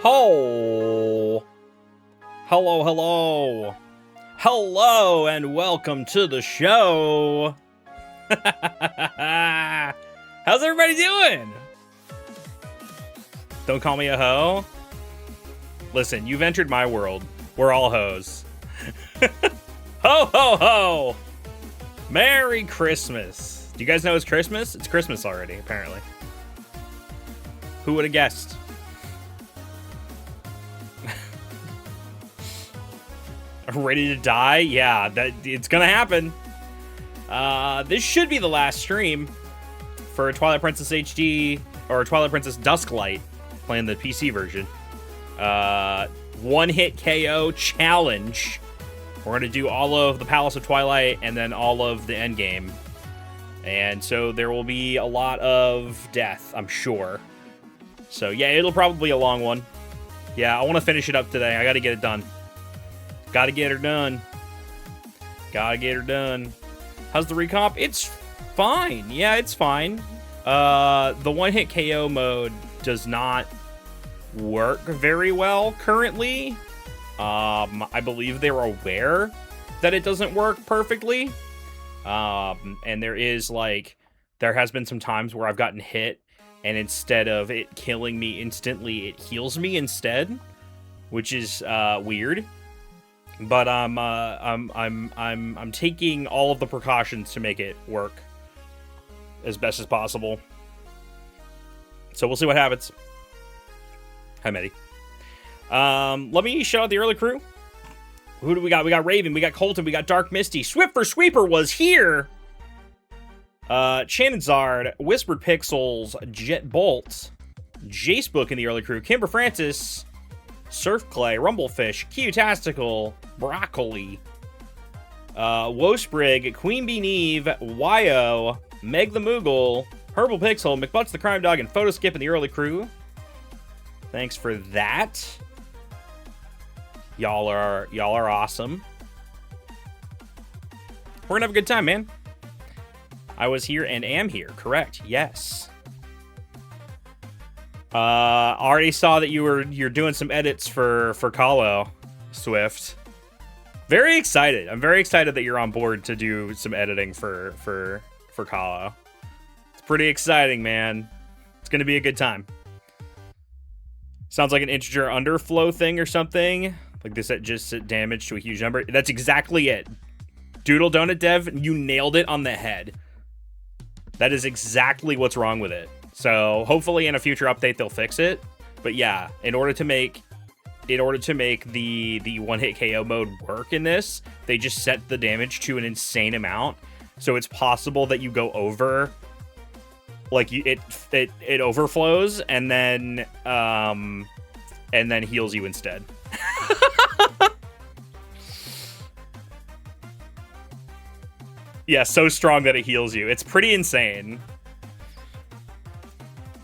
Ho! Hello, hello! Hello, and welcome to the show! How's everybody doing? Don't call me a hoe? Listen, you've entered my world. We're all hoes. Ho, ho, ho! Merry Christmas! Do you guys know it's Christmas? It's Christmas already, apparently. Who would have guessed? Ready to die? Yeah, it's gonna happen. This should be the last stream for Twilight Princess HD, or Twilight Princess Dusklight, playing the PC version. One-Hit KO challenge. We're gonna do all of the Palace of Twilight and then all of the endgame. And so there will be a lot of death, I'm sure. So yeah, it'll probably be a long one. Yeah, I want to finish it up today. I gotta get it done. Gotta get her done. Gotta get her done. How's the recomp? It's fine. Yeah, it's fine. The one-hit KO mode does not work very well currently. I believe they're aware that it doesn't work perfectly. And there has been some times where I've gotten hit, and instead of it killing me instantly, it heals me instead, which is weird. But I'm taking all of the precautions to make it work as best as possible. So we'll see what happens. Hi, Medi. Let me shout out the early crew. Who do we got? We got Raven, we got Colton, we got Dark Misty. Swiffer Sweeper was here. Shannonzard, Whispered Pixels, Jet Bolt, Jace Book in the early crew, Kimber Francis, Surf Clay, Rumblefish, Q-Tastical, Broccoli, Wosprig, Queen Bee Neve, Yo, Meg the Moogle, Herbal Pixel, McButts the Crime Dog, and Photoskip in the early crew. Thanks for that. Y'all are awesome. We're gonna have a good time, man. I was here and am here, correct? Yes. Already saw that you're doing some edits for KO, Swift. Very excited. I'm very excited that you're on board to do some editing for KO. It's pretty exciting, man. It's gonna be a good time. Sounds like an integer underflow thing or something. Like this at just damage to a huge number. That's exactly it. Doodle Donut Dev, you nailed it on the head. That is exactly what's wrong with it. So hopefully in a future update they'll fix it. But yeah, in order to make the one-hit KO mode work in this, they just set the damage to an insane amount. So it's possible that you go over, like it overflows and then heals you instead. Yeah, so strong that it heals you. It's pretty insane.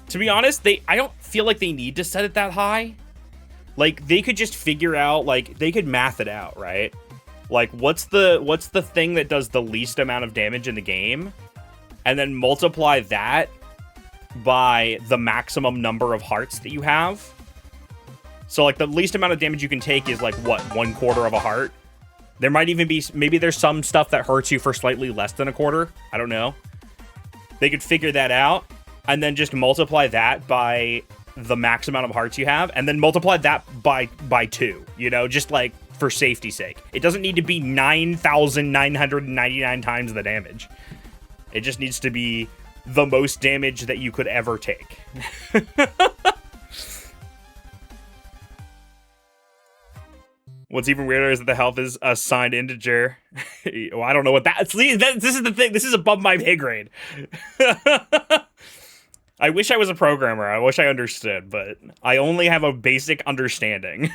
To be honest, I don't feel like they need to set it that high. Like, they could just figure out, like, they could math it out, right? Like, what's the thing that does the least amount of damage in the game? And then multiply that by the maximum number of hearts that you have. So, like, the least amount of damage you can take is, like, what, 1/4 of a heart? There might even be, maybe there's some stuff that hurts you for slightly less than 1/4. I don't know. They could figure that out and then just multiply that by the max amount of hearts you have and then multiply that by 2, you know, just like for safety's sake. It doesn't need to be 9,999 times the damage. It just needs to be the most damage that you could ever take. What's even weirder is that the health is a signed integer. Well, I don't know what this is the thing. This is above my pay grade. I wish I was a programmer. I wish I understood, but I only have a basic understanding.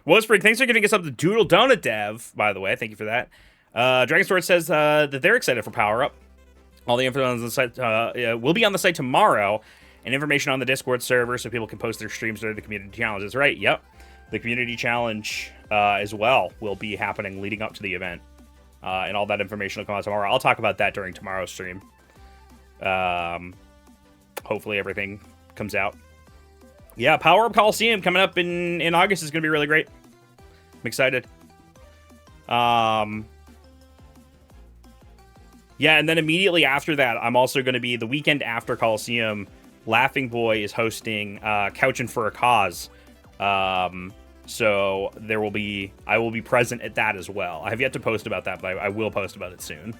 Wosprig, thanks for giving us up the Doodle Donut Dev, by the way. Thank you for that. Dragon Sword says that they're excited for Power Up. All the info on the site will be on the site tomorrow, and information on the Discord server so people can post their streams during the community challenges. Right? Yep. The community challenge as well will be happening leading up to the event. And all that information will come out tomorrow. I'll talk about that during tomorrow's stream. Hopefully everything comes out Yeah, Power Up Coliseum coming up in August is going to be really great. I'm excited. Yeah, and then immediately after that, I'm also going to be the weekend after Coliseum. Laughing Boy is hosting Couchin' for a Cause. So I will be present at that as well. I have yet to post about that, but I will post about it soon.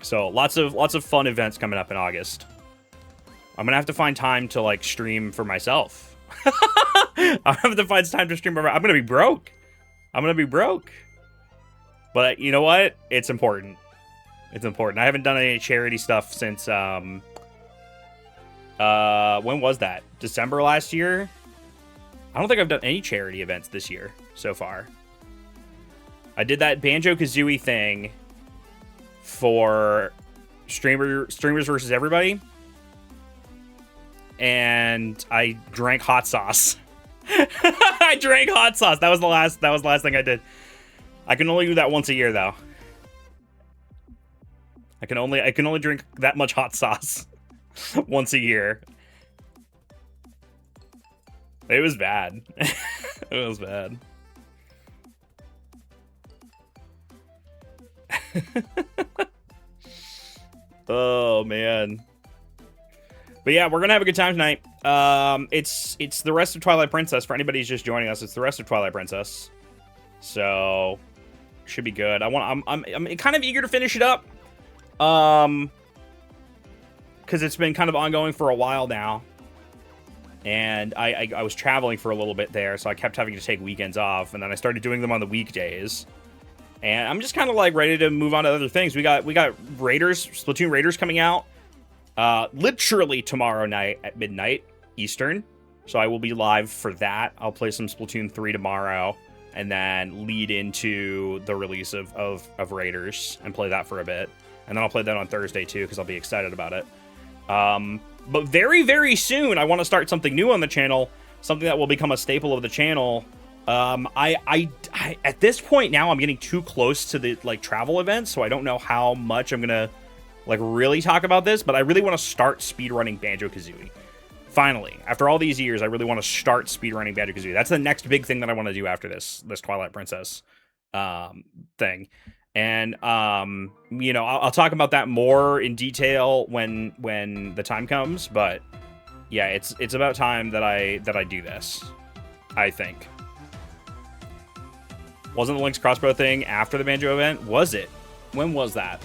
So lots of fun events coming up in August. I'm gonna have to find time to like stream for myself. I have to find time to stream. I'm gonna be broke. But you know what? It's important. It's important. I haven't done any charity stuff since when was that? December last year? I don't think I've done any charity events this year so far. I did that Banjo-Kazooie thing for Streamers versus Everybody. And I drank hot sauce. I drank hot sauce. That was the last thing I did. I can only do that once a year though. I can only drink that much hot sauce once a year. It was bad. It was bad. Oh man. But yeah, we're gonna have a good time tonight. It's the rest of Twilight Princess. For anybody who's just joining us, it's the rest of Twilight Princess. So should be good. I'm kind of eager to finish it up. Because it's been kind of ongoing for a while now. And I was traveling for a little bit there, so I kept having to take weekends off, and then I started doing them on the weekdays. And I'm just kind of like ready to move on to other things. We got Raiders, Splatoon Raiders coming out literally tomorrow night at midnight Eastern. So I will be live for that. I'll play some Splatoon 3 tomorrow and then lead into the release of Raiders and play that for a bit. And then I'll play that on Thursday too, because I'll be excited about it. But very, very soon, I want to start something new on the channel, something that will become a staple of the channel. I at this point now, I'm getting too close to the like travel events, so I don't know how much I'm gonna like really talk about this, but I really want to start speedrunning Banjo-Kazooie. Finally, after all these years, I really want to start speedrunning Banjo-Kazooie. That's the next big thing that I want to do after this Twilight Princess thing. And you know, I'll talk about that more in detail when the time comes. But yeah, it's about time that I do this. I think. Wasn't the Link's crossbow thing after the Banjo event? Was it? When was that?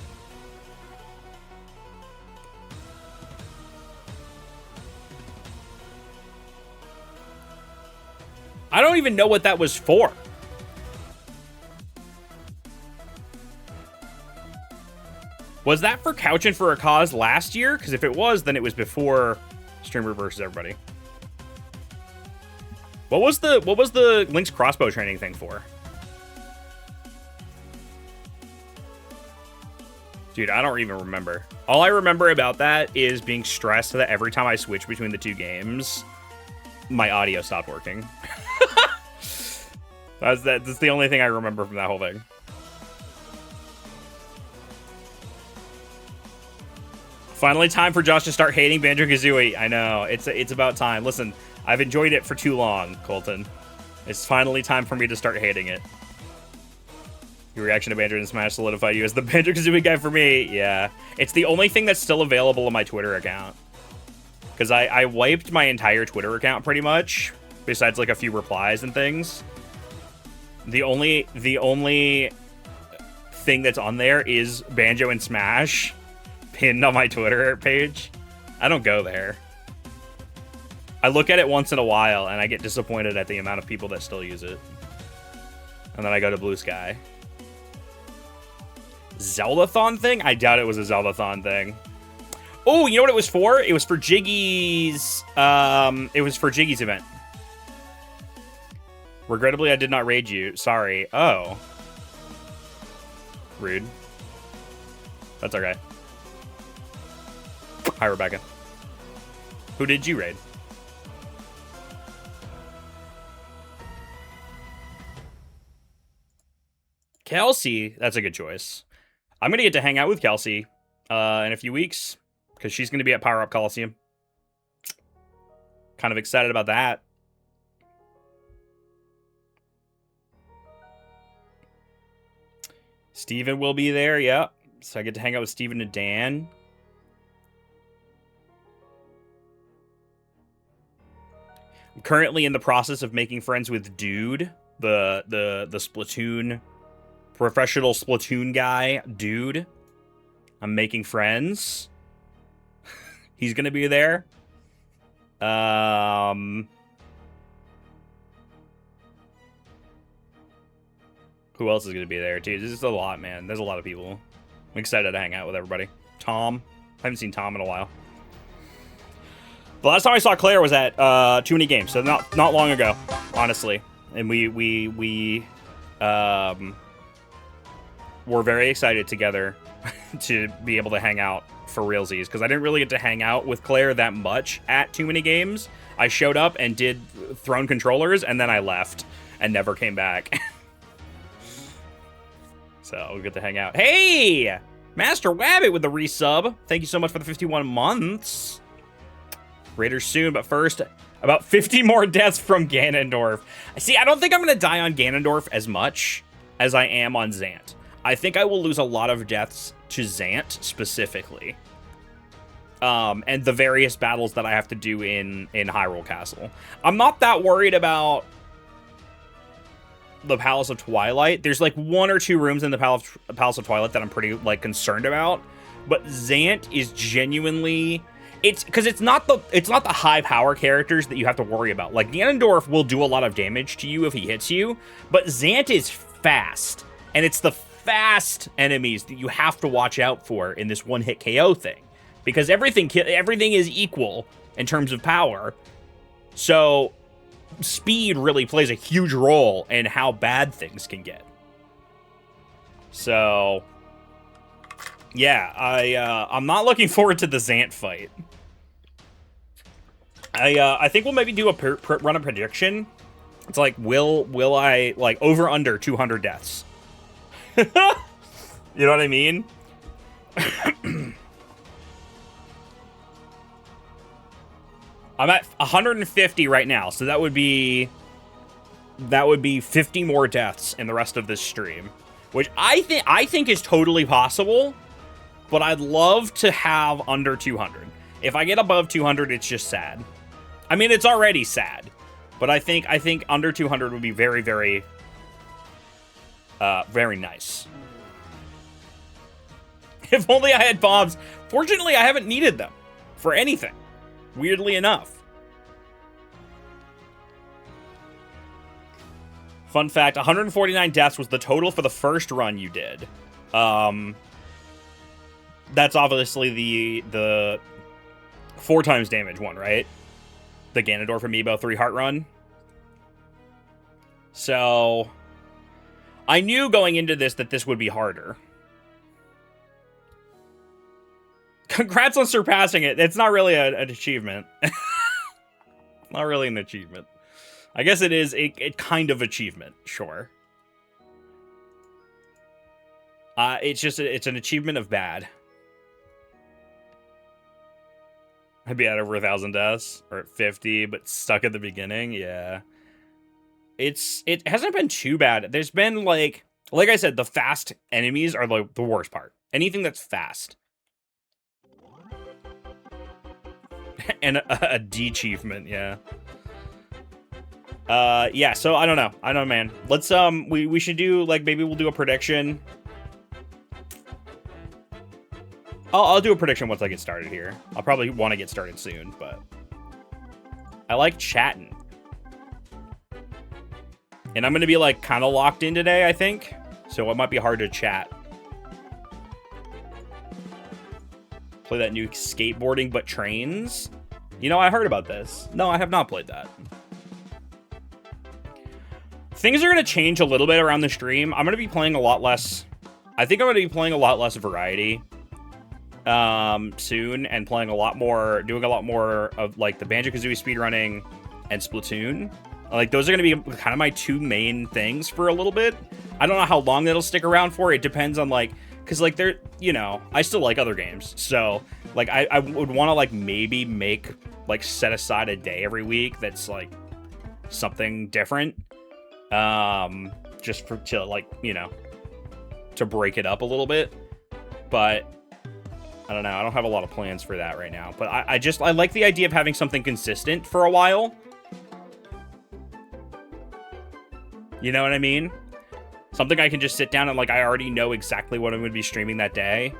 I don't even know what that was for. Was that for Couchin' for a Cause last year? Because if it was, then it was before Streamer versus Everybody. What was the Link's crossbow training thing for? Dude, I don't even remember. All I remember about that is being stressed that every time I switch between the two games, my audio stopped working. That's the only thing I remember from that whole thing. Finally time for Josh to start hating Banjo-Kazooie. I know, it's about time. Listen, I've enjoyed it for too long, Colton. It's finally time for me to start hating it. Your reaction to Banjo and Smash solidified you as the Banjo-Kazooie guy for me. Yeah. It's the only thing that's still available on my Twitter account. Because I wiped my entire Twitter account pretty much. Besides like a few replies and things. The only thing that's on there is Banjo and Smash pinned on my Twitter page. I don't go there. I look at it once in a while and I get disappointed at the amount of people that still use it. And then I go to Blue Sky. Zeldathon thing? I doubt it was a Zeldathon thing. Oh, you know what it was for? It was for Jiggy's event. Regrettably, I did not raid you. Sorry. Oh. Rude. That's okay. Hi, Rebecca. Who did you raid? Kelsey. That's a good choice. I'm going to get to hang out with Kelsey in a few weeks because she's going to be at Power Up Coliseum. Kind of excited about that. Steven will be there, yep. So I get to hang out with Steven and Dan. I'm currently in the process of making friends with Dude, the Splatoon, professional Splatoon guy, Dude. I'm making friends. He's gonna be there. Who else is gonna be there, dude? This is a lot, man. There's a lot of people. I'm excited to hang out with everybody. Tom. I haven't seen Tom in a while. The last time I saw Claire was at Too Many Games, so not long ago, honestly. And we were very excited together to be able to hang out for realsies, because I didn't really get to hang out with Claire that much at Too Many Games. I showed up and did Throne controllers, and then I left and never came back. So we get to hang out. Hey! Master Wabbit with the resub. Thank you so much for the 51 months. Raiders soon, but first, about 50 more deaths from Ganondorf. See, I don't think I'm going to die on Ganondorf as much as I am on Zant. I think I will lose a lot of deaths to Zant, specifically. And the various battles that I have to do in Hyrule Castle. I'm not that worried about the Palace of Twilight. There's like 1 or 2 rooms in the Palace of Twilight that I'm pretty like concerned about. But Zant is genuinely... It's because it's not the high power characters that you have to worry about. Like, Ganondorf will do a lot of damage to you if he hits you, but Zant is fast, and it's the fast enemies that you have to watch out for in this one-hit KO thing, because everything is equal in terms of power. So speed really plays a huge role in how bad things can get. So yeah, I'm not looking forward to the Zant fight. I think we'll maybe do a run a prediction. It's like, will I, like, over under 200 deaths? You know what I mean? I'm at 150 right now, so that would be 50 more deaths in the rest of this stream, which I think is totally possible. But I'd love to have under 200. If I get above 200, it's just sad. I mean, it's already sad. But I think under 200 would be very, very, very nice. If only I had bombs. Fortunately, I haven't needed them for anything. Weirdly enough. Fun fact, 149 deaths was the total for the first run you did. That's obviously the 4 times damage one, right? The Ganondorf Amiibo 3 heart run. So I knew going into this that this would be harder. Congrats on surpassing it. It's not really an achievement. Not really an achievement. I guess it is a kind of achievement, sure. It's an achievement of bad. I'd be at over 1,000 deaths, or at 50, but stuck at the beginning. Yeah, it hasn't been too bad. There's been like I said, the fast enemies are like the worst part. Anything that's fast, and a D achievement. Yeah. Yeah. So I don't know, man. Let's we should do, like, maybe we'll do a prediction. I'll do a prediction once I get started here. I'll probably want to get started soon, but I like chatting. And I'm going to be, like, kind of locked in today, I think. So it might be hard to chat. Play that new skateboarding but trains. You know, I heard about this. No, I have not played that. Things are going to change a little bit around the stream. I'm going to be playing a lot less. I think I'm going to be playing a lot less variety soon, and playing a lot more, doing a lot more of, like, the Banjo-Kazooie speedrunning and Splatoon. Like, those are going to be kind of my 2 main things for a little bit. I don't know how long that'll stick around for. It depends on, like, because, like, they're, you know, I still like other games. So, like, I would want to, like, maybe make, like set aside a day every week that's like something different. Just to like, you know, to break it up a little bit. But I don't know. I don't have a lot of plans for that right now. But I like the idea of having something consistent for a while. You know what I mean? Something I can just sit down and, like, I already know exactly what I'm going to be streaming that day.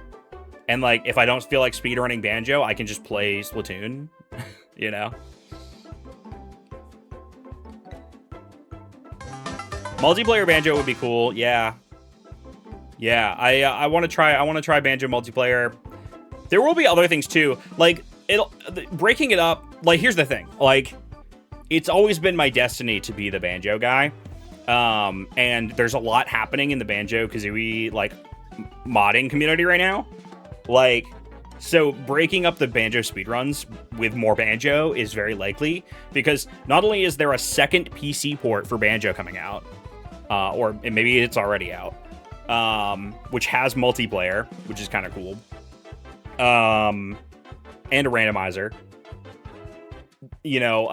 And, like, if I don't feel like speedrunning Banjo, I can just play Splatoon. You know? Multiplayer Banjo would be cool. Yeah. Yeah, I want to try Banjo multiplayer. There will be other things too. Like breaking it up. Like, here's the thing. Like, it's always been my destiny to be the Banjo guy. And there's a lot happening in the Banjo-Kazooie, like, modding community right now. Like, so breaking up the Banjo speedruns with more Banjo is very likely, because not only is there a second PC port for Banjo coming out, or maybe it's already out, which has multiplayer, which is kind of cool, and a randomizer. You know,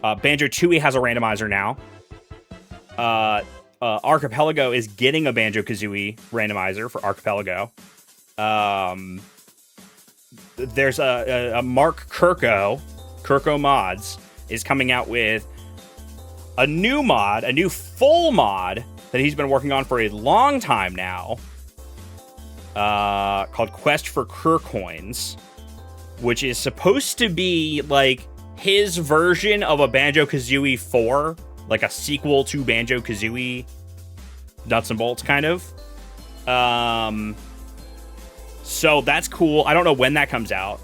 Banjo Tooie has a randomizer now. Archipelago is getting a Banjo-Kazooie randomizer for Archipelago. There's a Mark Kirko Mods is coming out with a new mod, a new full mod that he's been working on for a long time now, called Quest for Coins, which is supposed to be like his version of a Banjo-Kazooie 4, like a sequel to Banjo-Kazooie Nuts and Bolts, kind of. So that's cool. I don't know when that comes out,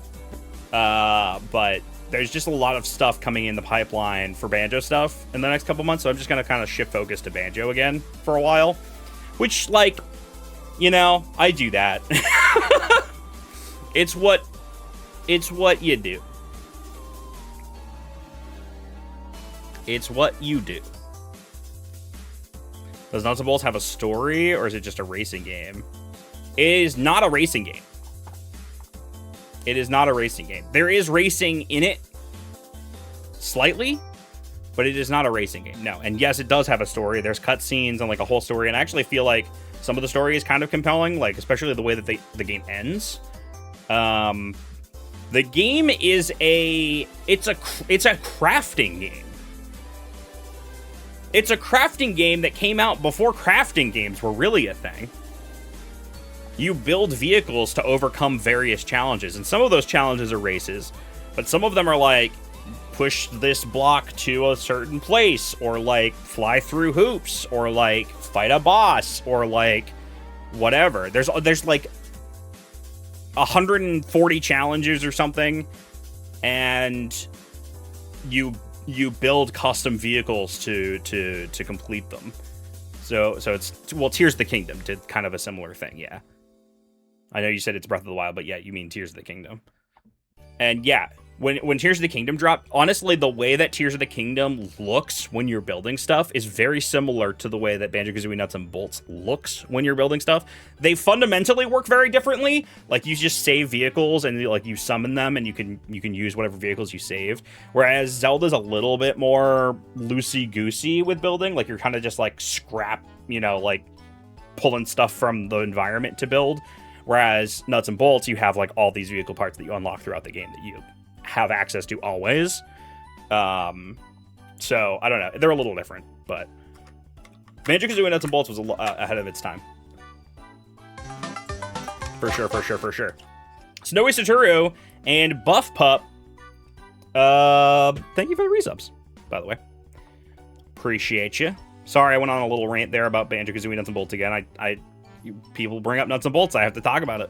but there's just a lot of stuff coming in the pipeline for Banjo stuff in the next couple months, so I'm just going to kind of shift focus to Banjo again for a while, which, like, you know, I do that. It's what you do. It's what you do. Does Nuts and Bolts have a story, or is it just a racing game? It is not a racing game. It is not a racing game. There is racing in it, slightly, but it is not a racing game. No, and yes, it does have a story. There's cutscenes and like a whole story, and I actually feel like some of the story is kind of compelling, like especially the way that the game ends. The game is it's a crafting game. It's a crafting game that came out before crafting games were really a thing. You build vehicles to overcome various challenges, and some of those challenges are races, but some of them are like, push this block to a certain place, or like fly through hoops, or like fight a boss, or like whatever. There's like 140 challenges or something, and you build custom vehicles to complete them. So it's, well, Tears of the Kingdom did kind of a similar thing, yeah. I know you said it's Breath of the Wild, but yeah, you mean Tears of the Kingdom. And yeah, when Tears of the Kingdom dropped, honestly, the way that Tears of the Kingdom looks when you're building stuff is very similar to the way that Banjo-Kazooie Nuts and Bolts looks when you're building stuff. They fundamentally work very differently. Like, you just save vehicles and like you summon them, and you can use whatever vehicles you saved. Whereas Zelda's a little bit more loosey-goosey with building. Like, you're kind of just like scrap, you know, like pulling stuff from the environment to build. Whereas Nuts and Bolts, you have like all these vehicle parts that you unlock throughout the game that you have access to always. So I don't know, they're a little different, but Banjo-Kazooie Nuts and Bolts was ahead of its time, for sure. Snowy Satoru and Buff Pup, thank you for the resubs, by the way. Appreciate you. Sorry I went on a little rant there about Banjo-Kazooie Nuts and Bolts again. People bring up Nuts and Bolts, I have to talk about it.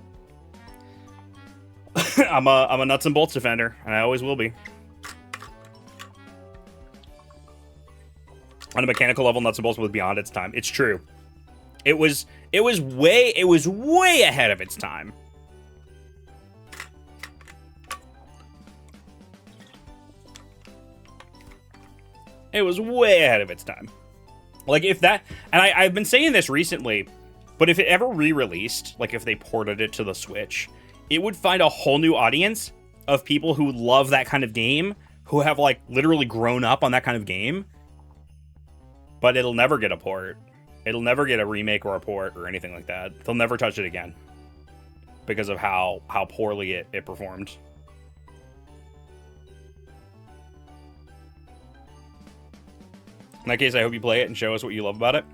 I'm a Nuts and Bolts defender, and I always will be. On a mechanical level, Nuts and Bolts was beyond its time. It's true. It was way ahead of its time. It was way ahead of its time. Like, if that, and I've been saying this recently, but if it ever re-released, like if they ported it to the Switch, it would find a whole new audience of people who love that kind of game, who have, like, literally grown up on that kind of game, but it'll never get a port. It'll never get a remake or a port or anything like that. They'll never touch it again because of how poorly it performed. In that case, I hope you play it and show us what you love about it.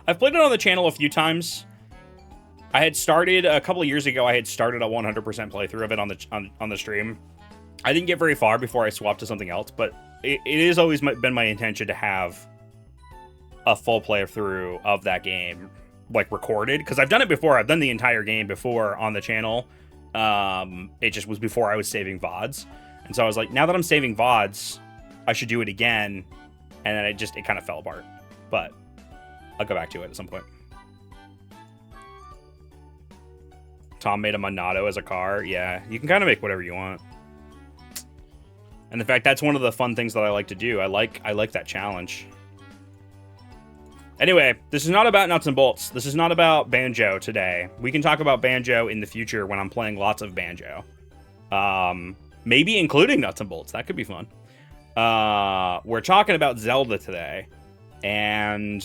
I've played it on the channel a few times. I had started a couple of years ago. I had started a 100% playthrough of it on the stream. I didn't get very far before I swapped to something else, but it has always been my intention to have a full playthrough of that game, like, recorded, because I've done it before. I've done the entire game before on the channel. It just was before I was saving VODs, and so I was like, now that I'm saving VODs, I should do it again. And then it kind of fell apart, but I'll go back to it at some point. Tom made a Monado as a car. Yeah, you can kind of make whatever you want. And in fact, that's one of the fun things that I like to do. I like that challenge. Anyway, this is not about nuts and bolts. This is not about banjo today. We can talk about banjo in the future when I'm playing lots of banjo. Maybe including nuts and bolts. That could be fun. We're talking about Zelda today, and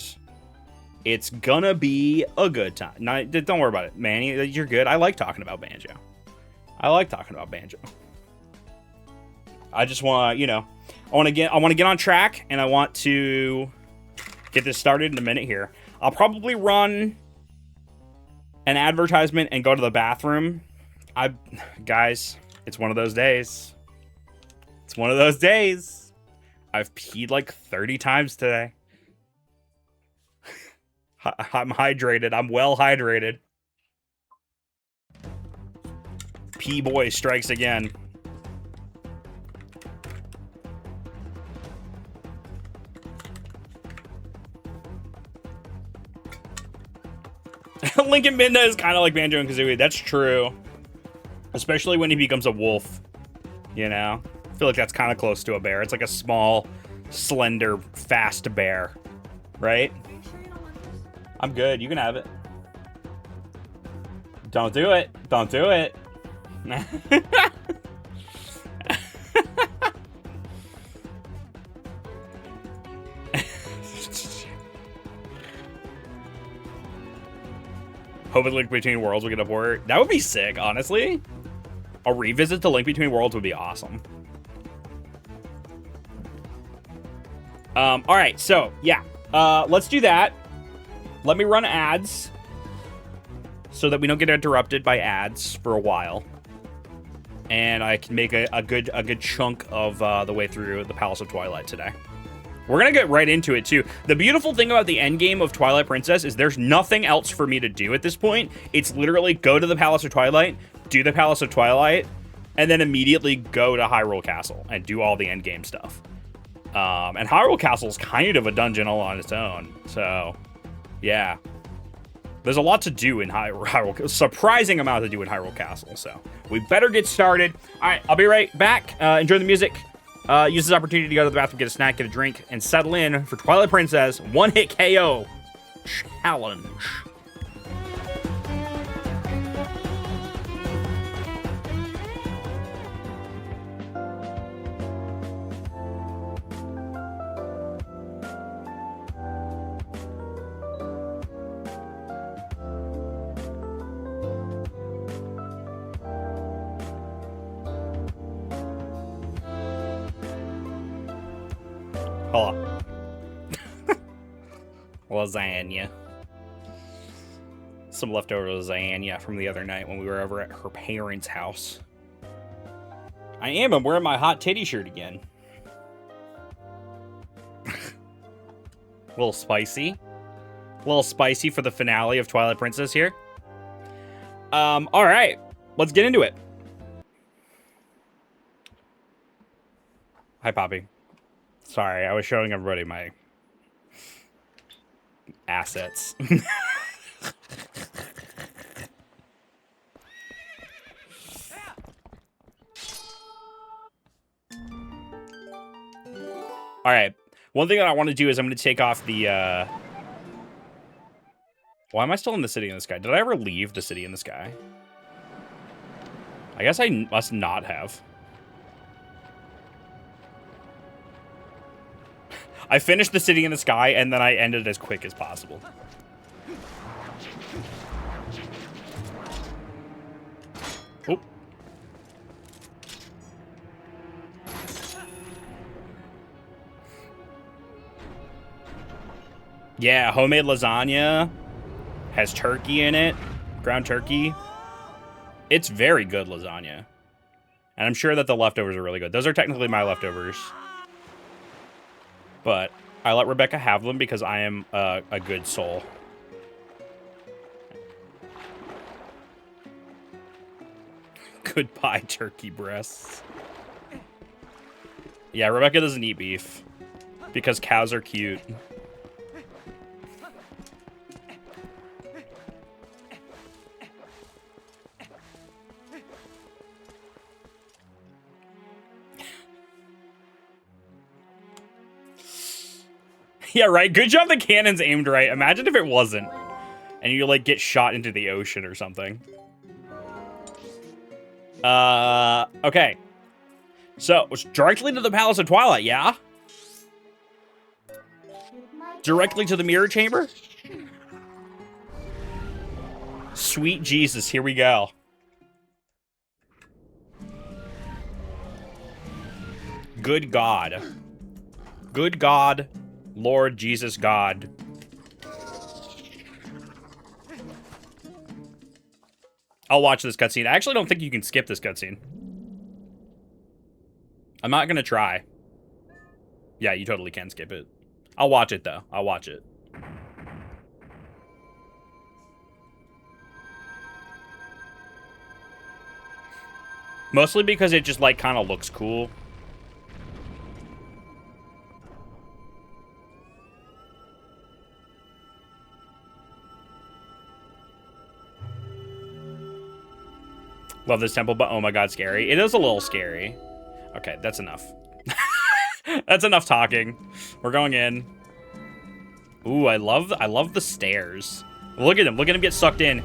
it's gonna be a good time. No, don't worry about it, Manny. You're good. I like talking about banjo. I just want to, I want to get on track, and I want to get this started in a minute here. I'll probably run an advertisement and go to the bathroom. Guys, it's one of those days. It's one of those days. I've peed like 30 times today. I'm hydrated. I'm well hydrated. P-boy strikes again. Lincoln Minda is kind of like Banjo and Kazooie. That's true. Especially when he becomes a wolf. I feel like that's kind of close to a bear. It's like a small, slender, fast bear. Right? I'm good. You can have it. Don't do it. Don't do it. Hoping Link Between Worlds will get a port. That would be sick, honestly. A revisit to Link Between Worlds would be awesome. Alright, so, yeah. Let's do that. Let me run ads so that we don't get interrupted by ads for a while. And I can make a good chunk of the way through the Palace of Twilight today. We're going to get right into it, too. The beautiful thing about the endgame of Twilight Princess is there's nothing else for me to do at this point. It's literally go to the Palace of Twilight, do the Palace of Twilight, and then immediately go to Hyrule Castle and do all the endgame stuff. And Hyrule Castle is kind of a dungeon all on its own. So, yeah. There's a lot to do in Hyrule. Surprising amount to do in Hyrule Castle. So, we better get started. All right, I'll be right back. Enjoy the music. Use this opportunity to go to the bathroom, get a snack, get a drink, and settle in for Twilight Princess One-Hit KO Challenge. Hold on. Lasagna. Some leftover lasagna from the other night when we were over at her parents' house. I'm wearing my hot titty shirt again. A little spicy. A little spicy for the finale of Twilight Princess here. Alright. Let's get into it. Hi, Poppy. Sorry, I was showing everybody my assets. All right. One thing that I want to do is I'm going to take off the... Why am I still in the City in the Sky? Did I ever leave the City in the Sky? I guess I must not have. I finished the City in the Sky, and then I ended as quick as possible. Oh. Yeah, homemade lasagna. Has turkey in it. Ground turkey. It's very good lasagna. And I'm sure that the leftovers are really good. Those are technically my leftovers. But I let Rebecca have them because I am a good soul. Goodbye, turkey breasts. Yeah, Rebecca doesn't eat beef. Because cows are cute. Yeah, right? Good job the cannon's aimed right. Imagine if it wasn't. And you, like, get shot into the ocean or something. Okay. So, it's directly to the Palace of Twilight, yeah? Directly to the mirror chamber? Sweet Jesus, here we go. Good God. Good God. Lord Jesus God. I'll watch this cutscene. I actually don't think you can skip this cutscene. I'm not gonna try. Yeah, you totally can skip it. I'll watch it, though. I'll watch it. Mostly because it just, like, kind of looks cool. Love this temple, but oh my god, scary. It is a little scary. Okay, that's enough. That's enough talking. We're going in. Ooh, I love the stairs. Look at him get sucked in.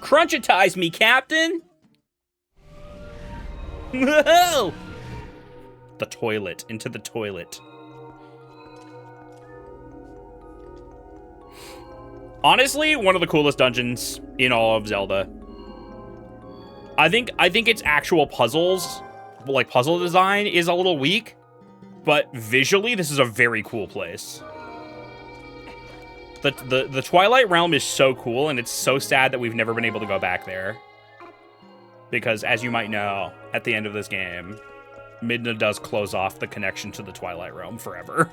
Crunchitize me, Captain! Whoa! The toilet. Into the toilet. Honestly, one of the coolest dungeons in all of Zelda. I think its actual puzzles, like puzzle design, is a little weak, but visually, this is a very cool place. The Twilight Realm is so cool, and it's so sad that we've never been able to go back there. Because, as you might know, at the end of this game, Midna does close off the connection to the Twilight Realm forever.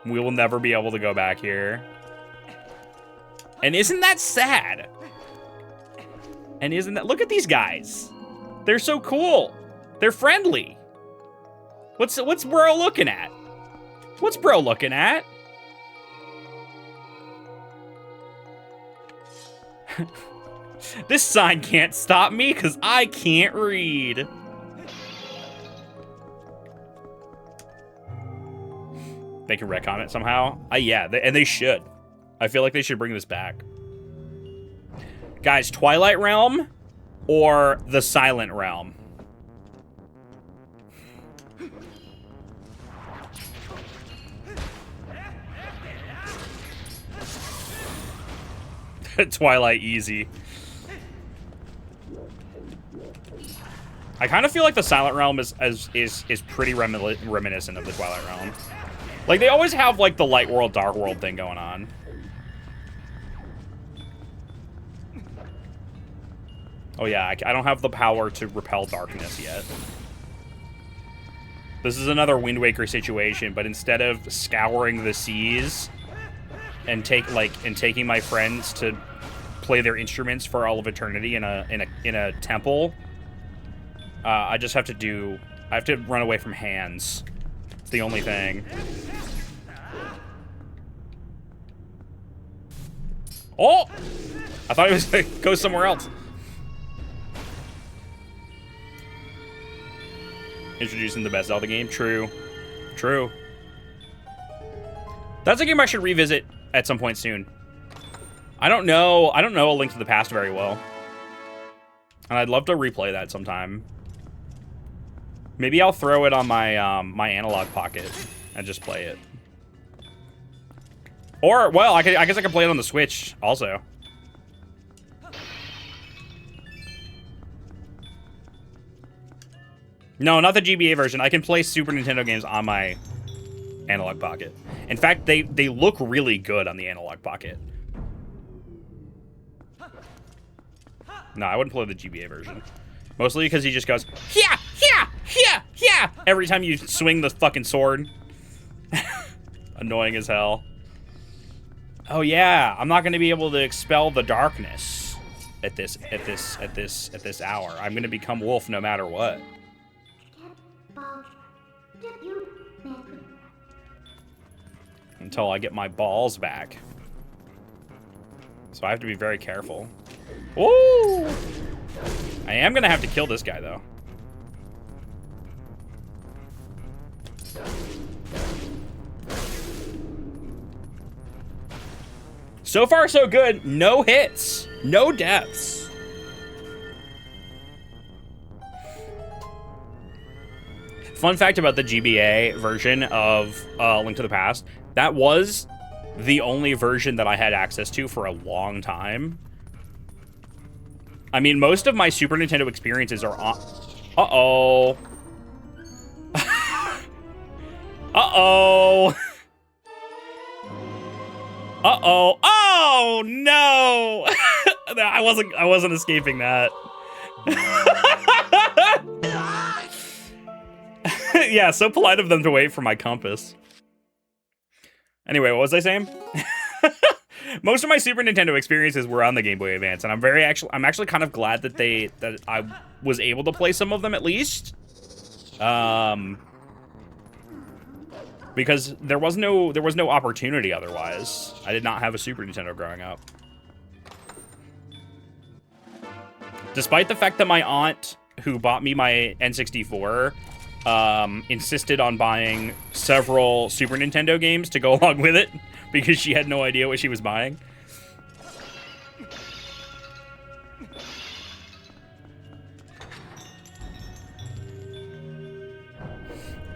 We will never be able to go back here. And isn't that sad? And isn't that... Look at these guys. They're so cool. They're friendly. What's bro looking at? What's bro looking at? This sign can't stop me because I can't read. They can retcon it somehow. Yeah, and they should. I feel like they should bring this back. Guys, Twilight Realm or the Silent Realm? Twilight easy. I kind of feel like the Silent Realm is pretty reminiscent of the Twilight Realm. Like, they always have, like, the light world, dark world thing going on. Oh, yeah, I don't have the power to repel darkness yet. This is another Wind Waker situation, but instead of scouring the seas and taking my friends to play their instruments for all of eternity in a temple, I just have to run away from hands. It's the only thing. Oh! I thought he was gonna go somewhere else. Introducing the best Zelda game. True. True. That's a game I should revisit at some point soon. I don't know A Link to the Past very well. And I'd love to replay that sometime. Maybe I'll throw it on my my analog pocket and just play it. Or, well, I guess I could play it on the Switch also. No, not the GBA version. I can play Super Nintendo games on my analog pocket. In fact, they look really good on the analog pocket. No, I wouldn't play the GBA version. Mostly because he just goes, yeah, yeah, yeah, yeah, every time you swing the fucking sword. Annoying as hell. Oh yeah, I'm not going to be able to expel the darkness at this hour. I'm going to become wolf no matter what. Until I get my balls back. So I have to be very careful. Ooh! I am gonna have to kill this guy though. So far so good. No hits. No deaths. Fun fact about the GBA version of Link to the Past. That was the only version that I had access to for a long time. I mean, most of my Super Nintendo experiences are on... Uh-oh. Uh-oh. Uh-oh. Oh, no. I wasn't escaping that. Yeah, so polite of them to wait for my compass. Anyway, what was I saying? Most of my Super Nintendo experiences were on the Game Boy Advance, and I'm actually kind of glad that I was able to play some of them at least. Because there was no opportunity otherwise. I did not have a Super Nintendo growing up. Despite the fact that my aunt, who bought me my N64, insisted on buying several Super Nintendo games to go along with it because she had no idea what she was buying.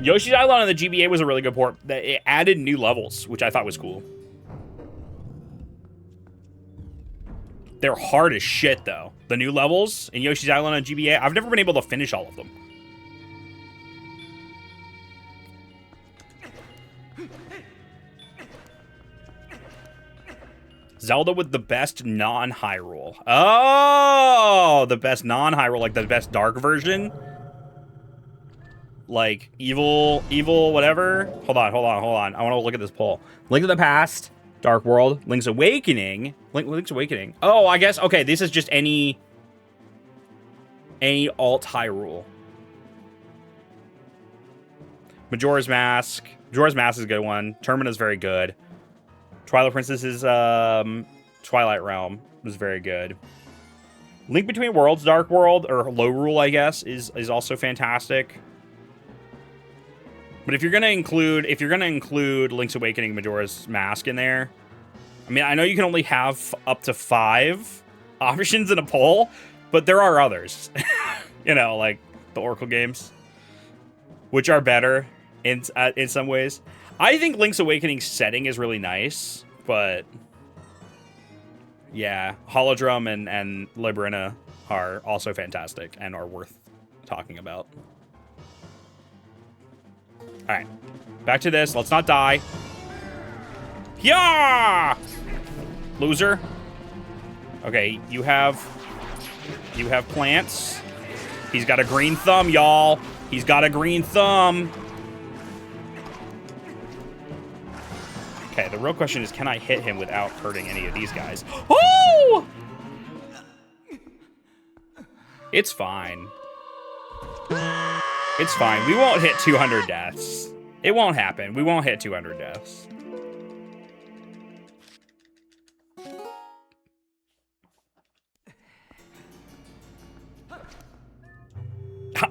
Yoshi's Island on the GBA was a really good port. It added new levels, which I thought was cool. They're hard as shit, though. The new levels in Yoshi's Island on GBA, I've never been able to finish all of them. Zelda with the best non-Hyrule. Oh, the best non-Hyrule, like the best dark version. Like evil, whatever. Hold on. I want to look at this poll. Link to the Past, Dark World, Link's Awakening. Link's Awakening. Oh, I guess, okay, this is just any alt Hyrule. Majora's Mask. Majora's Mask is a good one. Termina's very good. Twilight Princess's Twilight Realm was very good. Link Between Worlds, Dark World, or Low Rule, I guess, is also fantastic. But if you're gonna include Link's Awakening, Majora's Mask in there, I mean, I know you can only have up to 5 options in a poll, but there are others. You know, like the Oracle games, which are better in some ways. I think Link's Awakening's setting is really nice, but yeah, Holodrum and Labrina are also fantastic and are worth talking about. All right, back to this. Let's not die. Yeah, loser. Okay, you have plants. He's got a green thumb, y'all. He's got a green thumb. Okay, the real question is, can I hit him without hurting any of these guys? Oh! It's fine. It's fine. We won't hit 200 deaths. It won't happen. We won't hit 200 deaths.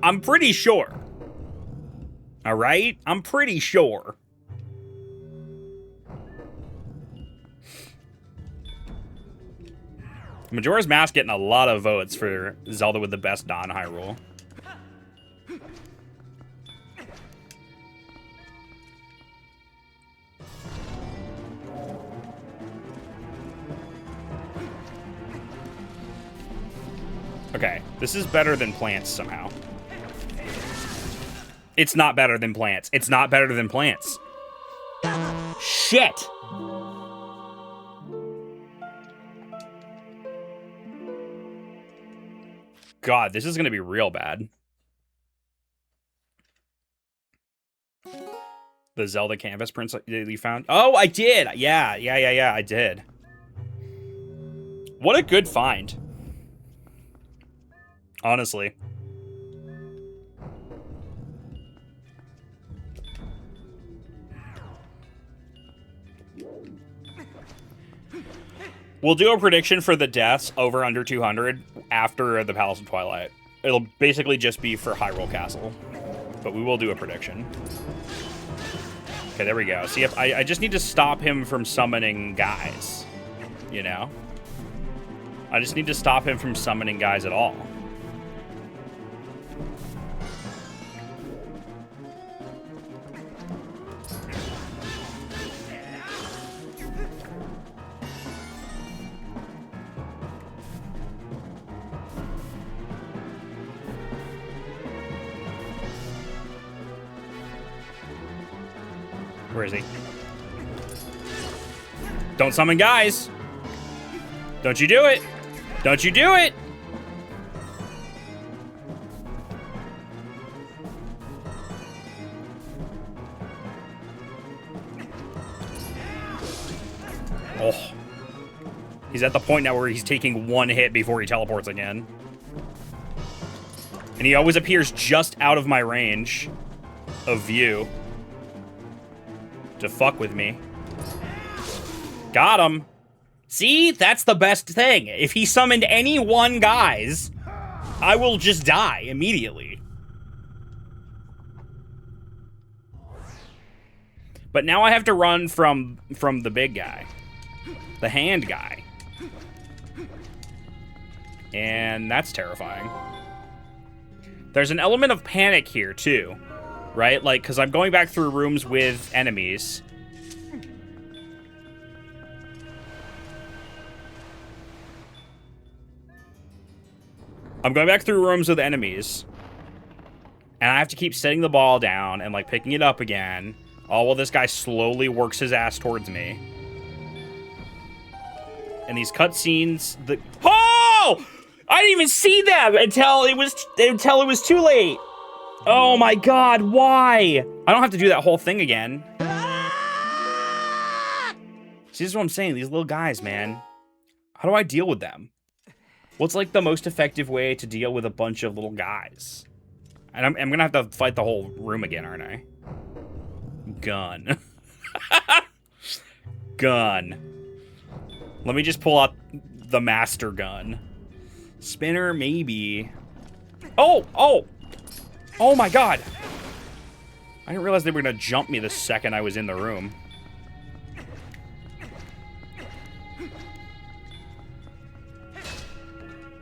I'm pretty sure. All right? I'm pretty sure. Majora's Mask getting a lot of votes for Zelda with the best non-Hyrule. Okay, this is better than Plants somehow. It's not better than Plants. It's not better than Plants. Shit! God, this is gonna be real bad. The Zelda canvas prints that you found? Oh, I did! Yeah, I did. What a good find. Honestly. We'll do a prediction for the deaths over under 200 after the Palace of Twilight. It'll basically just be for Hyrule Castle. But we will do a prediction. Okay, there we go. See, if I just need to stop him from summoning guys. You know? I just need to stop him from summoning guys at all. Where is he? Don't summon guys! Don't you do it! Don't you do it! Oh. He's at the point now where he's taking one hit before he teleports again. And he always appears just out of my range of view. To fuck with me. Got him. See? That's the best thing. If he summoned any one guys, I will just die immediately. But now I have to run from the big guy. The hand guy. And that's terrifying. There's an element of panic here, too. Right? Like, because I'm going back through rooms with enemies. I'm going back through rooms with enemies. And I have to keep setting the ball down and, like, picking it up again. All while this guy slowly works his ass towards me. And these cutscenes... Oh! I didn't even see them until it was too late. Oh my god, why? I don't have to do that whole thing again. See, this is what I'm saying. These little guys, man. How do I deal with them? What's, like, the most effective way to deal with a bunch of little guys? And I'm gonna have to fight the whole room again, aren't I? Gun. Gun. Let me just pull out the master gun. Spinner, maybe. Oh! Oh! Oh my god! I didn't realize they were gonna jump me the second I was in the room.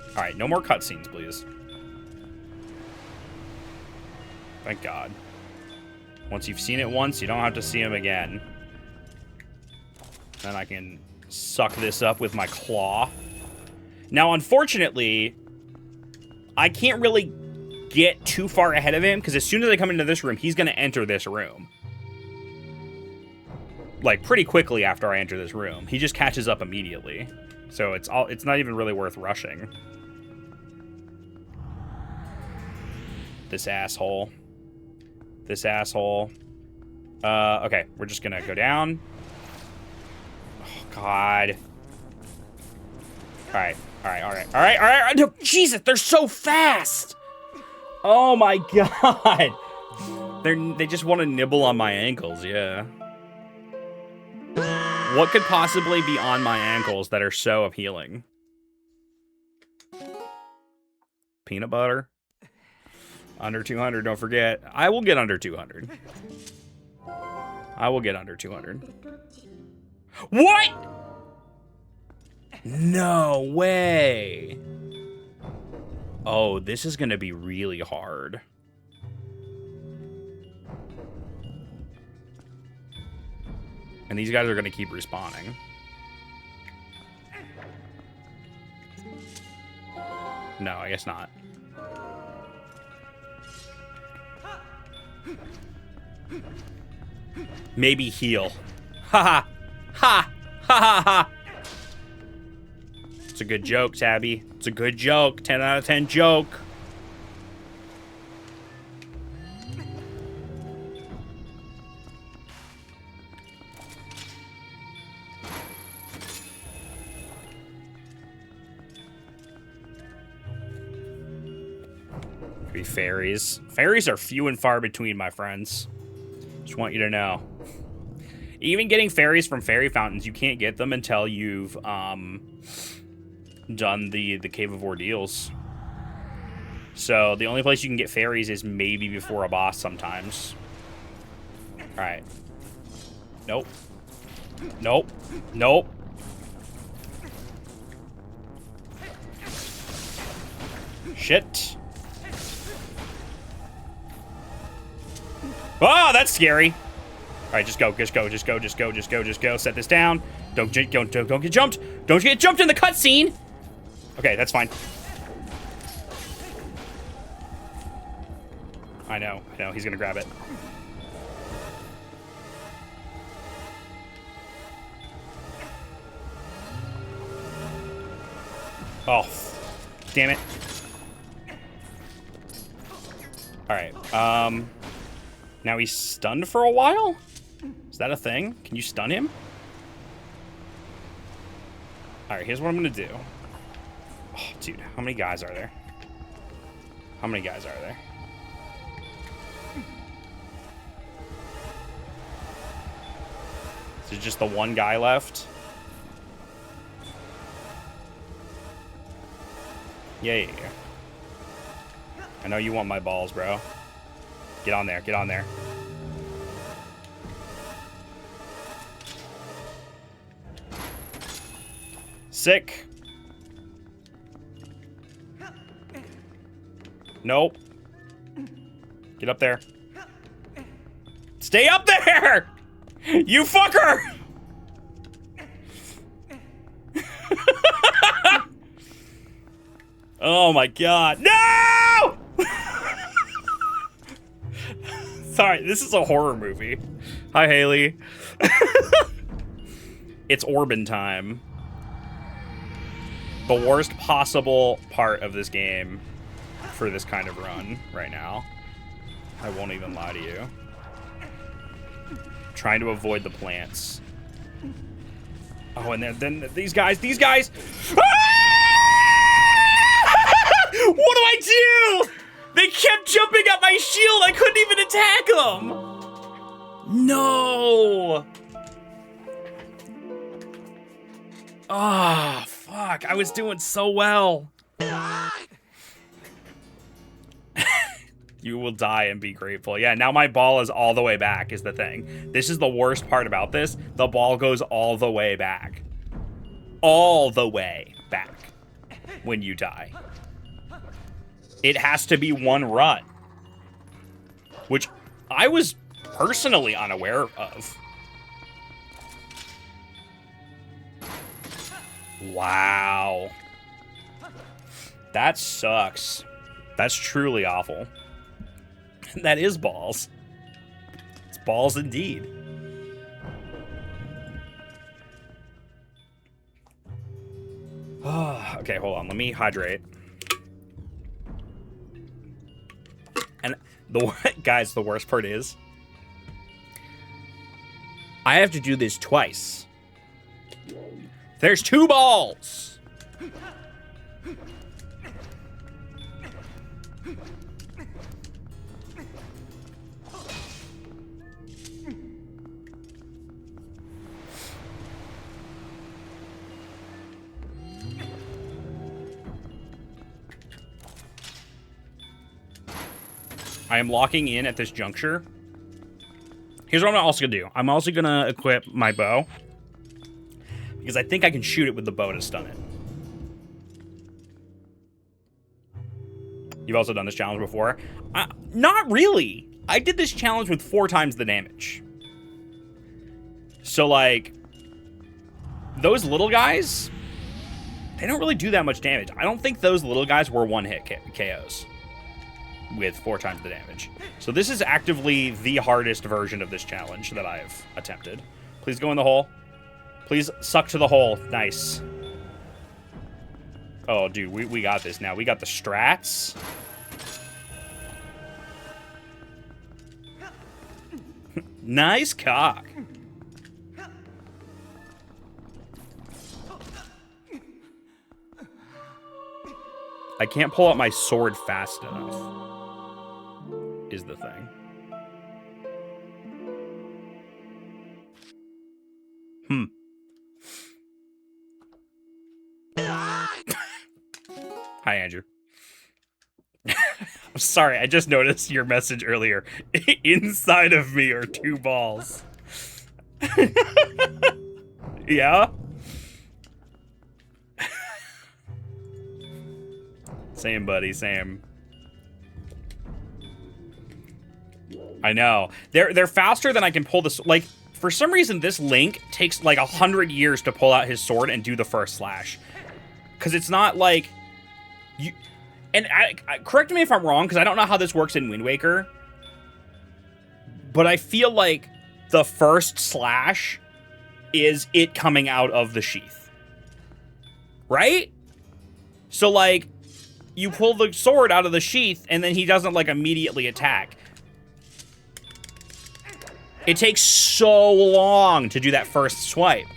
Alright, no more cutscenes, please. Thank God. Once you've seen it once, you don't have to see him again. Then I can suck this up with my claw. Now, unfortunately, I can't really get too far ahead of him, because as soon as I come into this room, he's going to enter this room. Like, pretty quickly after I enter this room. He just catches up immediately. So it's not even really worth rushing. This asshole. This asshole. Okay, we're just going to go down. Oh, God. Alright, alright. No, Jesus, they're so fast! Oh my god! They just want to nibble on my ankles, yeah. What could possibly be on my ankles that are so appealing? Peanut butter? Under 200, don't forget. I will get under 200. I will get under 200. What?! No way. Oh, this is going to be really hard. And these guys are going to keep respawning. No, I guess not. Maybe heal. Ha ha. Ha ha ha ha. It's a good joke, Tabby. It's a good joke. 10 out of 10 joke. Maybe fairies. Fairies are few and far between, my friends. Just want you to know. Even getting fairies from fairy fountains, you can't get them until you've done the Cave of Ordeals. So the only place you can get fairies is maybe before a boss sometimes. Alright. Nope. Nope. Nope. Shit. Oh, that's scary. All right, just go, just go, just go, just go, just go, just go. Set this down. Don't get jumped. Don't get jumped in the cutscene. Okay, that's fine. I know. He's gonna grab it. Oh, damn it. All right. Now he's stunned for a while? Is that a thing? Can you stun him? Alright, here's what I'm gonna do. Oh, dude, how many guys are there? How many guys are there? Is there just the one guy left? Yeah. I know you want my balls, bro. Get on there, get on there. Sick. Nope. Get up there. Stay up there! You fucker! Oh my god. No! Sorry, this is a horror movie. Hi, Haley. It's Orban time. The worst possible part of this game for this kind of run right now. I won't even lie to you. Trying to avoid the plants. Oh, and then these guys. Ah! What do I do? They kept jumping at my shield. I couldn't even attack them. No. Ah, oh, fuck. I was doing so well. You will die and be grateful. Yeah, now my ball is all the way back is the thing. This is the worst part about this. The ball goes all the way back. All the way back when you die. It has to be one run. Which I was personally unaware of. Wow. That sucks. That's truly awful. That is balls. It's balls indeed. Oh, okay, hold on. Let me hydrate. And guys, the worst part is I have to do this twice. There's 2 balls. I am locking in at this juncture. Here's what I'm also gonna do. I'm also gonna equip my bow. because I think I can shoot it with the bow to stun it. You've also done this challenge before? Not really. I did this challenge with 4 times the damage. So, like, those little guys, they don't really do that much damage. I don't think those little guys were one-hit KOs with 4 times the damage. So this is actively the hardest version of this challenge that I've attempted. Please go in the hole. Please suck to the hole. Nice. Oh, dude, we got this now. We got the strats. Nice cock. I can't pull out my sword fast enough, is the thing. Hi, Andrew. I'm sorry, I just noticed your message earlier. Inside of me are 2 balls. Yeah? Same, buddy, same. I know. They're faster than I can pull this. Like, for some reason, this Link takes like 100 years to pull out his sword and do the first slash. Because it's not like... you. And correct me if I'm wrong, because I don't know how this works in Wind Waker. But I feel like the first slash is it coming out of the sheath. Right? So, like, you pull the sword out of the sheath, and then he doesn't, like, immediately attack. It takes so long to do that first swipe.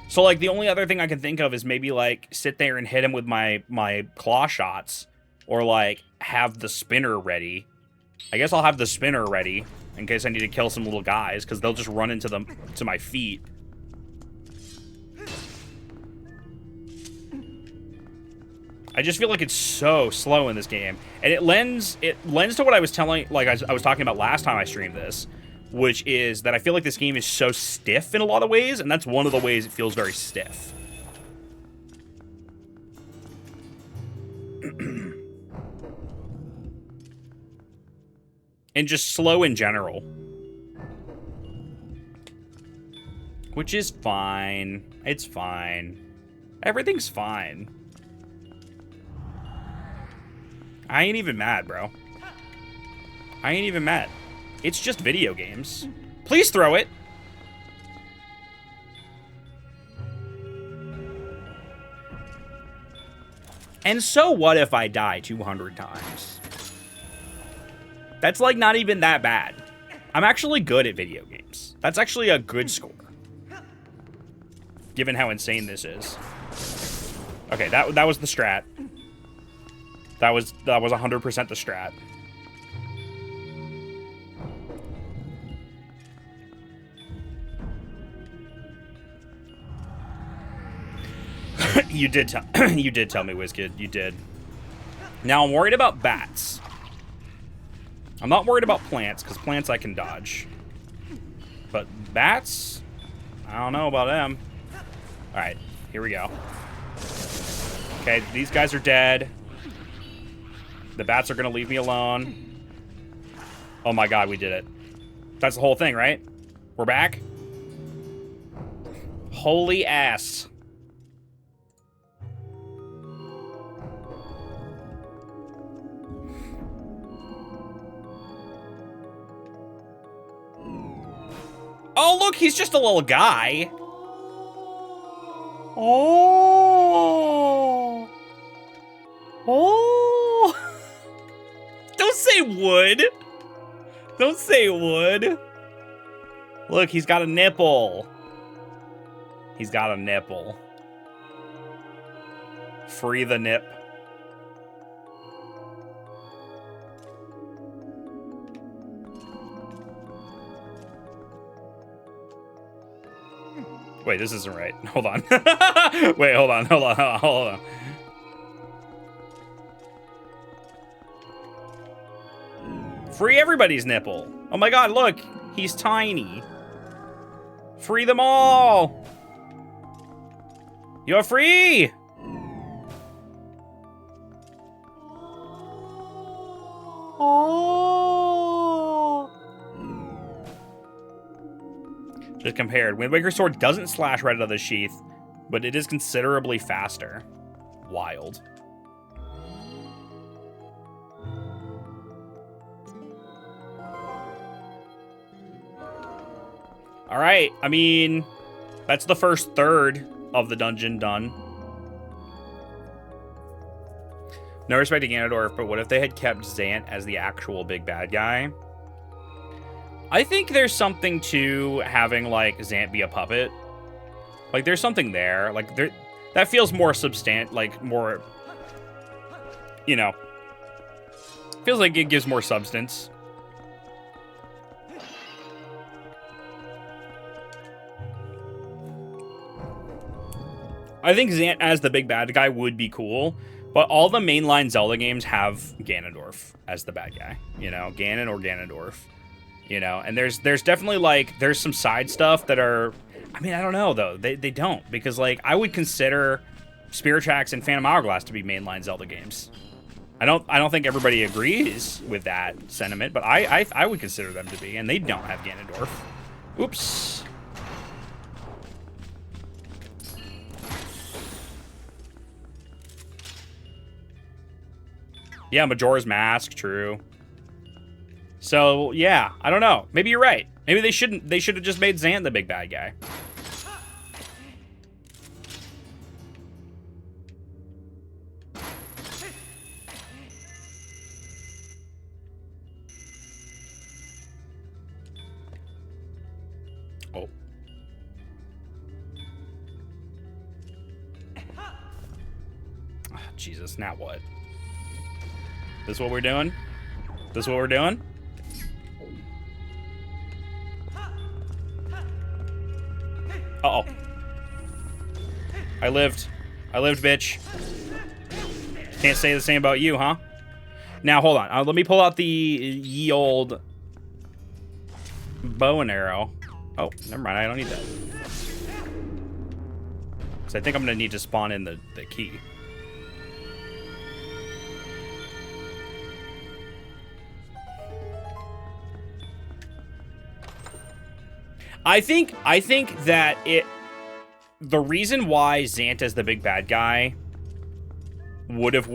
So, like, the only other thing I can think of is maybe, like, sit there and hit him with my claw shots. Or, like, have the spinner ready. I guess I'll have the spinner ready in case I need to kill some little guys, because they'll just run into them to my feet. I just feel like it's so slow in this game. And it lends to what I was telling, like I was talking about last time I streamed this, which is that I feel like this game is so stiff in a lot of ways, and that's one of the ways it feels very stiff. And just slow in general. Which is fine. It's fine. Everything's fine. I ain't even mad, bro. I ain't even mad. It's just video games. Please throw it. And so what if I die 200 times? That's, like, not even that bad. I'm actually good at video games. That's actually a good score. Given how insane this is. Okay, that was the strat. That was 100% the strat. You did tell me, WizKid. You did. Now I'm worried about bats. I'm not worried about plants, because plants I can dodge. But bats? I don't know about them. Alright, here we go. Okay, these guys are dead. The bats are going to leave me alone. Oh my god, we did it. That's the whole thing, right? We're back? Holy ass. Oh, look, he's just a little guy. Oh. Oh. Don't say wood. Don't say wood. Look, he's got a nipple. He's got a nipple. Free the nip. Wait, this isn't right. Hold on. Wait, hold on. Hold on. Free everybody's nipple. Oh my god, look. He's tiny. Free them all. You're free! Oh. Just compared. Wind Waker's sword doesn't slash right out of the sheath, but it is considerably faster. Wild. All right. I mean, that's the first third of the dungeon done. No respect to Ganondorf, but what if they had kept Zant as the actual big bad guy? I think there's something to having, like, Zant be a puppet. Like, there's something there. Like, that feels more more, you know, feels like it gives more substance. I think Zant as the big bad guy would be cool, but all the mainline Zelda games have Ganondorf as the bad guy. You know, Ganon or Ganondorf. You know, and there's definitely, like, there's some side stuff that are, I mean, I don't know, though. They don't, because, like, I would consider Spirit Tracks and Phantom Hourglass to be mainline Zelda games. I don't think everybody agrees with that sentiment, but I would consider them to be, and they don't have Ganondorf. Oops. Yeah, Majora's Mask, true. So, yeah, I don't know. Maybe you're right. Maybe they should have just made Zant the big bad guy. Oh. Oh, Jesus, now what? This what we're doing? This what we're doing? Uh-oh. I lived, bitch. Can't say the same about you, huh? Now, hold on. Let me pull out the ye old bow and arrow. Oh, never mind. I don't need that. So I think I'm going to need to spawn in the key. I think that the reason why Zant as the big bad guy would have,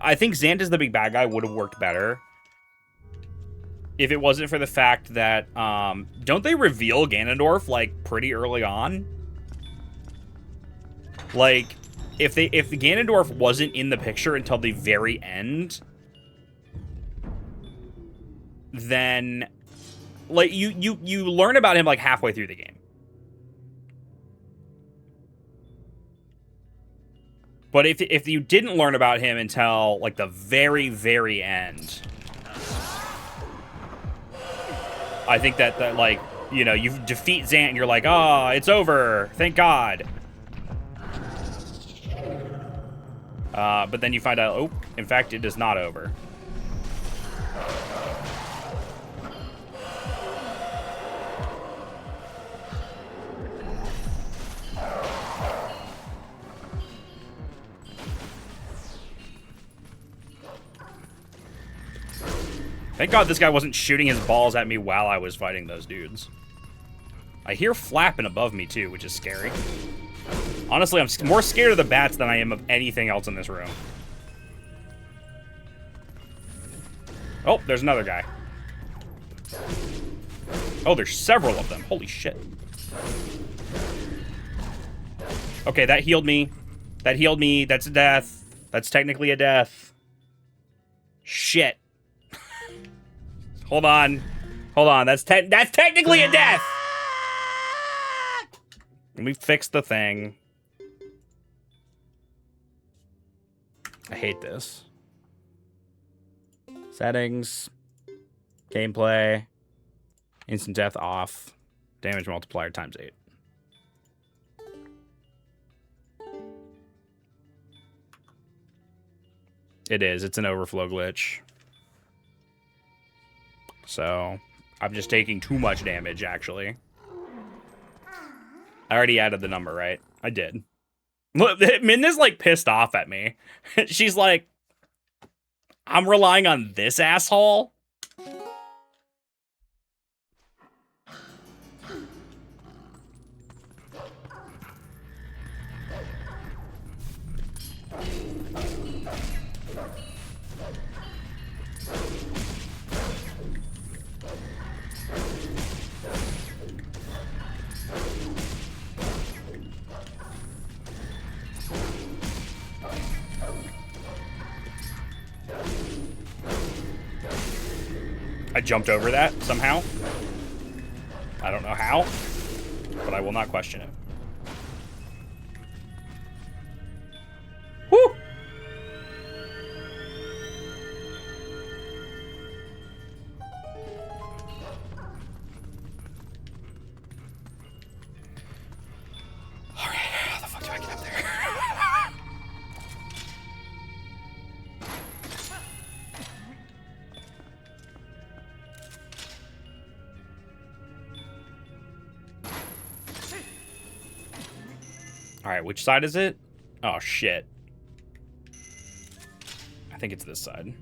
I think Zant as the big bad guy would have worked better if it wasn't for the fact that, don't they reveal Ganondorf, like, pretty early on? Like, if the Ganondorf wasn't in the picture until the very end, then, like, you learn about him, like, halfway through the game. But if you didn't learn about him until, like, the very, very end, I think that like, you know, you defeat Zant and you're like, oh, it's over. Thank God. But then you find out, oh, in fact, it is not over. Thank God this guy wasn't shooting his balls at me while I was fighting those dudes. I hear flapping above me, too, which is scary. Honestly, I'm more scared of the bats than I am of anything else in this room. Oh, there's another guy. Oh, there's several of them. Holy shit. Okay, that healed me. That healed me. That's a death. That's technically a death. Shit. Hold on. Hold on. That's technically a death. Let me fix the thing. I hate this. Settings. Gameplay. Instant death off. Damage multiplier times 8. It is. It's an overflow glitch. So, I'm just taking too much damage, actually. I already added the number, right? I did. Look, Midna's like pissed off at me. She's like, I'm relying on this asshole? I jumped over that somehow. I don't know how, but I will not question it. Woo! All right, how the fuck do I get up there? All right, which side is it? Oh, shit. I think it's this side.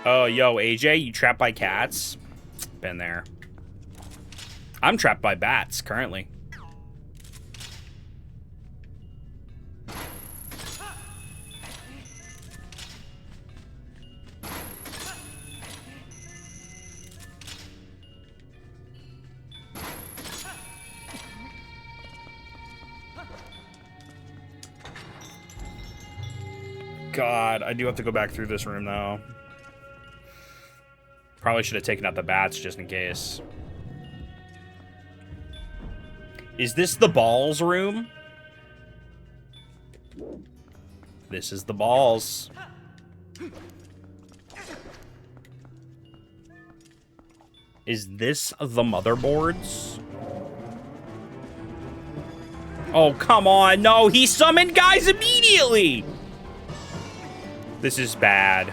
Oh, yo, AJ, you trapped by cats? Been there. I'm trapped by bats, currently. God, I do have to go back through this room, though. Probably should have taken out the bats just in case. Is this the balls room? This is the balls. Is this the motherboards? Oh, come on. No, he summoned guys immediately. This is bad.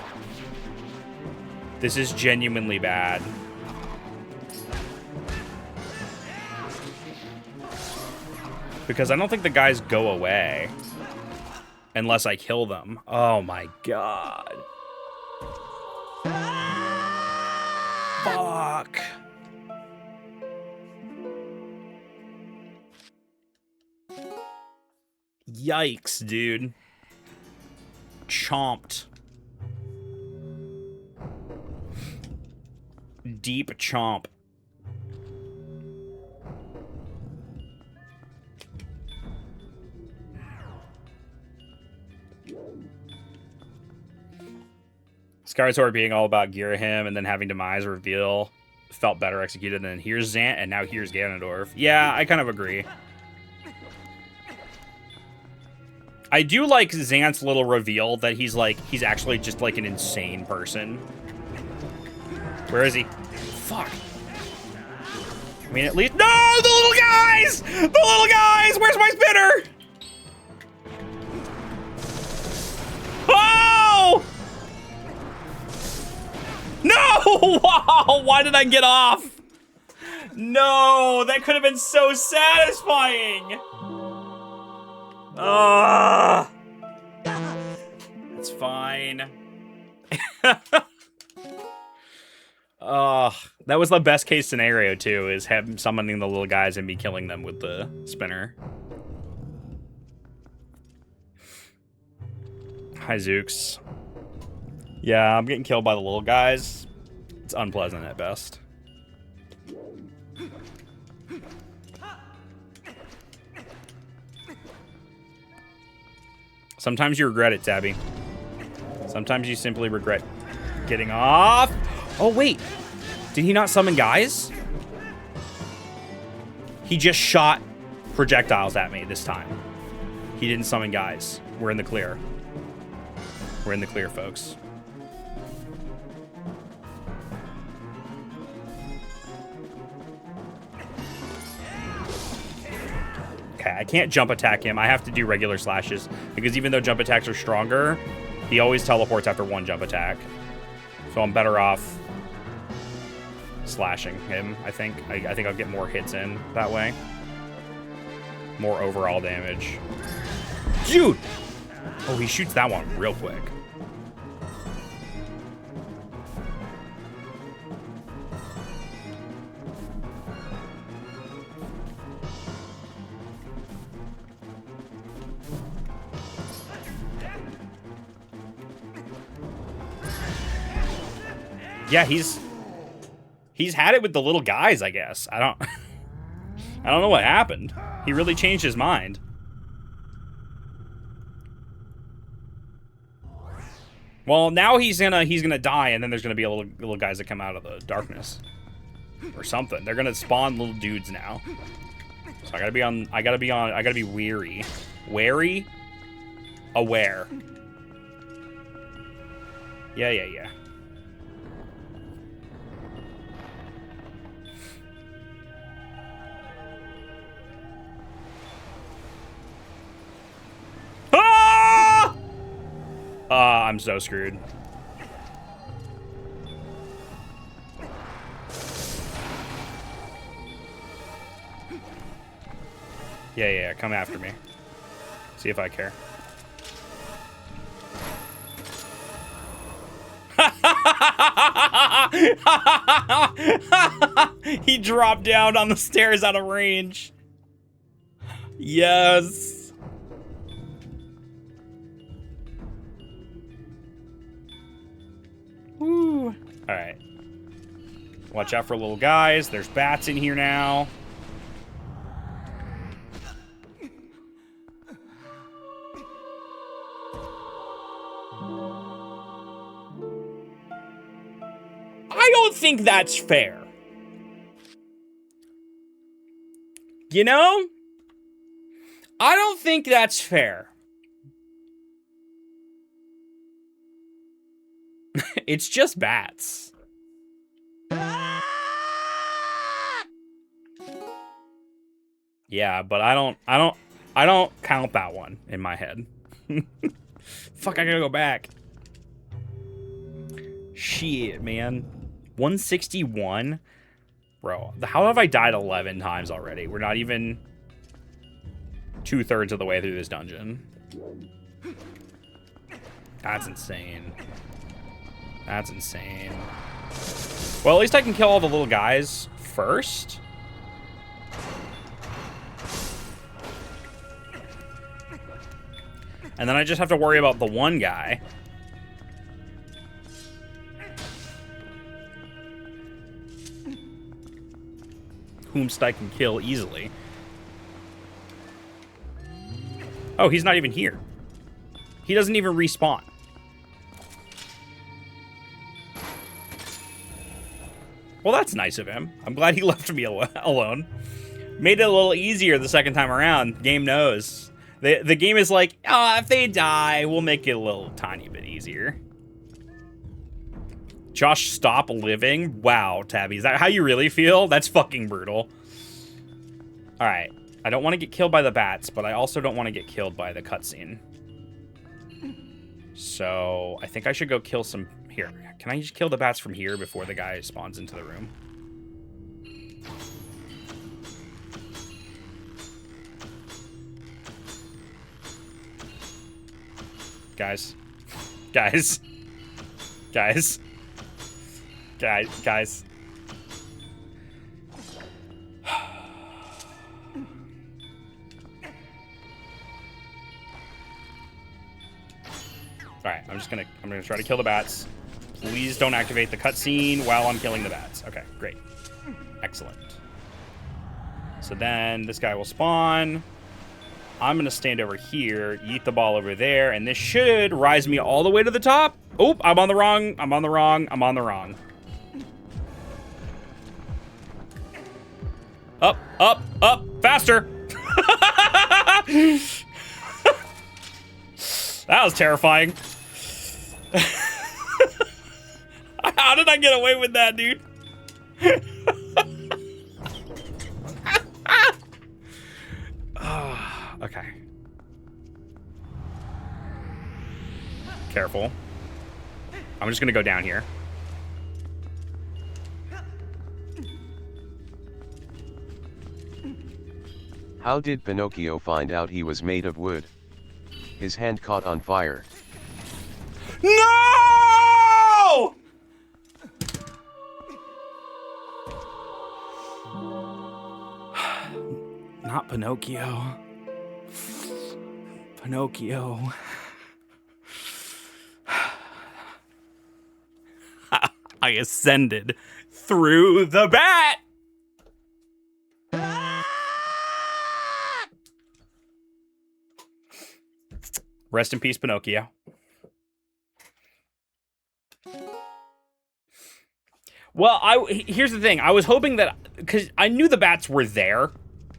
This is genuinely bad. Because I don't think the guys go away unless I kill them. Oh my god. Fuck. Yikes, dude. Chomped. Deep chomp. Skyward Sword being all about Girahim and then having Demise reveal felt better executed than here's Zant and now here's Ganondorf. Yeah, I kind of agree. I do like Zant's little reveal that he's actually just like an insane person. Where is he? Fuck. I mean, at least... No! The little guys! The little guys! Where's my spinner? Oh! No! Wow! Why did I get off? No! That could have been so satisfying! It's fine. That was the best case scenario too, is him summoning the little guys and me killing them with the spinner. Hi, Zooks. Yeah, I'm getting killed by the little guys. It's unpleasant at best. Sometimes you regret it, Tabby. Sometimes you simply regret getting off. Oh, wait. Did he not summon guys? He just shot projectiles at me this time. He didn't summon guys. We're in the clear. We're in the clear, folks. Okay. Okay, I can't jump attack him. I have to do regular slashes because even though jump attacks are stronger, he always teleports after one jump attack. So I'm better off slashing him, I think. I think I'll get more hits in that way. More overall damage. Dude! Oh, he shoots that one real quick. Yeah, he's had it with the little guys, I guess. I don't know what happened. He really changed his mind. Well, now he's gonna die, and then there's gonna be a little guys that come out of the darkness or something. They're gonna spawn little dudes now. So I gotta be wary, aware. Yeah. I'm so screwed. Yeah, come after me. See if I care. He dropped down on the stairs out of range. Yes. Woo. All right. Watch out for little guys. There's bats in here now. I don't think that's fair. You know? I don't think that's fair. It's just bats. Yeah, but I don't count that one in my head. Fuck, I gotta go back. Shit, man. 161? Bro, how have I died 11 times already? We're not even 2/3 of the way through this dungeon. That's insane. That's insane. Well, at least I can kill all the little guys first. And then I just have to worry about the one guy. Whomst I can kill easily. Oh, he's not even here. He doesn't even respawn. Well, that's nice of him. I'm glad he left me alone. Made it a little easier the second time around. Game knows. The game is like, oh, if they die, we'll make it a little tiny bit easier. Josh, stop living? Wow, Tabby, is that how you really feel? That's fucking brutal. All right. I don't want to get killed by the bats, but I also don't want to get killed by the cutscene. So I think I should go kill some... Here, can I just kill the bats from here before the guy spawns into the room? Guys. Guys. Guys. Guys. Alright, I'm gonna try to kill the bats. Please don't activate the cutscene while I'm killing the bats. Okay, great. Excellent. So then this guy will spawn. I'm gonna stand over here, yeet the ball over there, and this should rise me all the way to the top. Oh, I'm on the wrong. Up, faster. That was terrifying. How did I get away with that, dude? Okay. Careful. I'm just gonna go down here. How did Pinocchio find out he was made of wood? His hand caught on fire. No! Not Pinocchio. Pinocchio. I ascended through the bat! Rest in peace, Pinocchio. Well, here's the thing. I was hoping that, because I knew the bats were there.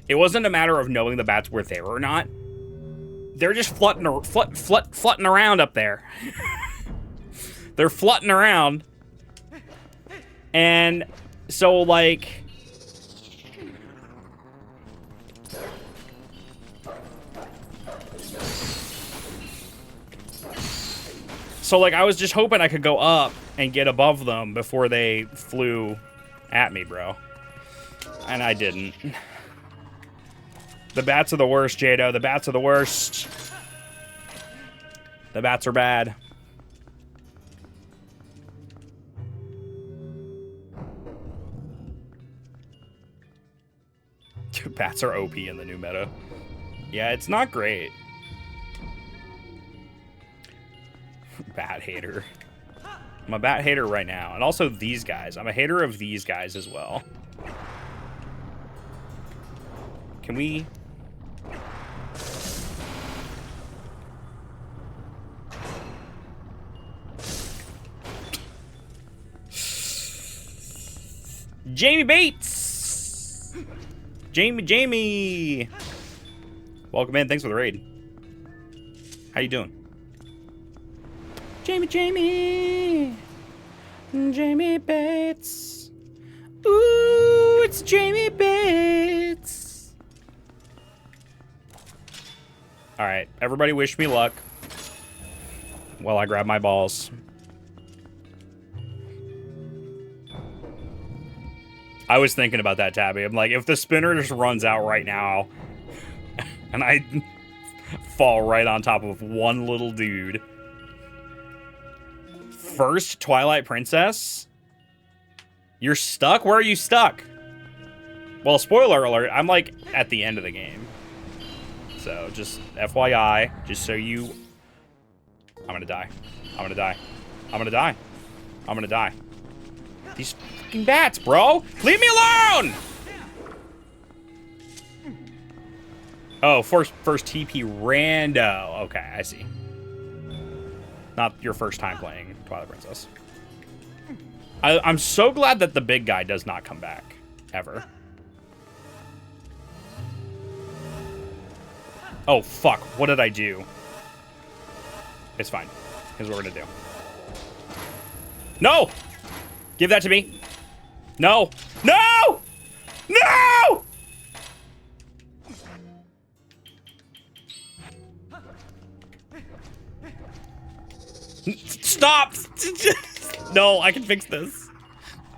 It wasn't a matter of knowing the bats were there or not. They're just flutting around up there. They're flutting around. And so, like... So, like, I was just hoping I could go up and get above them before they flew at me, bro. And I didn't. The bats are the worst, Jado. The bats are the worst. The bats are bad. Bats are OP in the new meta. Yeah, it's not great. Bat hater. I'm a bat hater right now. And also these guys. I'm a hater of these guys as well. Can we... Jamie Bates! Jamie! Welcome in. Thanks for the raid. How you doing? Jamie Bates. Ooh, it's Jamie Bates. All right, everybody wish me luck while I grab my balls. I was thinking about that, Tabby. I'm like, if the spinner just runs out right now and I fall right on top of one little dude. First Twilight Princess? You're stuck? Where are you stuck? Well, spoiler alert, I'm like at the end of the game. So just FYI, just so you... I'm gonna die. I'm gonna die. I'm gonna die. I'm gonna die. These fucking bats, bro! Leave me alone! Oh, first TP rando. Okay, I see. Not your first time playing Twilight Princess. I'm so glad that the big guy does not come back. Ever. Oh, fuck. What did I do? It's fine. Here's what we're gonna do. No! Give that to me. No! No! No! Stop! No, I can fix this.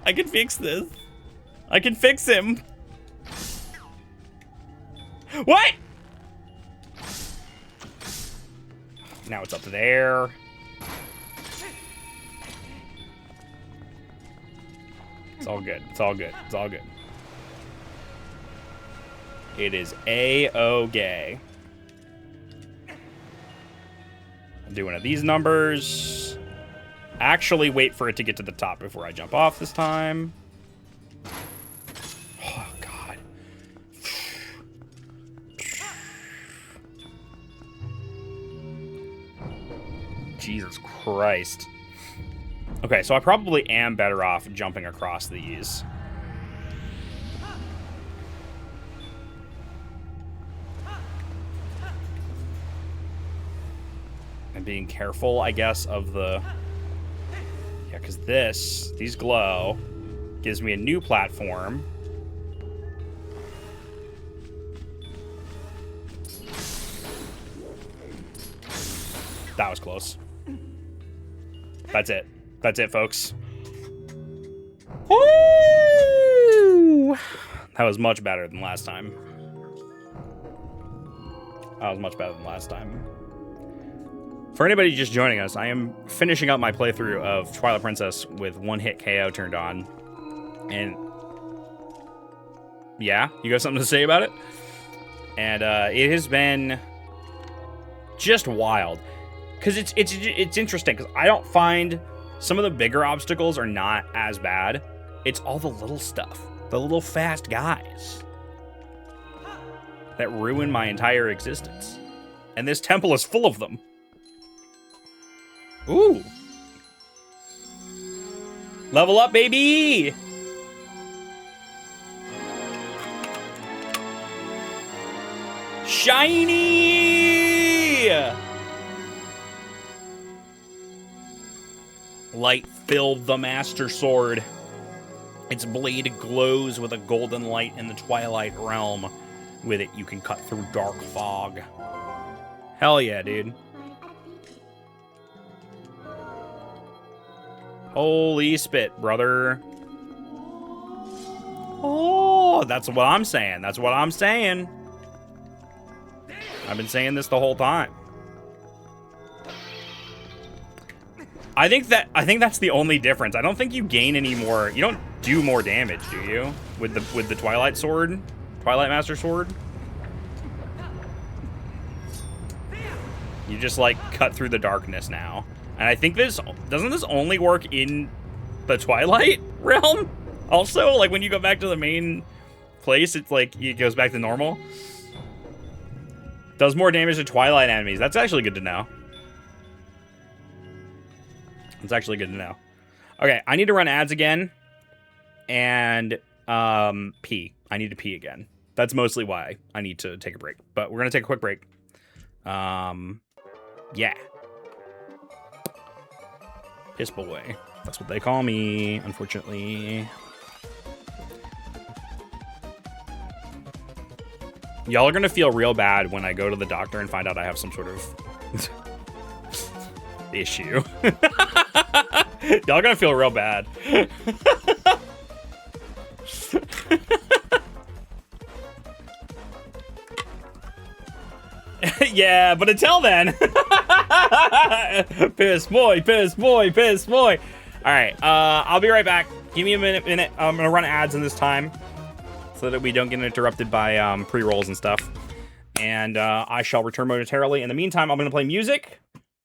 I can fix this. I can fix him. What? Now it's up there. It's all good. It's all good. It's all good. It is A-okay. I'll do one of these numbers. Actually, wait for it to get to the top before I jump off this time. Oh, God. Jesus Christ. Okay, so I probably am better off jumping across these. And being careful, I guess, of the... Yeah, because these glow, gives me a new platform. That was close. That's it. That's it, folks. Woo! That was much better than last time. That was much better than last time. For anybody just joining us, I am finishing up my playthrough of Twilight Princess with One-Hit KO turned on. And yeah, you got something to say about it? And it has been just wild. Because it's interesting, because I don't find some of the bigger obstacles are not as bad. It's all the little stuff. The little fast guys. That ruin my entire existence. And this temple is full of them. Ooh. Level up, baby! Shiny! Light filled the Master Sword. Its blade glows with a golden light in the Twilight Realm. With it, you can cut through dark fog. Hell yeah, dude. Holy spit, brother. Oh, that's what I'm saying. That's what I'm saying. I've been saying this the whole time. I think that's the only difference. I don't think you gain any more. You don't do more damage, do you? With the Twilight Sword? Twilight Master Sword? You just, like, cut through the darkness now. And I think doesn't this only work in the Twilight Realm? Also, like, when you go back to the main place, it's like, it goes back to normal. Does more damage to Twilight enemies. That's actually good to know. It's actually good to know. Okay, I need to run ads again. And, pee. I need to pee again. That's mostly why I need to take a break. But we're going to take a quick break. Yeah. Piss boy. That's what they call me, unfortunately. Y'all are going to feel real bad when I go to the doctor and find out I have some sort of issue. Y'all going to feel real bad. Yeah, but until then, piss boy, piss boy, piss boy. All right, I'll be right back. Give me a minute. I'm gonna run ads in this time so that we don't get interrupted by pre-rolls and stuff. And I shall return momentarily. In the meantime, I'm gonna play music.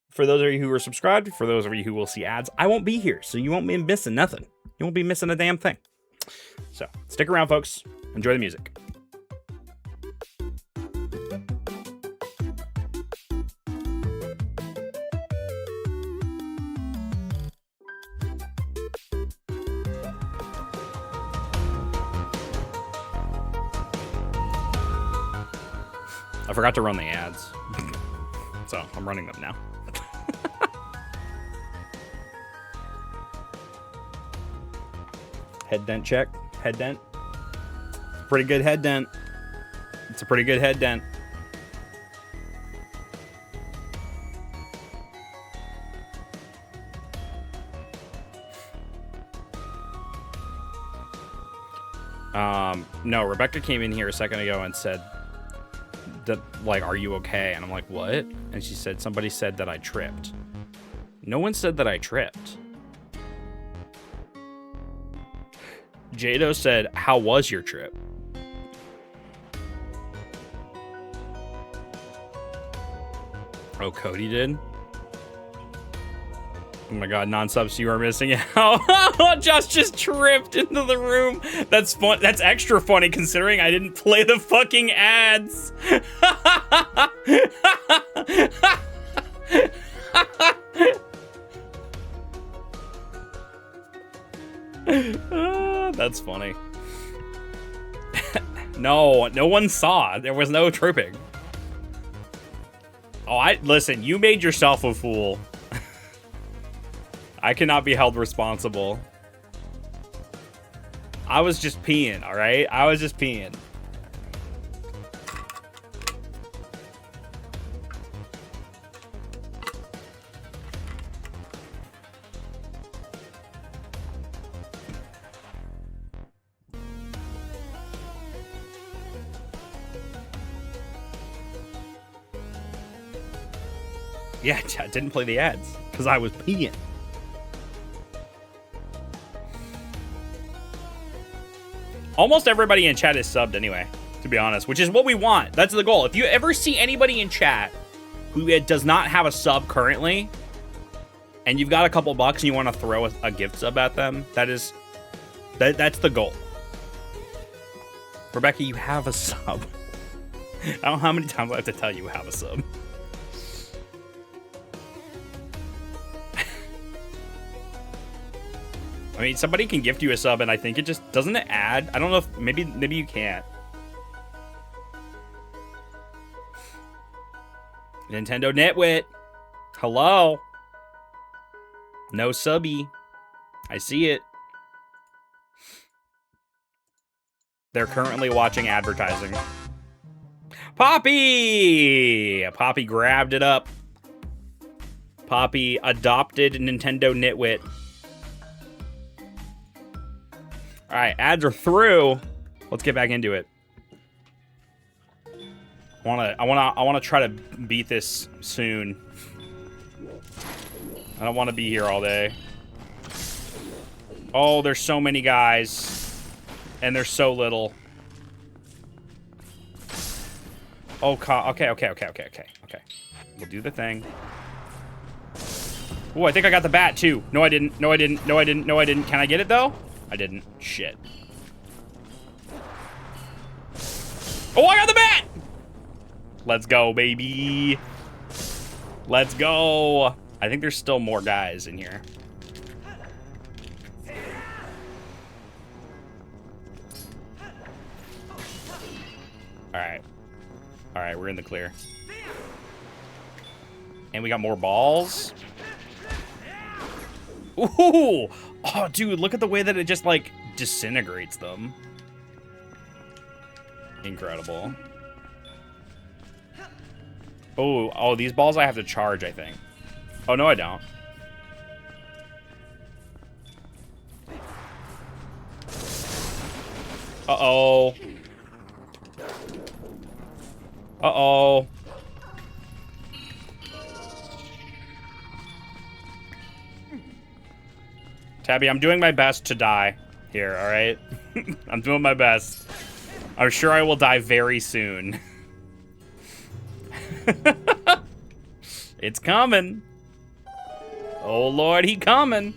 For those of you who are subscribed, for those of you who will see ads, I won't be here, so you won't be missing nothing. You won't be missing a damn thing. So stick around, folks. Enjoy the music. I forgot to run the ads, so I'm running them now. Head dent check. Head dent. Pretty good head dent. It's a pretty good head dent. No, Rebecca came in here a second ago and said that, like, are you okay? And I'm like, what? And she said, somebody said that I tripped. No one said that I tripped. Jado said, how was your trip? Oh, Cody did? Oh my god, non-subs, you are missing out. Josh just tripped into the room. That's fun. That's extra funny considering I didn't play the fucking ads. That's funny. No one saw. There was no tripping. Oh, listen, you made yourself a fool. I cannot be held responsible. I was just peeing, all right? I was just peeing. Yeah, I didn't play the ads because I was peeing. Almost everybody in chat is subbed anyway, to be honest, which is what we want. That's the goal. If you ever see anybody in chat who does not have a sub currently, and you've got a couple bucks and you want to throw a gift sub at them, that's the goal. Rebecca, you have a sub. I don't know how many times I have to tell you have a sub. I mean, somebody can gift you a sub, and I think it just doesn't it add. I don't know if maybe you can't. Nintendo Nitwit, hello. No subby. I see it. They're currently watching advertising. Poppy! Poppy grabbed it up. Poppy adopted Nintendo Nitwit. All right, ads are through. Let's get back into it. I wanna try to beat this soon. I don't want to be here all day. Oh, there's so many guys, and there's so little. Oh, okay. We'll do the thing. Oh, I think I got the bat too. No, I didn't. No, I didn't. No, I didn't. No, I didn't. Can I get it though? I didn't. Shit. Oh, I got the bat! Let's go, baby. Let's go. I think there's still more guys in here. All right, we're in the clear. And we got more balls. Ooh! Oh, dude, look at the way that it just, like, disintegrates them. Incredible. Oh, these balls I have to charge, I think. Oh, no, I don't. Uh-oh. Uh-oh. Tabby, I'm doing my best to die here, all right? I'm doing my best. I'm sure I will die very soon. It's coming. Oh, Lord, he coming.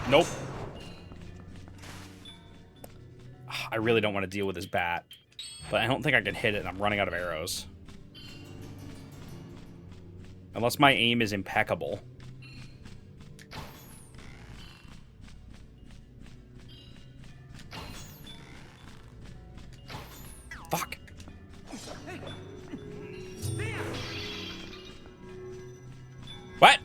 Nope. I really don't want to deal with this bat, but I don't think I can hit it, and I'm running out of arrows. Unless my aim is impeccable. Fuck. What?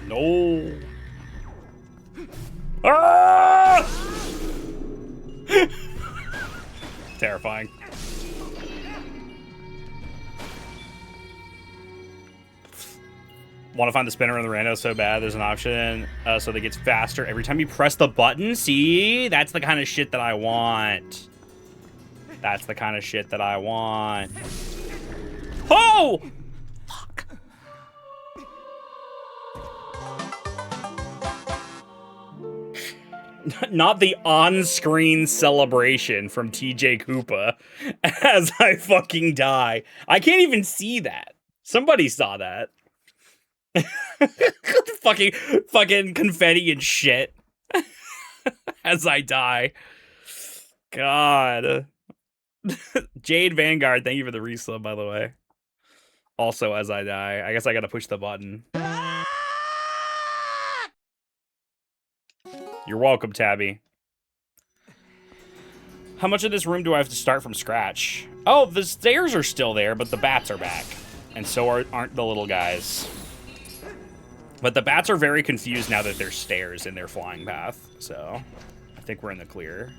No. Ah! Terrifying. Want to find the spinner in the rando so bad. There's an option so that it gets faster every time you press the button. See? That's the kind of shit that I want. That's the kind of shit that I want. Oh! Fuck. Not the on-screen celebration from TJ Koopa as I fucking die. I can't even see that. Somebody saw that. fucking confetti and shit as I die. God. Jade Vanguard, thank you for the resub, by the way. Also, as I die. I guess I gotta push the button. You're welcome, Tabby. How much of this room do I have to start from scratch? Oh, the stairs are still there, but the bats are back. And so aren't the little guys. But the bats are very confused now that there's stairs in their flying path, so I think we're in the clear.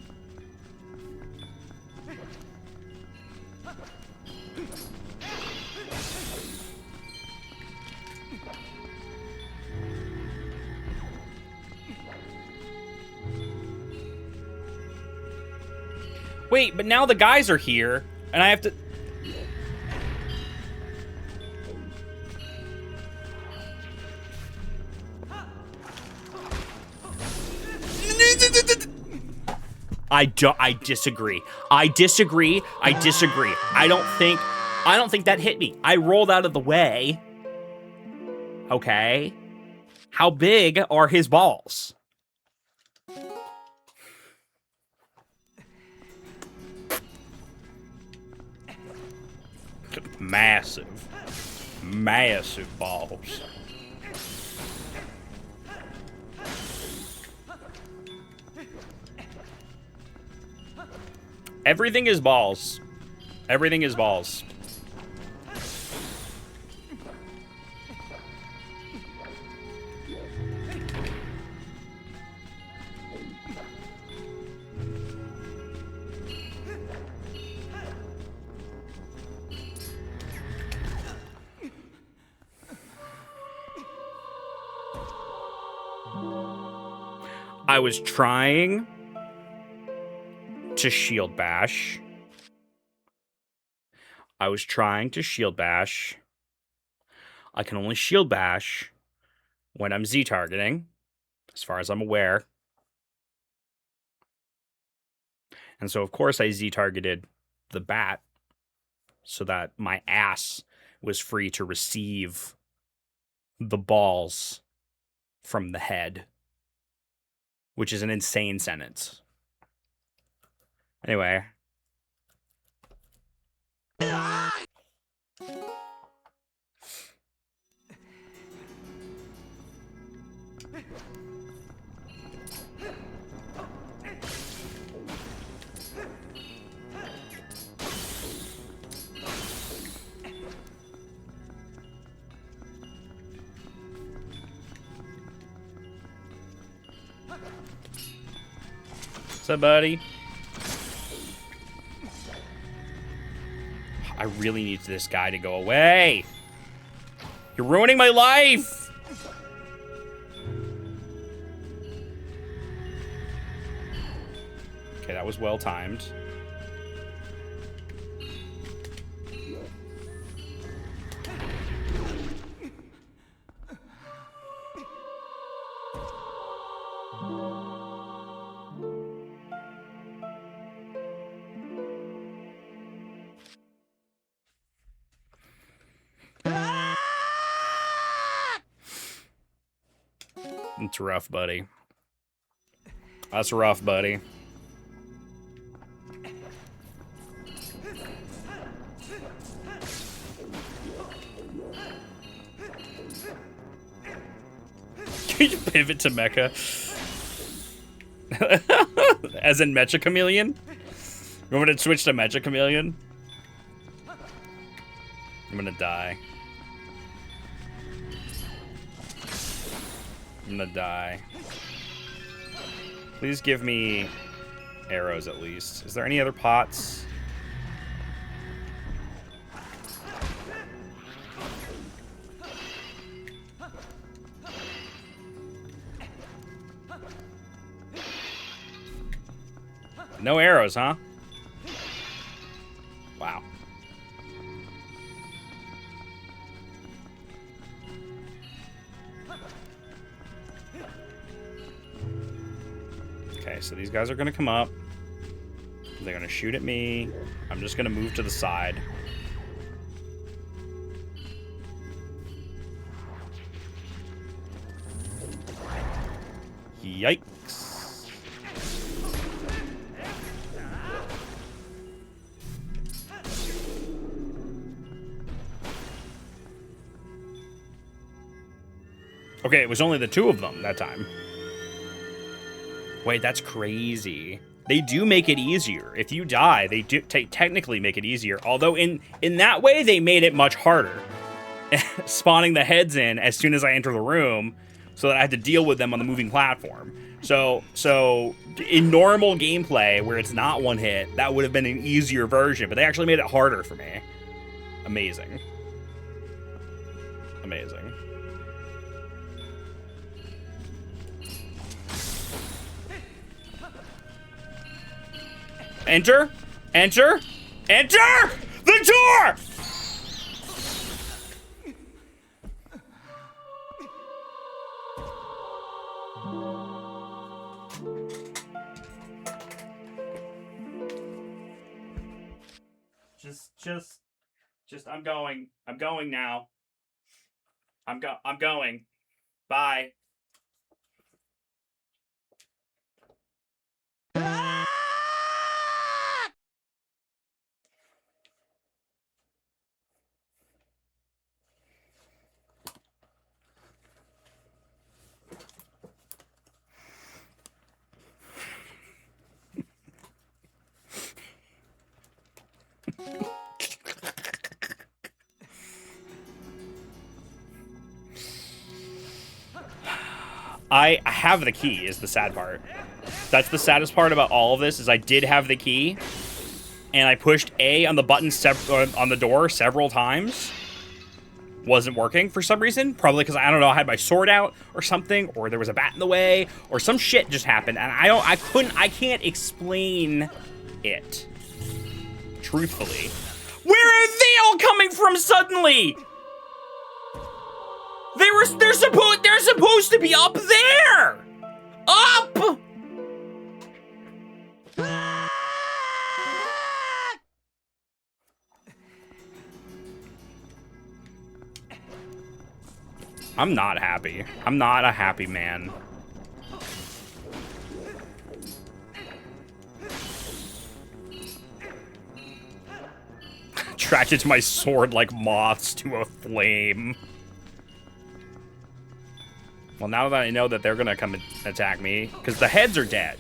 Wait, but now the guys are here, and I have to... I disagree. I disagree. I don't think that hit me. I rolled out of the way. Okay. How big are his balls? Massive. Massive balls. Everything is balls. Everything is balls. I was trying to shield bash. I can only shield bash when I'm Z targeting, as far as I'm aware. And so, of course, I Z targeted the bat so that my ass was free to receive the balls from the head, which is an insane sentence. Anyway. What's up, buddy? I really need this guy to go away. You're ruining my life. Okay, that was well timed. It's rough, buddy. That's rough, buddy. Can you pivot to Mecha? As in Mecha Chameleon? You want me to switch to Mecha Chameleon? I'm gonna die. I'm gonna die. Please give me arrows at least. Is there any other pots? No arrows, huh? Wow. Okay, so these guys are gonna come up. They're gonna shoot at me. I'm just gonna move to the side. Yikes. Okay, it was only the two of them that time. Wait, that's crazy. They do make it easier. If you die, they do technically make it easier. Although in that way, they made it much harder. spawning the heads in as soon as I enter the room, so that I had to deal with them on the moving platform. So in normal gameplay where it's not one hit, that would have been an easier version, but they actually made it harder for me. Amazing. Amazing. Enter, enter, enter the door! Just, I'm going now. I'm going. Bye. I have the key is the sad part. That's the saddest part about all of this is I did have the key and I pushed A on the button on the door several times. Wasn't working for some reason. Probably because I don't know, I had my sword out or something, or there was a bat in the way, or some shit just happened and I can't explain it. Truthfully. Where are they all coming from suddenly? They're supposed to be up there! Up! I'm not happy. I'm not a happy man. Attracted to my sword like moths to a flame. Well, now that I know that they're gonna come and attack me, because the heads are dead.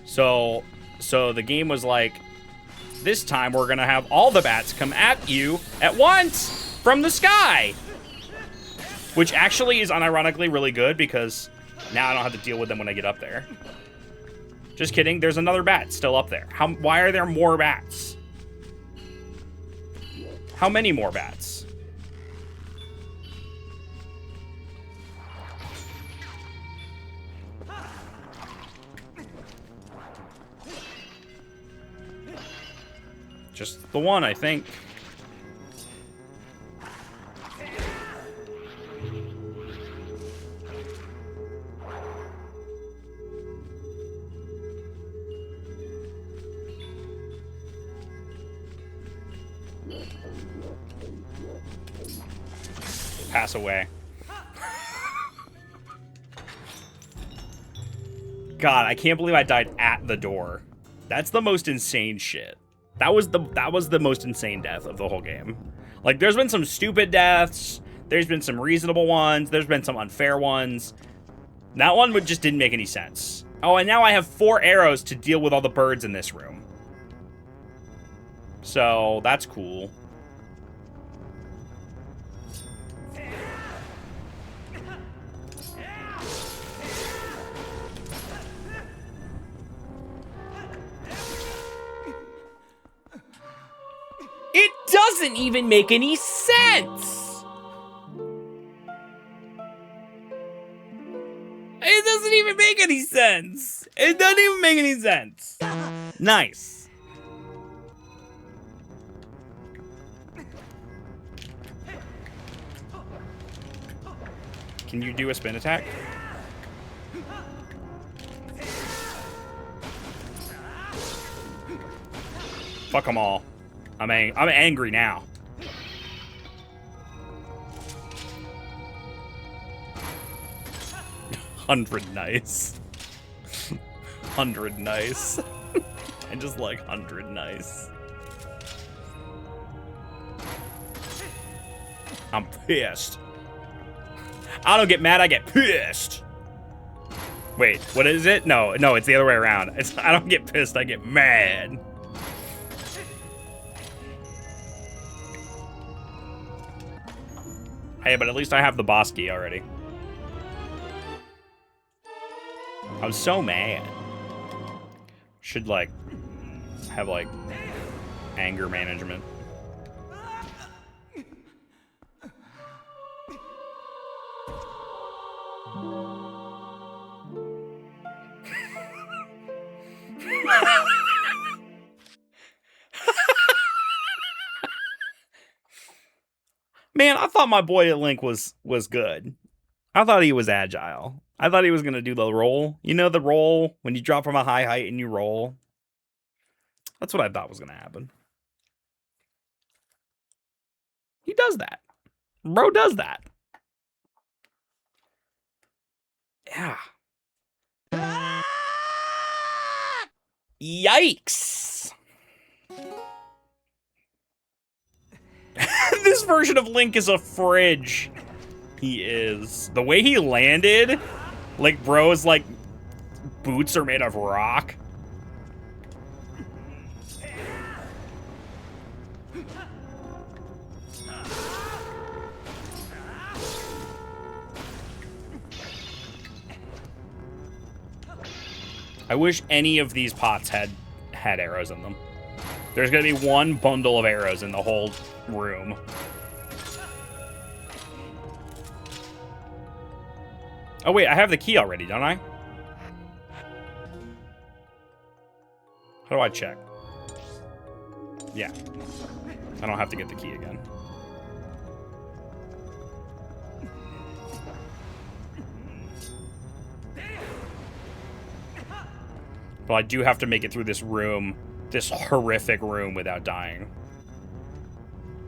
So the game was like, this time we're gonna have all the bats come at you at once from the sky. Which actually is unironically really good because now I don't have to deal with them when I get up there. Just kidding, there's another bat still up there. Why are there more bats? How many more bats? Just the one, I think. Pass away. God, I can't believe I died at the door. That's the most insane shit. That was the most insane death of the whole game. Like, there's been some stupid deaths. There's been some reasonable ones. There's been some unfair ones. That one just didn't make any sense. Oh, and now I have 4 arrows to deal with all the birds in this room. So, that's cool. It doesn't even make any sense! It doesn't even make any sense! It doesn't even make any sense! Nice. Can you do a spin attack? Fuck them all. I'm angry now. $100 nice. $100 nice. I just like $100 nice. I'm pissed. I don't get mad, I get pissed. Wait, what is it? No, it's the other way around. I don't get pissed, I get mad. Hey, but at least I have the boss key already. I'm so mad. Should, like, have, like, anger management. Man, I thought my boy Link was good. I thought he was agile. I thought he was going to do the roll. You know the roll? When you drop from a high height and you roll? That's what I thought was going to happen. He does that. Bro does that. Yeah. Yikes. This version of Link is a fridge. He is. The way he landed, like, bro's, like, boots are made of rock. I wish any of these pots had arrows in them. There's gonna be one bundle of arrows in the whole room. Oh wait, I have the key already, don't I? How do I check? Yeah. I don't have to get the key again. But I do have to make it through this room, this horrific room, without dying.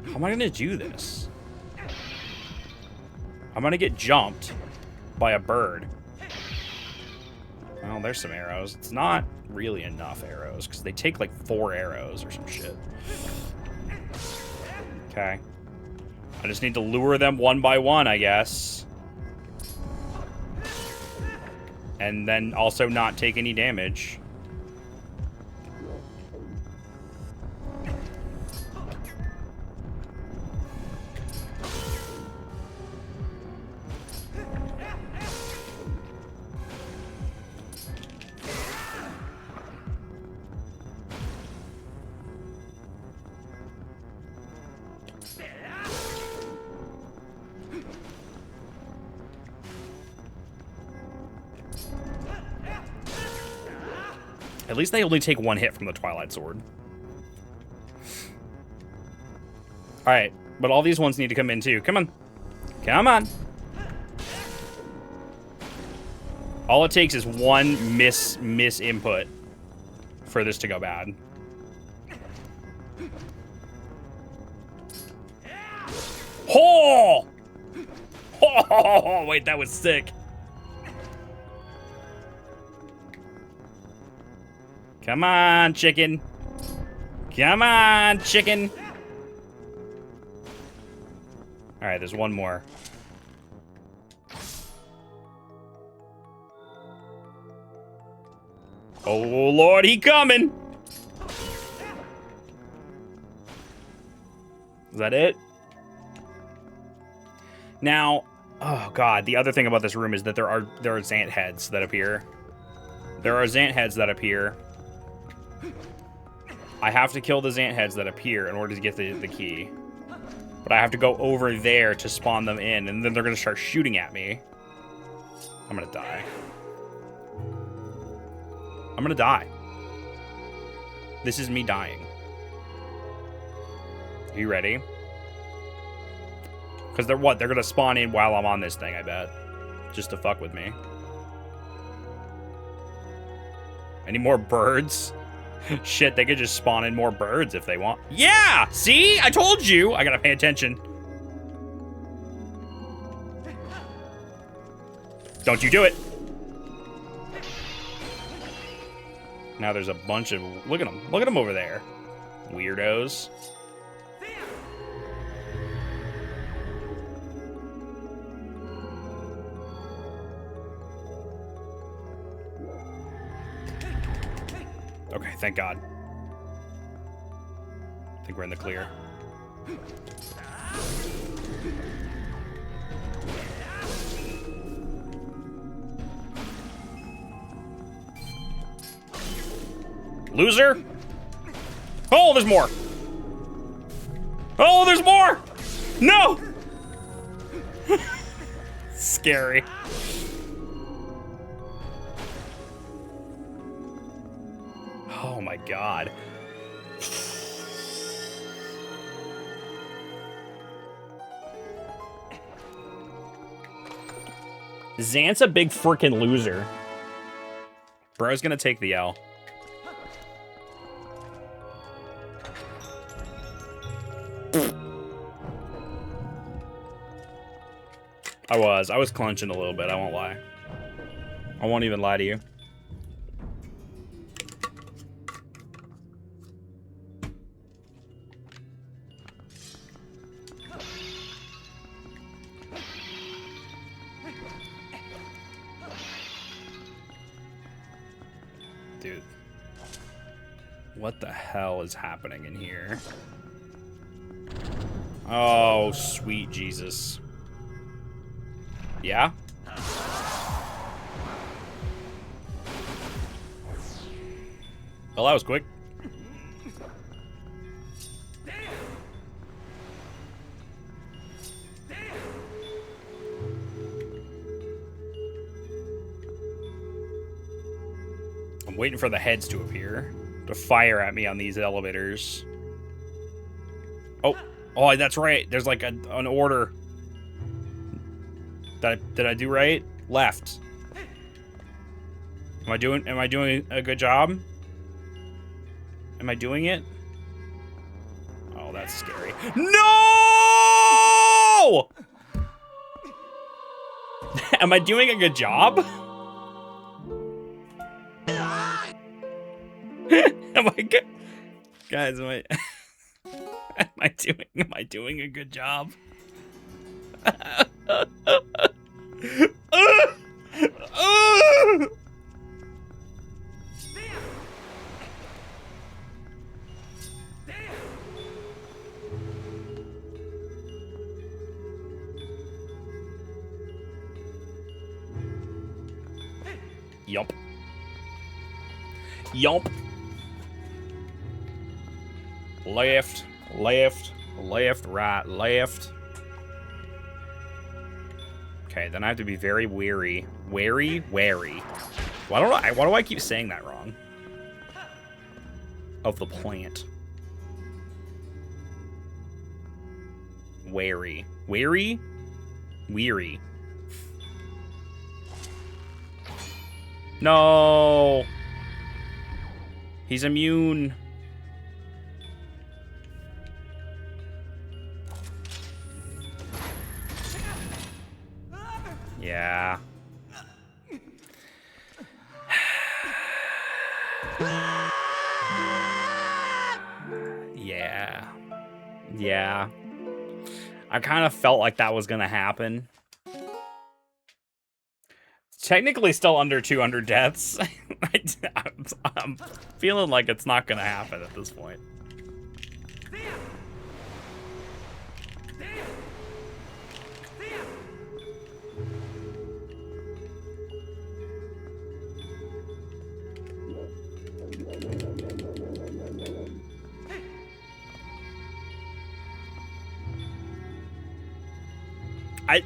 How am I gonna do this? I'm gonna get jumped by a bird. Well, there's some arrows. It's not really enough arrows, because they take like 4 arrows or some shit. Okay. I just need to lure them one by one, I guess. And then also not take any damage. At least they only take 1 hit from the Twilight Sword. Alright, but all these ones need to come in too. Come on. Come on. All it takes is one miss input for this to go bad. Oh! Oh, wait, that was sick. Come on, chicken. Come on, chicken. All right, there's one more. Oh, Lord, he coming. Is that it? Now, oh, God, the other thing about this room is that there are Zant heads that appear. There are Zant heads that appear. I have to kill the Zant heads that appear in order to get the key. But I have to go over there to spawn them in, and then they're going to start shooting at me. I'm going to die. I'm going to die. This is me dying. Are you ready? Because they're what? They're going to spawn in while I'm on this thing, I bet. Just to fuck with me. Any more birds? Shit, they could just spawn in more birds if they want. Yeah! See? I told you! I gotta pay attention. Don't you do it! Now there's a bunch of... Look at them. Look at them over there. Weirdos. Okay, thank God. I think we're in the clear. Loser! Oh, there's more! Oh, there's more! No! Scary. Oh my god. Zant's a big freaking loser. Bro's gonna take the L. I was clenching a little bit, I won't lie. I won't even lie to you. Dude. What the hell is happening in here? Oh, sweet Jesus. Yeah? Well, that was quick. I'm waiting for the heads to appear, to fire at me on these elevators. Oh, that's right. There's like an order. Did I do right? Left. Am I doing a good job? Am I doing it? Oh, that's scary. No! Am I doing a good job? Am I good? Guys, am I doing a good job? Yup. Yup. Left, left, left, right, left. Okay, then I have to be very wary. Wary? Wary. Why do I keep saying that wrong? Of the plant. Wary. Wary? Weary. No! He's immune. Yeah. Yeah. Yeah. I kind of felt like that was going to happen. Technically still under 200 deaths. I'm feeling like it's not going to happen at this point.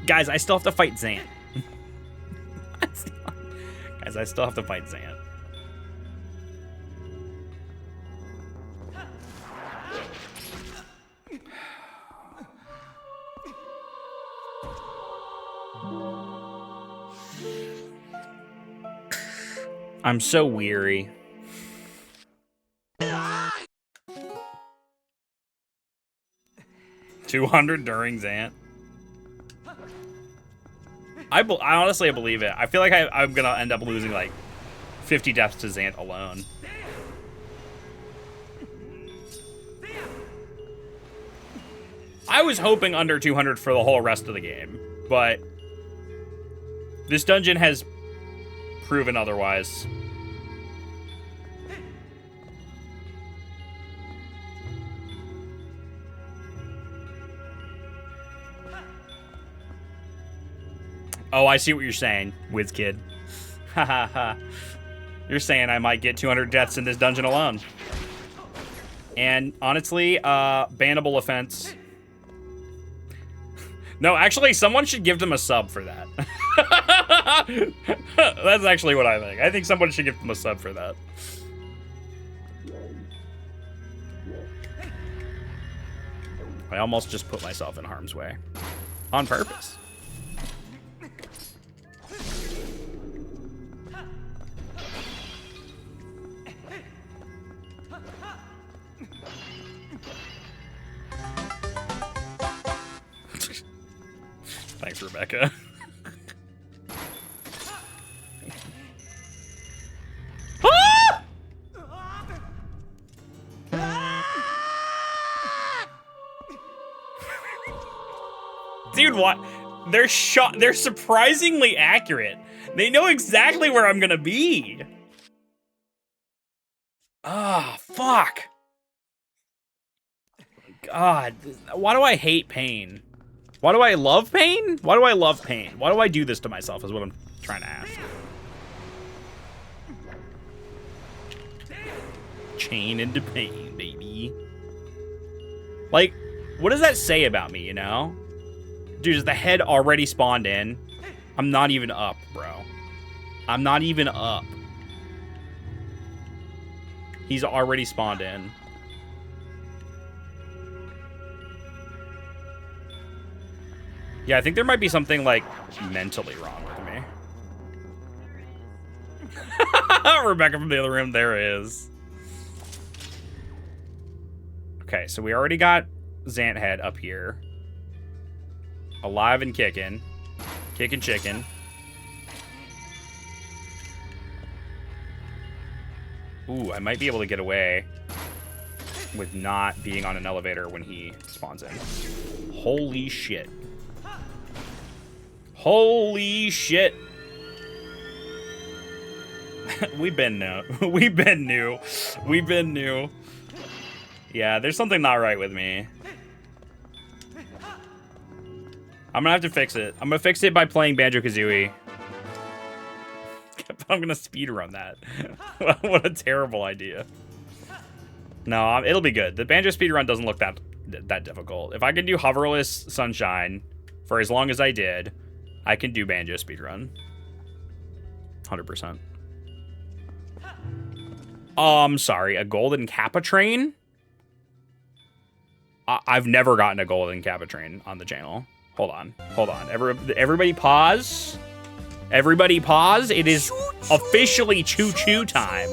Guys, I still have to fight Zant. Guys, I still have to fight Zant. I'm so weary. $200 during Zant. I honestly believe it. I feel like I'm gonna end up losing like 50 deaths to Zant alone. I was hoping under 200 for the whole rest of the game, but this dungeon has proven otherwise. Oh, I see what you're saying, Wiz Kid. Ha ha ha. You're saying I might get 200 deaths in this dungeon alone. And honestly, bannable offense. No, actually, someone should give them a sub for that. That's actually what I think. I think someone should give them a sub for that. I almost just put myself in harm's way. On purpose. Thanks, Rebecca. Dude, what? They're surprisingly accurate. They know exactly where I'm gonna be. Ah, fuck. God, why do I hate pain? Why do I love pain? Why do I love pain? Why do I do this to myself is what I'm trying to ask. Chain into pain, baby. Like, what does that say about me, you know? Dude, is the head already spawned in? I'm not even up, bro. I'm not even up. He's already spawned in. Yeah, I think there might be something, like, mentally wrong with me. Rebecca from the other room, there is. Okay, so we already got Zant head up here. Alive and kicking. Kicking chicken. Ooh, I might be able to get away with not being on an elevator when he spawns in. Holy shit. Holy shit. We've been new. We've been new. We've been new. Yeah, there's something not right with me. I'm gonna have to fix it. I'm gonna fix it by playing Banjo-Kazooie. I'm gonna speedrun that. What a terrible idea. No, it'll be good. The Banjo speedrun doesn't look that difficult. If I can do hoverless Sunshine for as long as I did, I can do Banjo speedrun. 100%. I'm sorry, a golden Kappa train? I've never gotten a golden Kappa train on the channel. Hold on. Hold on. Everybody pause. Everybody pause. It is officially choo-choo time.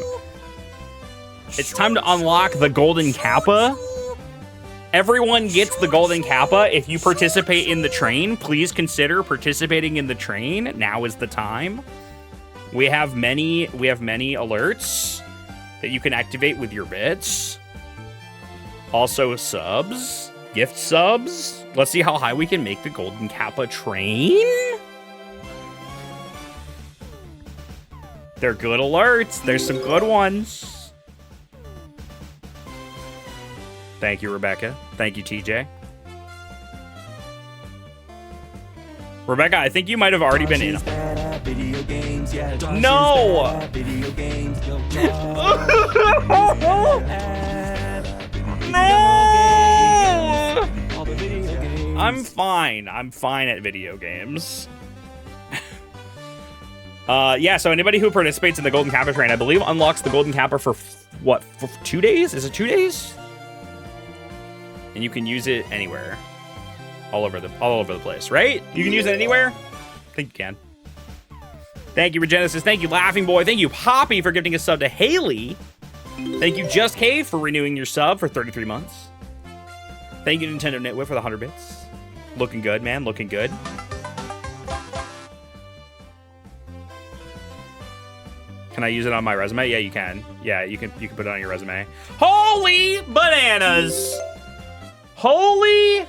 It's time to unlock the golden Kappa. Everyone gets the golden Kappa. If you participate in the train, please consider participating in the train. Now is the time. We have many alerts that you can activate with your bits. Also subs, gift subs. Let's see how high we can make the golden Kappa train. They're good alerts. There's some good ones. Thank you, Rebecca. Thank you, TJ. Rebecca, I think you might have already been in. No! No! I'm fine. I'm fine at video games. Yeah, so anybody who participates in the Golden Kappa train, I believe, unlocks the Golden Kappa for what? For 2 days? Is it 2 days? And you can use it anywhere. All over the place, right? You can use it anywhere? I think you can. Thank you, Regenesis. Thank you, Laughing Boy. Thank you, Poppy, for gifting a sub to Haley. Thank you, Just Cave, for renewing your sub for 33 months. Thank you, Nintendo Nitwit, for the 100 bits. Looking good, man. Looking good. Can I use it on my resume? Yeah, you can. Yeah, you can put it on your resume. Holy bananas! Holy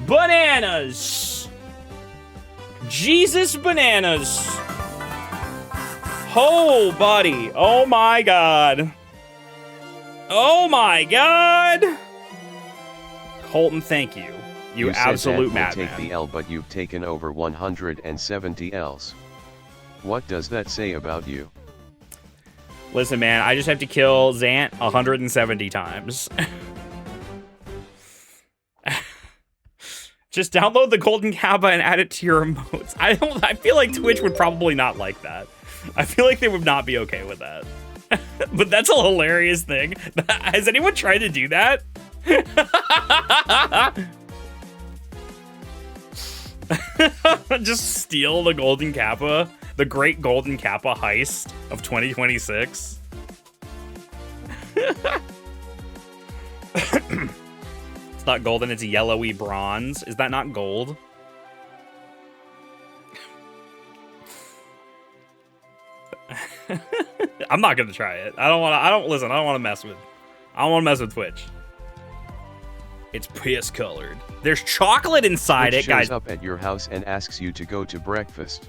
bananas! Jesus bananas! Oh, buddy. Oh, my God. Oh, my God. Colton, thank you. You said absolute Zant would take madman. the L, but you've taken over 170 Ls. What does that say about you? Listen, man, I just have to kill Zant 170 times. Just download the Golden Kappa and add it to your emotes. I feel like Twitch would probably not like that. I feel like they would not be okay with that. But that's a hilarious thing. Has anyone tried to do that? Just steal the Golden Kappa, the great Golden Kappa heist of 2026. It's not golden, it's yellowy bronze. Is that not gold? I'm not gonna try it. I don't wanna mess with Twitch. It's piss colored. There's chocolate inside Twitch it, guys. shows up at your house and asks you to go to breakfast.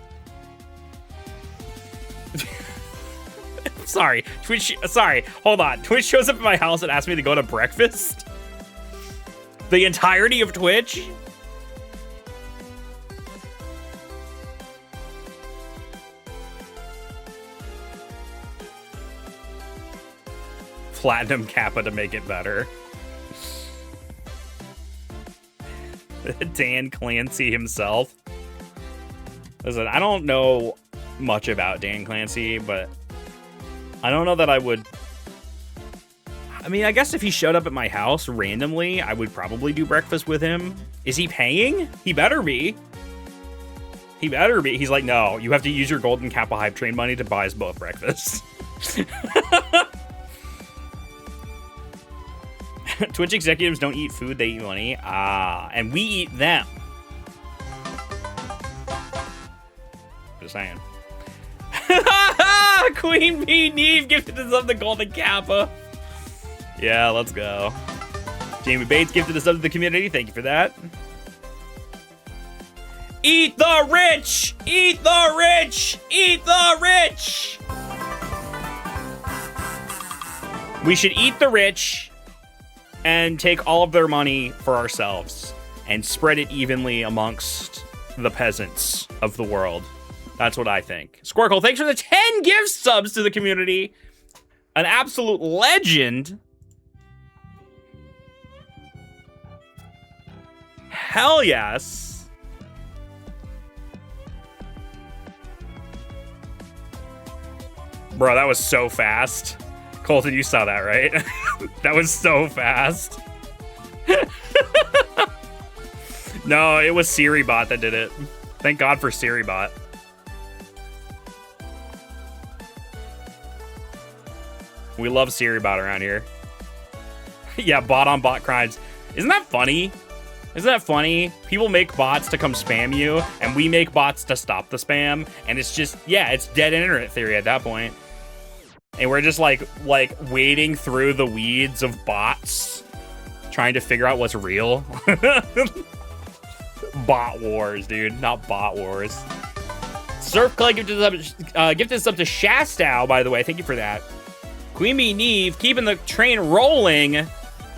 Sorry, hold on. Twitch shows up at my house and asks me to go to breakfast? The entirety of Twitch? Platinum Kappa to make it better. Dan Clancy himself. Listen, I don't know much about Dan Clancy, but I don't know that I would... I mean, I guess if he showed up at my house randomly, I would probably do breakfast with him. Is he paying? He better be. He better be. He's like, no, you have to use your Golden Kappa Hype Train money to buy us both breakfast. Twitch executives don't eat food, they eat money. Ah, and we eat them. Just saying. Queen Bee Neve gifted us up the Golden Kappa. Yeah, let's go. Jamie Bates gifted us up to the community. Thank you for that. Eat the rich! Eat the rich! Eat the rich! We should eat the rich and take all of their money for ourselves and spread it evenly amongst the peasants of the world. That's what I think. Squirkle, thanks for the 10 gift subs to the community. An absolute legend. Hell yes. Bro, that was so fast. Colton, you saw that, right? That was so fast. No, it was SiriBot that did it. Thank God for SiriBot. We love SiriBot around here. Yeah, bot on bot crimes. Isn't that funny? Isn't that funny? People make bots to come spam you, and we make bots to stop the spam, and it's just, yeah, it's dead internet theory at that point. And we're just like wading through the weeds of bots, trying to figure out what's real. Bot wars, dude, not bot wars. Surf Clay gifted us up to Shastow, by the way. Thank you for that. Queen Bee Neve keeping the train rolling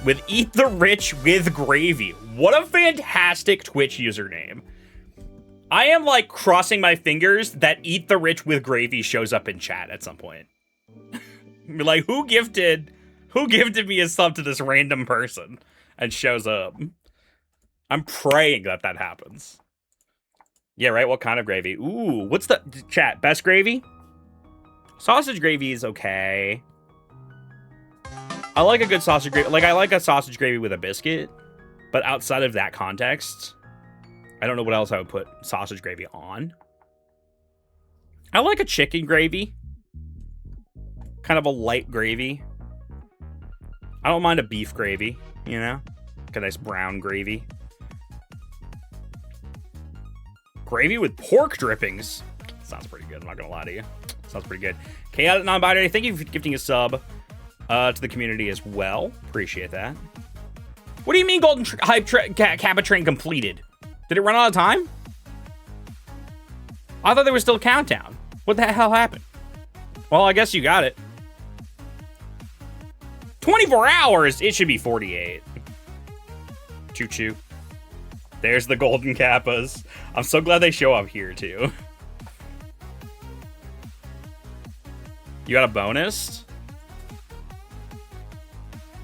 with Eat the Rich with Gravy. What a fantastic Twitch username. I am like crossing my fingers that Eat the Rich with Gravy shows up in chat at some point. Like, who gifted me a sub to this random person and shows up? I'm praying that happens. Yeah, right? What kind of gravy? Ooh, what's the chat? Best gravy? Sausage gravy is okay. I like a good sausage gravy. Like, I like a sausage gravy with a biscuit, but outside of that context, I don't know what else I would put sausage gravy on. I like a chicken gravy. Kind of a light gravy. I don't mind a beef gravy, you know? Like a nice brown gravy. Gravy with pork drippings. Sounds pretty good, I'm not gonna lie to you. Sounds pretty good. Chaotic Non-Binary, thank you for gifting a sub to the community as well. Appreciate that. What do you mean Golden Kappa Train completed? Did it run out of time? I thought there was still a countdown. What the hell happened? Well, I guess you got it. 24 hours? It should be 48. Choo-choo. There's the golden kappas. I'm so glad they show up here, too. You got a bonus?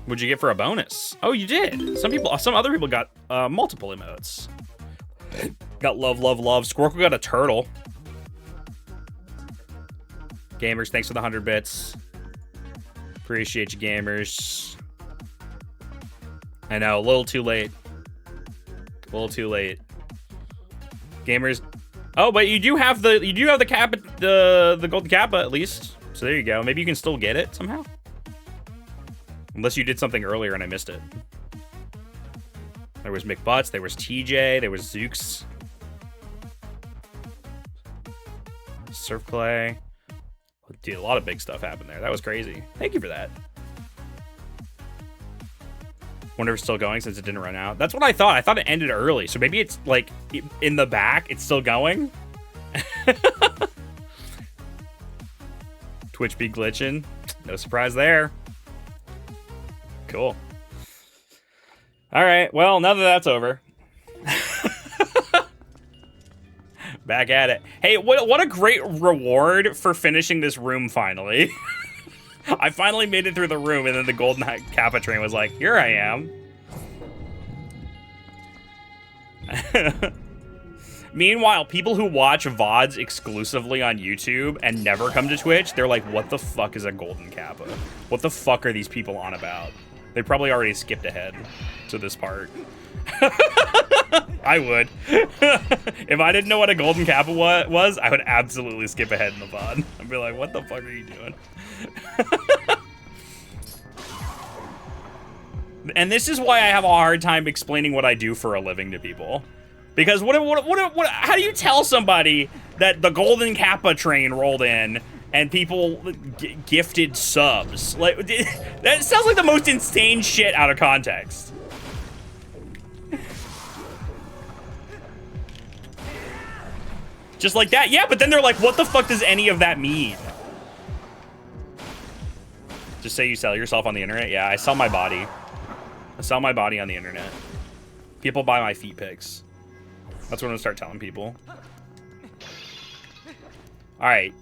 What'd you get for a bonus? Oh, you did. Some other people got multiple emotes. Got love, love, love. Squircle got a turtle. Gamers, thanks for the 100 bits. Appreciate you, gamers. I know, a little too late. A little too late. Gamers. Oh, but you do have the kappa, the golden kappa at least. So there you go. Maybe you can still get it somehow. Unless you did something earlier and I missed it. There was McButts, there was TJ, there was Zooks. Surf Clay. Dude, a lot of big stuff happened there. That was crazy. Thank you for that. Wonder if it's still going since it didn't run out. That's what I thought. I thought it ended early. So maybe it's like in the back, it's still going. Twitch be glitching. No surprise there. Cool. All right. Well, now that that's over. Back at it. Hey, what a great reward for finishing this room finally. I finally made it through the room, and then the golden kappa train was like, here I am. Meanwhile, people who watch VODs exclusively on YouTube and never come to Twitch, they're like, what the fuck is a golden kappa? What the fuck are these people on about? They probably already skipped ahead to this part. I would. If I didn't know what a golden kappa was, I would absolutely skip ahead in the VOD. I'd be like, what the fuck are you doing? And this is why I have a hard time explaining what I do for a living to people. Because how do you tell somebody that the golden kappa train rolled in and people gifted subs? Like, that sounds like the most insane shit out of context. Just like that, yeah, but then they're like, what the fuck does any of that mean? Just say you sell yourself on the internet? Yeah, I sell my body. I sell my body on the internet. People buy my feet pics. That's what I'm gonna start telling people. All right.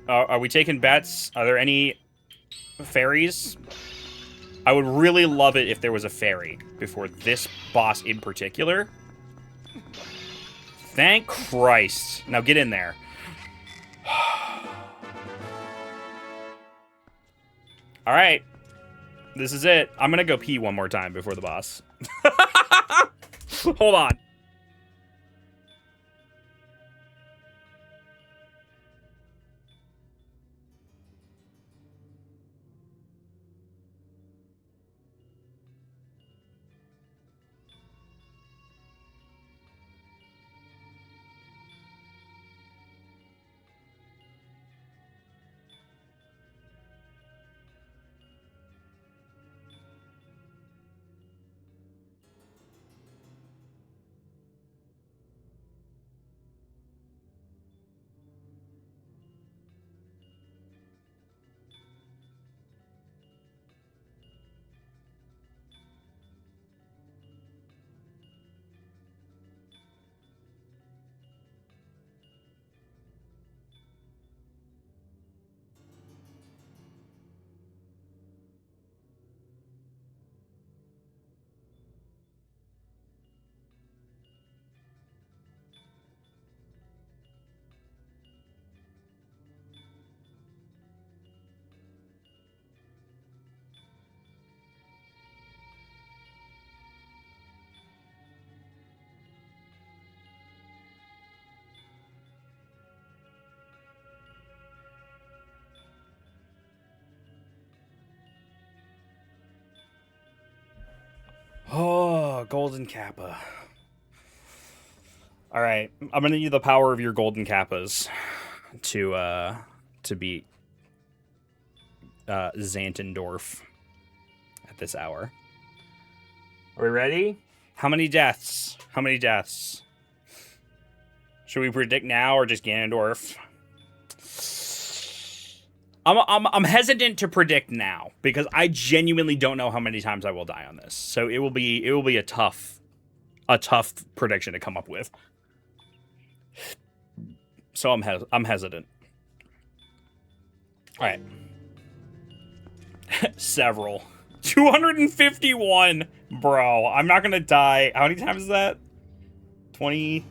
Are we taking bets? Are there any fairies? I would really love it if there was a fairy before this boss in particular. Thank Christ. Now get in there. All right. This is it. I'm gonna go pee one more time before the boss. Hold on. Oh, golden kappa. All right, I'm gonna need the power of your golden kappas to beat Zantendorf at this hour. Are we ready? How many deaths? How many deaths? Should we predict now or just Ganondorf? I'm hesitant to predict now because I genuinely don't know how many times I will die on this. So it will be a tough a tough prediction to come up with. So I'm hesitant. All right. Several. 251. Bro, I'm not going to die. How many times is that? 20...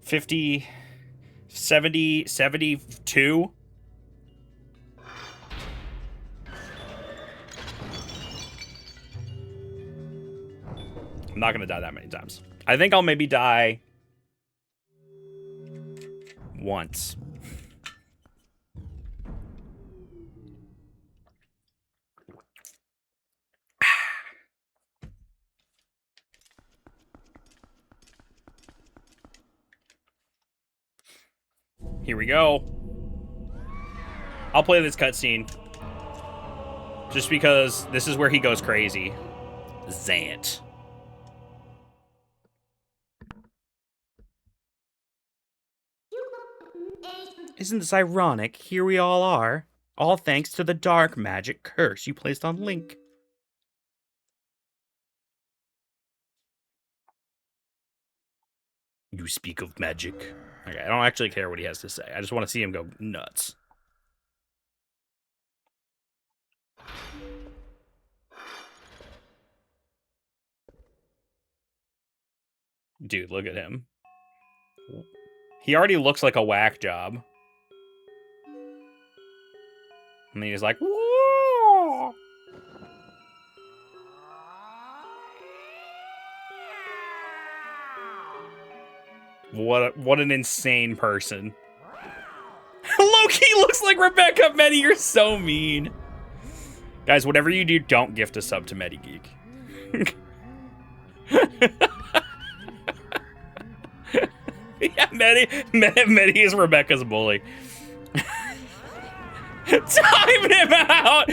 50... 70... 72? I'm not going to die that many times. I think I'll maybe die once. Here we go. I'll play this cutscene. Just because this is where he goes crazy. Zant. Isn't this ironic? Here we all are. All thanks to the dark magic curse you placed on Link. You speak of magic. Okay, I don't actually care what he has to say. I just want to see him go nuts. Dude, look at him. He already looks like a whack job. And he's like, whoa! What an insane person. Loki looks like Rebecca. Medi, you're so mean. Guys, whatever you do, don't gift a sub to MediGeek. Yeah, Medi is Rebecca's bully. Time him out!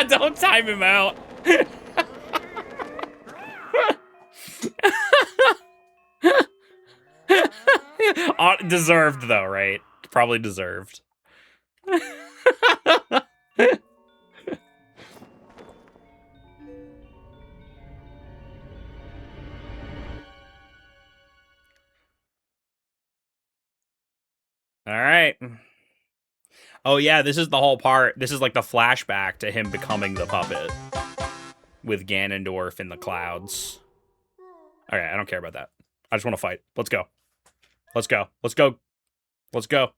Don't time him out. Deserved, though, right? Probably deserved. All right. Oh, yeah, this is the whole part. This is like the flashback to him becoming the puppet with Ganondorf in the clouds. Okay, I don't care about that. I just want to fight. Let's go. Let's go. Let's go. Let's go.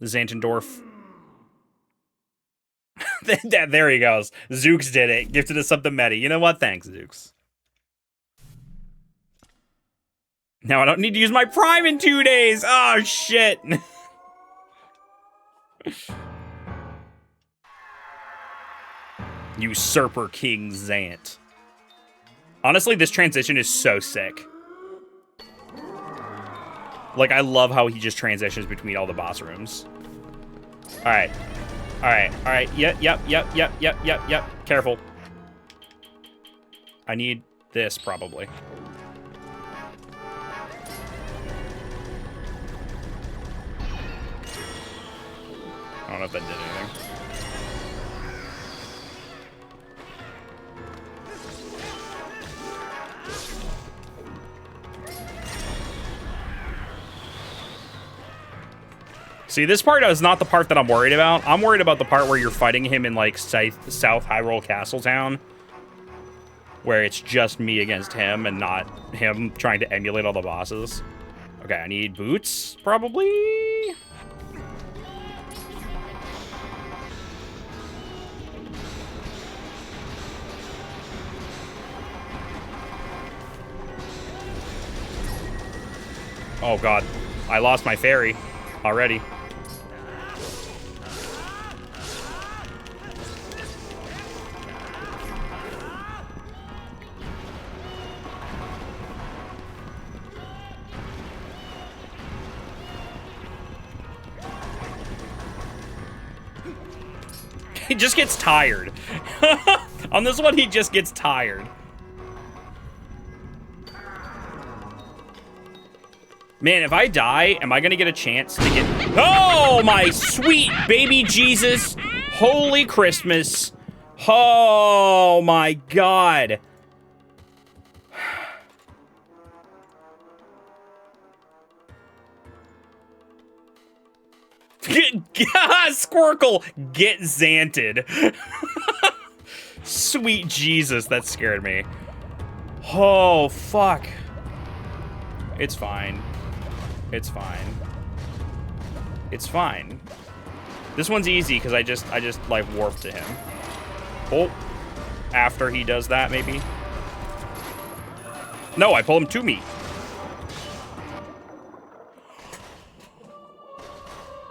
Zant and Ganondorf. There he goes. Zooks did it. Gifted us something meta. You know what? Thanks, Zooks. Now I don't need to use my Prime in 2 days. Oh, shit. Usurper King Zant. Honestly, this transition is so sick. Like, I love how he just transitions between all the boss rooms. Alright. Alright, alright. Yep. Careful. I need this, probably. I don't know if that did anything. See, this part is not the part that I'm worried about. I'm worried about the part where you're fighting him in, like, South Hyrule Castle Town. Where it's just me against him and not him trying to emulate all the bosses. Okay, I need boots, probably? Oh, God. I lost my fairy already. He just gets tired. On this one, he just gets tired. Man, if I die, am I gonna get a chance to get... Oh, my sweet baby Jesus. Holy Christmas. Oh, my God. Squircle, get Zanted. Sweet Jesus, that scared me. Oh, fuck. It's fine. It's fine. It's fine. This one's easy because I just like warp to him. Oh, after he does that, maybe. No, I pull him to me.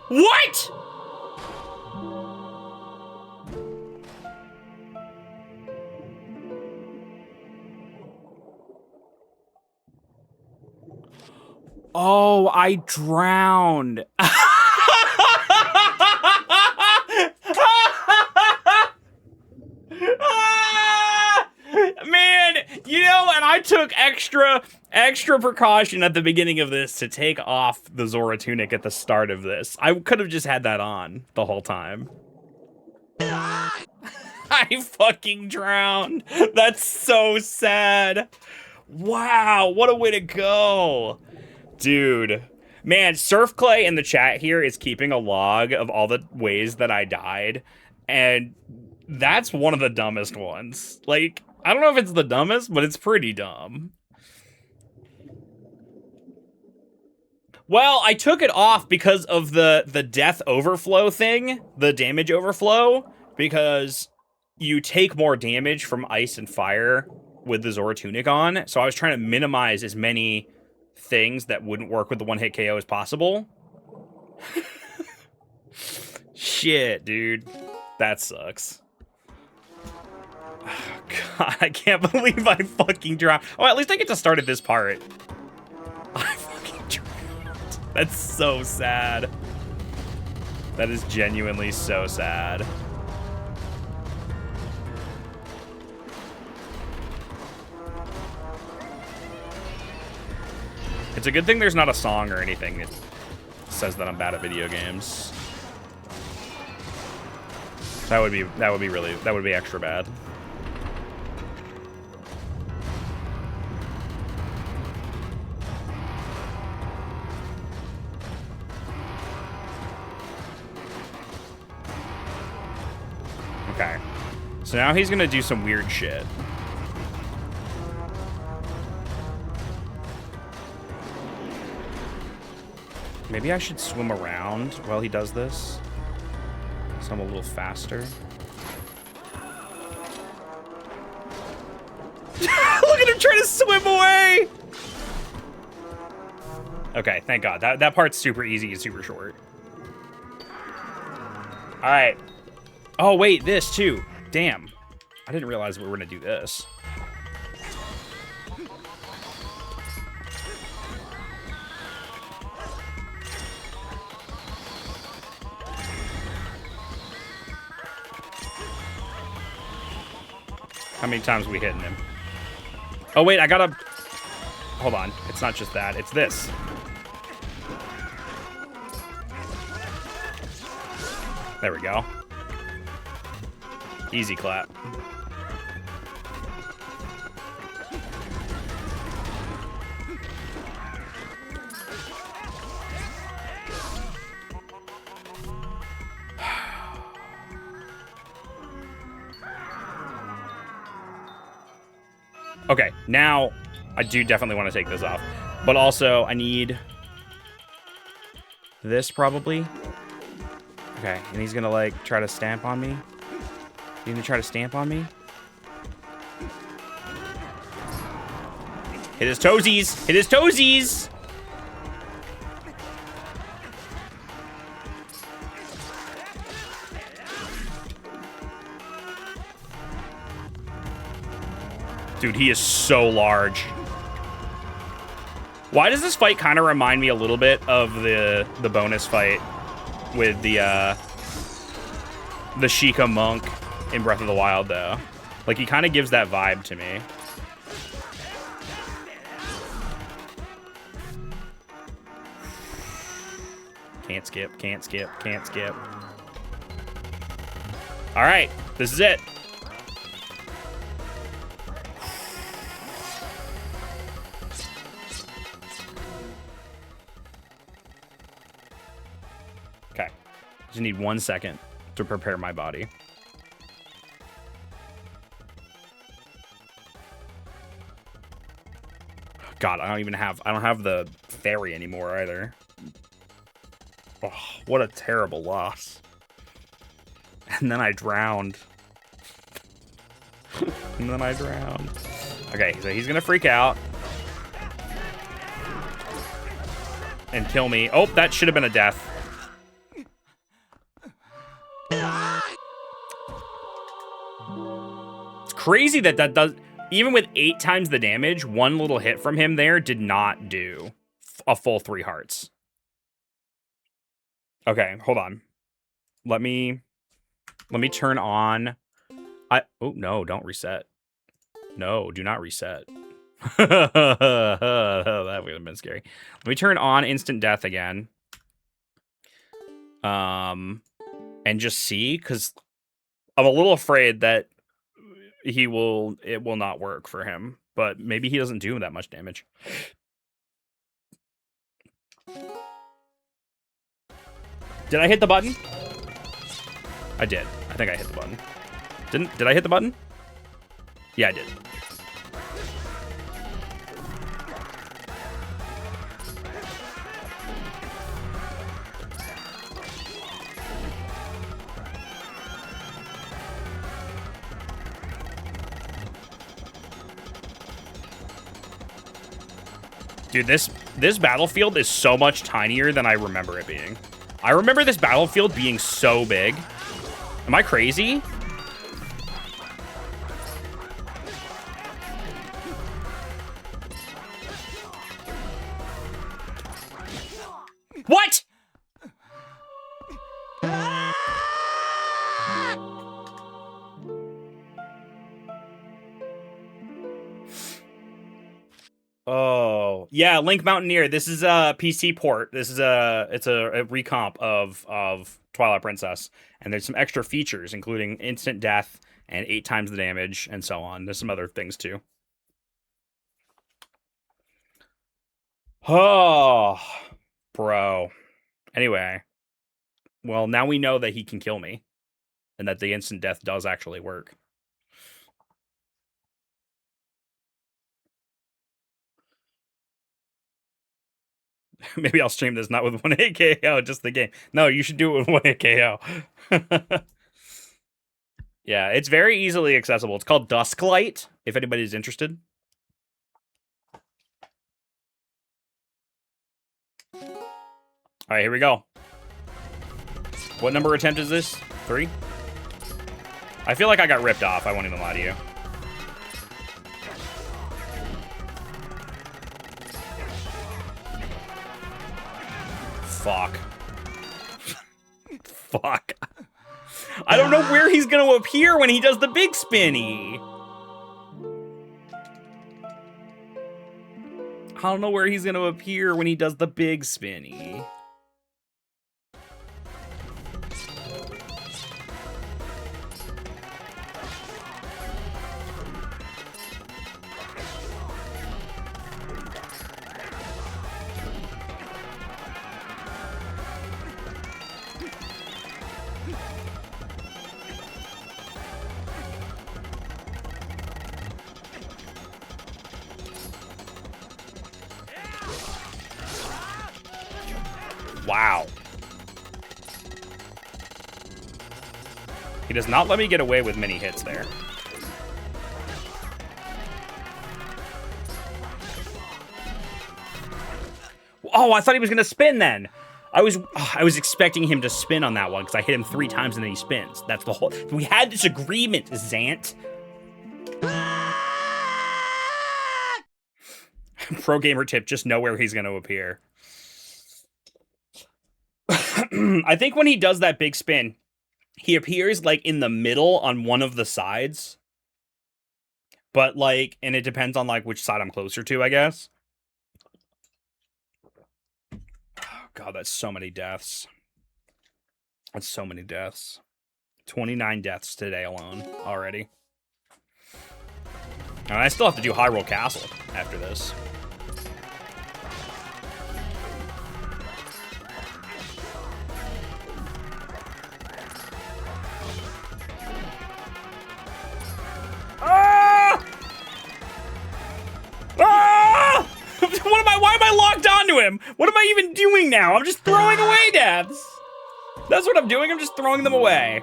What? Oh, I drowned. Man, you know, and I took extra precaution at the beginning of this to take off the Zora tunic at the start of this. I could have just had that on the whole time. I fucking drowned. That's so sad. Wow, what a way to go. Dude. Man, Surf Clay in the chat here is keeping a log of all the ways that I died. And that's one of the dumbest ones. Like, I don't know if it's the dumbest, but it's pretty dumb. Well, I took it off because of the death overflow thing, the damage overflow, because you take more damage from ice and fire with the Zora tunic on. So I was trying to minimize as many things that wouldn't work with the one-hit KO as possible. Shit, dude. That sucks. Oh, God, I can't believe I fucking dropped. Oh, at least I get to start at this part. I fucking dropped. That's so sad. That is genuinely so sad. It's a good thing there's not a song or anything that says that I'm bad at video games. That would be extra bad. Okay. So now he's gonna do some weird shit. Maybe I should swim around while he does this, so I'm a little faster. Look at him trying to swim away! Okay, thank God. That part's super easy and super short. All right. Oh, wait, this too. Damn. I didn't realize we were gonna do this. How many times are we hitting him? Oh, wait, I gotta... Hold on. It's not just that. It's this. There we go. Easy clap. Okay, now I do definitely want to take this off. But also, I need this probably. Okay, and he's gonna like try to stamp on me. He's gonna try to stamp on me. Hit his toesies! Hit his toesies! Dude, he is so large. Why does this fight kind of remind me a little bit of the bonus fight with the Sheikah monk in Breath of the Wild, though? Like, he kind of gives that vibe to me. Can't skip, can't skip, can't skip. All right, this is it. Okay, Just need 1 second to prepare my body. God, I don't have the fairy anymore either. Oh, what a terrible loss. And then I drowned. And then I drowned. Okay, so he's gonna freak out. And kill me. Oh, that should have been a death. It's crazy that that does... Even with 8 times the damage, 1 little hit from him there did not do a full 3 hearts. Okay, hold on. Let me turn on... Oh, no, don't reset. No, do not reset. That would have been scary. Let me turn on instant death again. And just see, because I'm a little afraid that it will not work for him. But maybe he doesn't do that much damage. Did I hit the button? I did. I think I hit the button. Did I hit the button? Yeah, I did. Dude, this battlefield is so much tinier than I remember it being. I remember this battlefield being so big. Am I crazy? What? Oh, yeah, Link Mountaineer. This is a PC port. This is it's a recomp of Twilight Princess, and there's some extra features, including instant death and 8 times the damage, and so on. There's some other things too. Oh, bro. Anyway, well, now we know that he can kill me, and that the instant death does actually work. Maybe I'll stream this not with 1-hit KO, just the game. No, you should do it with 1-hit KO. Yeah, it's very easily accessible. It's called Dusklight, if anybody's interested. All right, here we go. What number attempt is this? 3? I feel like I got ripped off. I won't even lie to you. Fuck. Fuck. I don't know where he's gonna appear when he does the big spinny. I don't know where he's gonna appear when he does the big spinny. Wow. He does not let me get away with many hits there. Oh, I thought he was going to spin then. I was expecting him to spin on that one because I hit him 3 times and then he spins. That's the whole... We had this agreement, Zant. Pro gamer tip, just know where he's going to appear. I think when he does that big spin, he appears like in the middle on one of the sides. But like, and it depends on like which side I'm closer to, I guess. Oh, God, that's so many deaths. That's so many deaths. 29 deaths today alone already. And I still have to do Hyrule Castle after this. him. What am I even doing now? I'm just throwing away deaths. That's what I'm doing. I'm just throwing them away.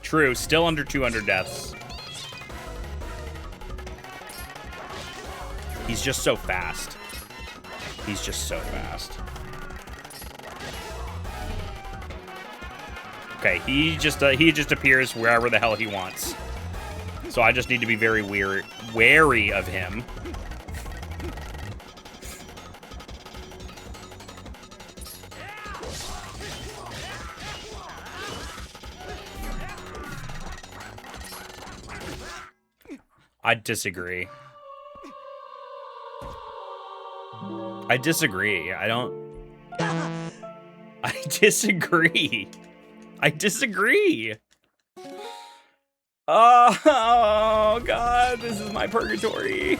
True, still under 200 deaths. He's just so fast. He's just so fast. Okay, he just appears wherever the hell he wants. So I just need to be very wary of him. I disagree. I disagree. I disagree. I disagree. Oh, God, this is my purgatory.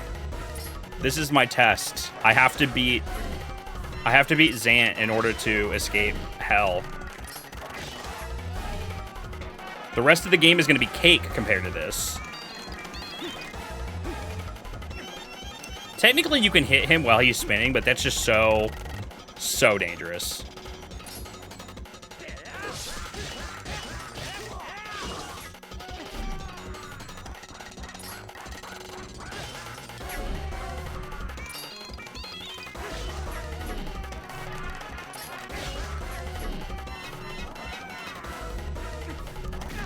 This is my test. I have to beat Zant in order to escape hell. The rest of the game is going to be cake compared to this. Technically, you can hit him while he's spinning, but that's just so dangerous.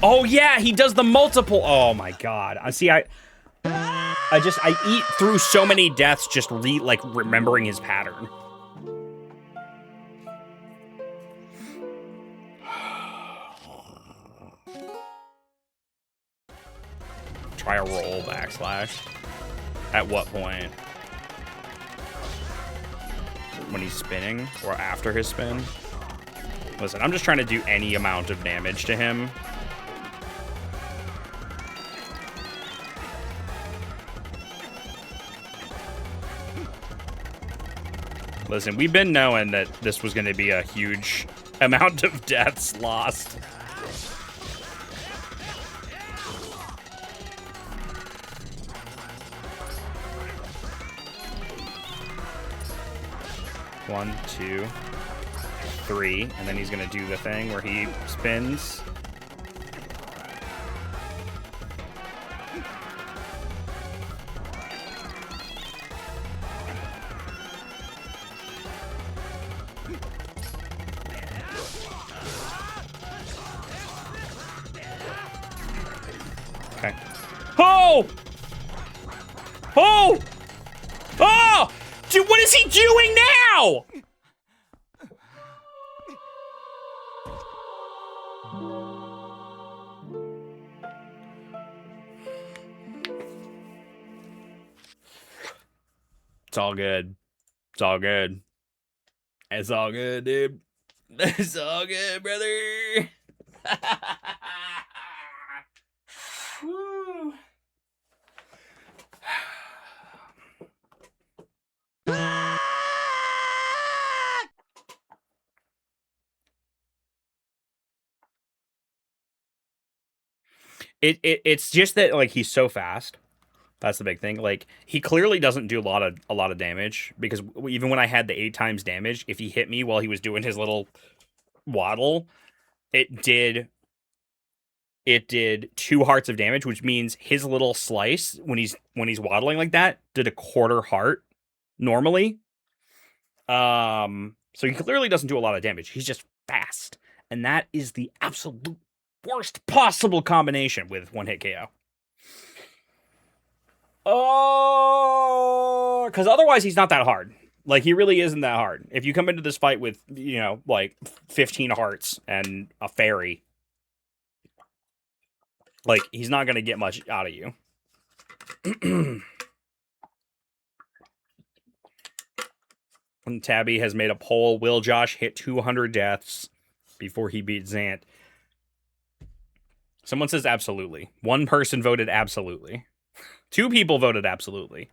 Oh, yeah, he does the multiple. Oh, my God. See, I eat through so many deaths just remembering his pattern. Try a roll backslash. At what point? When he's spinning or after his spin? Listen, I'm just trying to do any amount of damage to him. Listen, we've been knowing that this was going to be a huge amount of deaths lost. One, two, three, and then he's going to do the thing where he spins. Okay. Oh! Oh! Oh! Dude, what is he doing now? It's all good. It's all good. It's all good, dude. It's all good, brother. Woo. It's just that, like, he's so fast. That's the big thing. Like, he clearly doesn't do a lot of damage, because even when I had the 8 times damage, if he hit me while he was doing his little waddle, it did 2 hearts of damage, which means his little slice when he's waddling like that did a 1/4 heart normally. So he clearly doesn't do a lot of damage. He's just fast, and that is the absolute worst possible combination with one-hit KO. Oh, because otherwise he's not that hard. Like, he really isn't that hard. If you come into this fight with, you know, like 15 hearts and a fairy, like, he's not going to get much out of you. And Tabby has made a poll. Will Josh hit 200 deaths before he beats Zant? Someone says absolutely. 1 person voted absolutely. 2 people voted absolutely.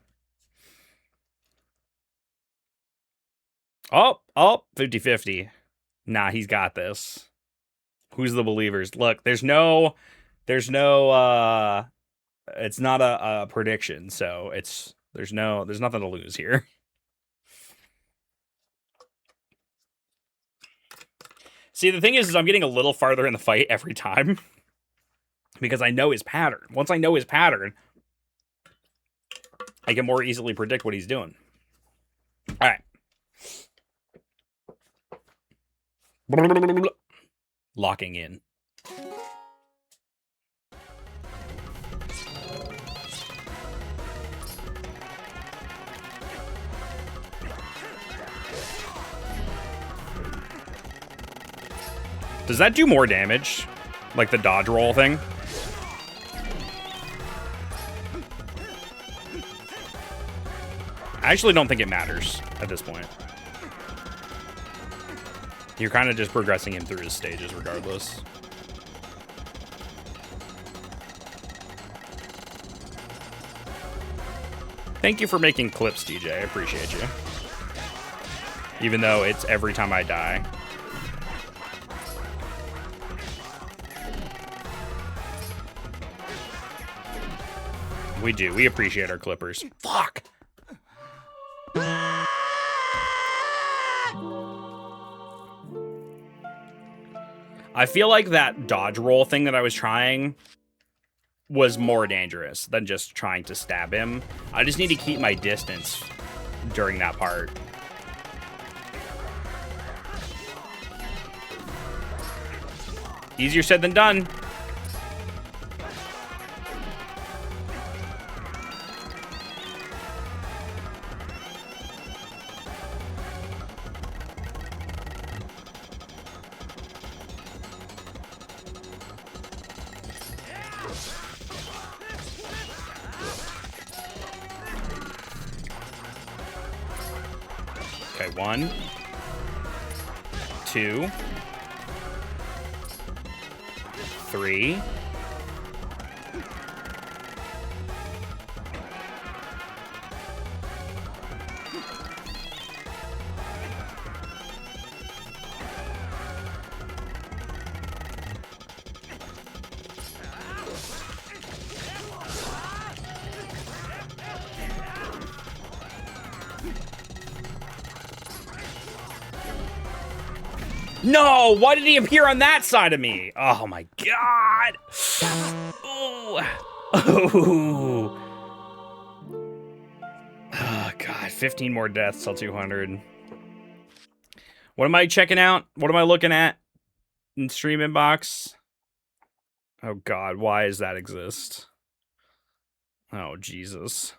Oh, 50-50. Nah, he's got this. Who's the believers? Look, there's no There's no it's not a prediction, so there's nothing to lose here. See, the thing is I'm getting a little farther in the fight every time because I know his pattern. Once I know his pattern, I can more easily predict what he's doing. All right. Locking in. Does that do more damage? Like the dodge roll thing? I actually don't think it matters at this point. You're kind of just progressing him through his stages regardless. Thank you for making clips, DJ. I appreciate you. Even though it's every time I die. We do. We appreciate our clippers. Fuck! I feel like that dodge roll thing that I was trying was more dangerous than just trying to stab him. I just need to keep my distance during that part. Easier said than done. Okay, 1, 2, 3. No! Why did he appear on that side of me? Oh my god! Oh, oh. Oh god, 15 more deaths till 200. What am I checking out? What am I looking at in stream inbox? Oh god, why does that exist? Oh Jesus.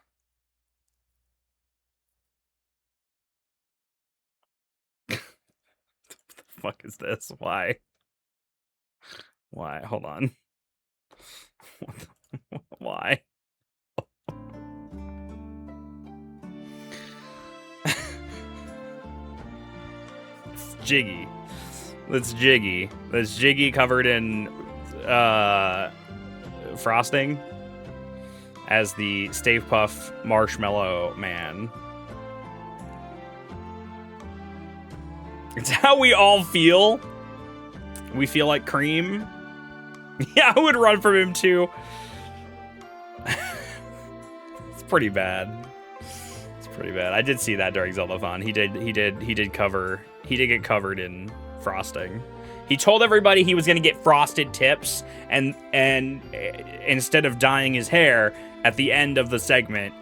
Fuck is this? Why? Why? Hold on. Why? It's Jiggy. That's Jiggy. That's Jiggy covered in frosting as the Stave Puff Marshmallow Man. It's how we all feel. We feel like cream. Yeah, I would run from him too. It's pretty bad. It's pretty bad. I did see that during Zelda-thon. He did get covered in frosting. He told everybody he was gonna get frosted tips, and instead of dyeing his hair, at the end of the segment,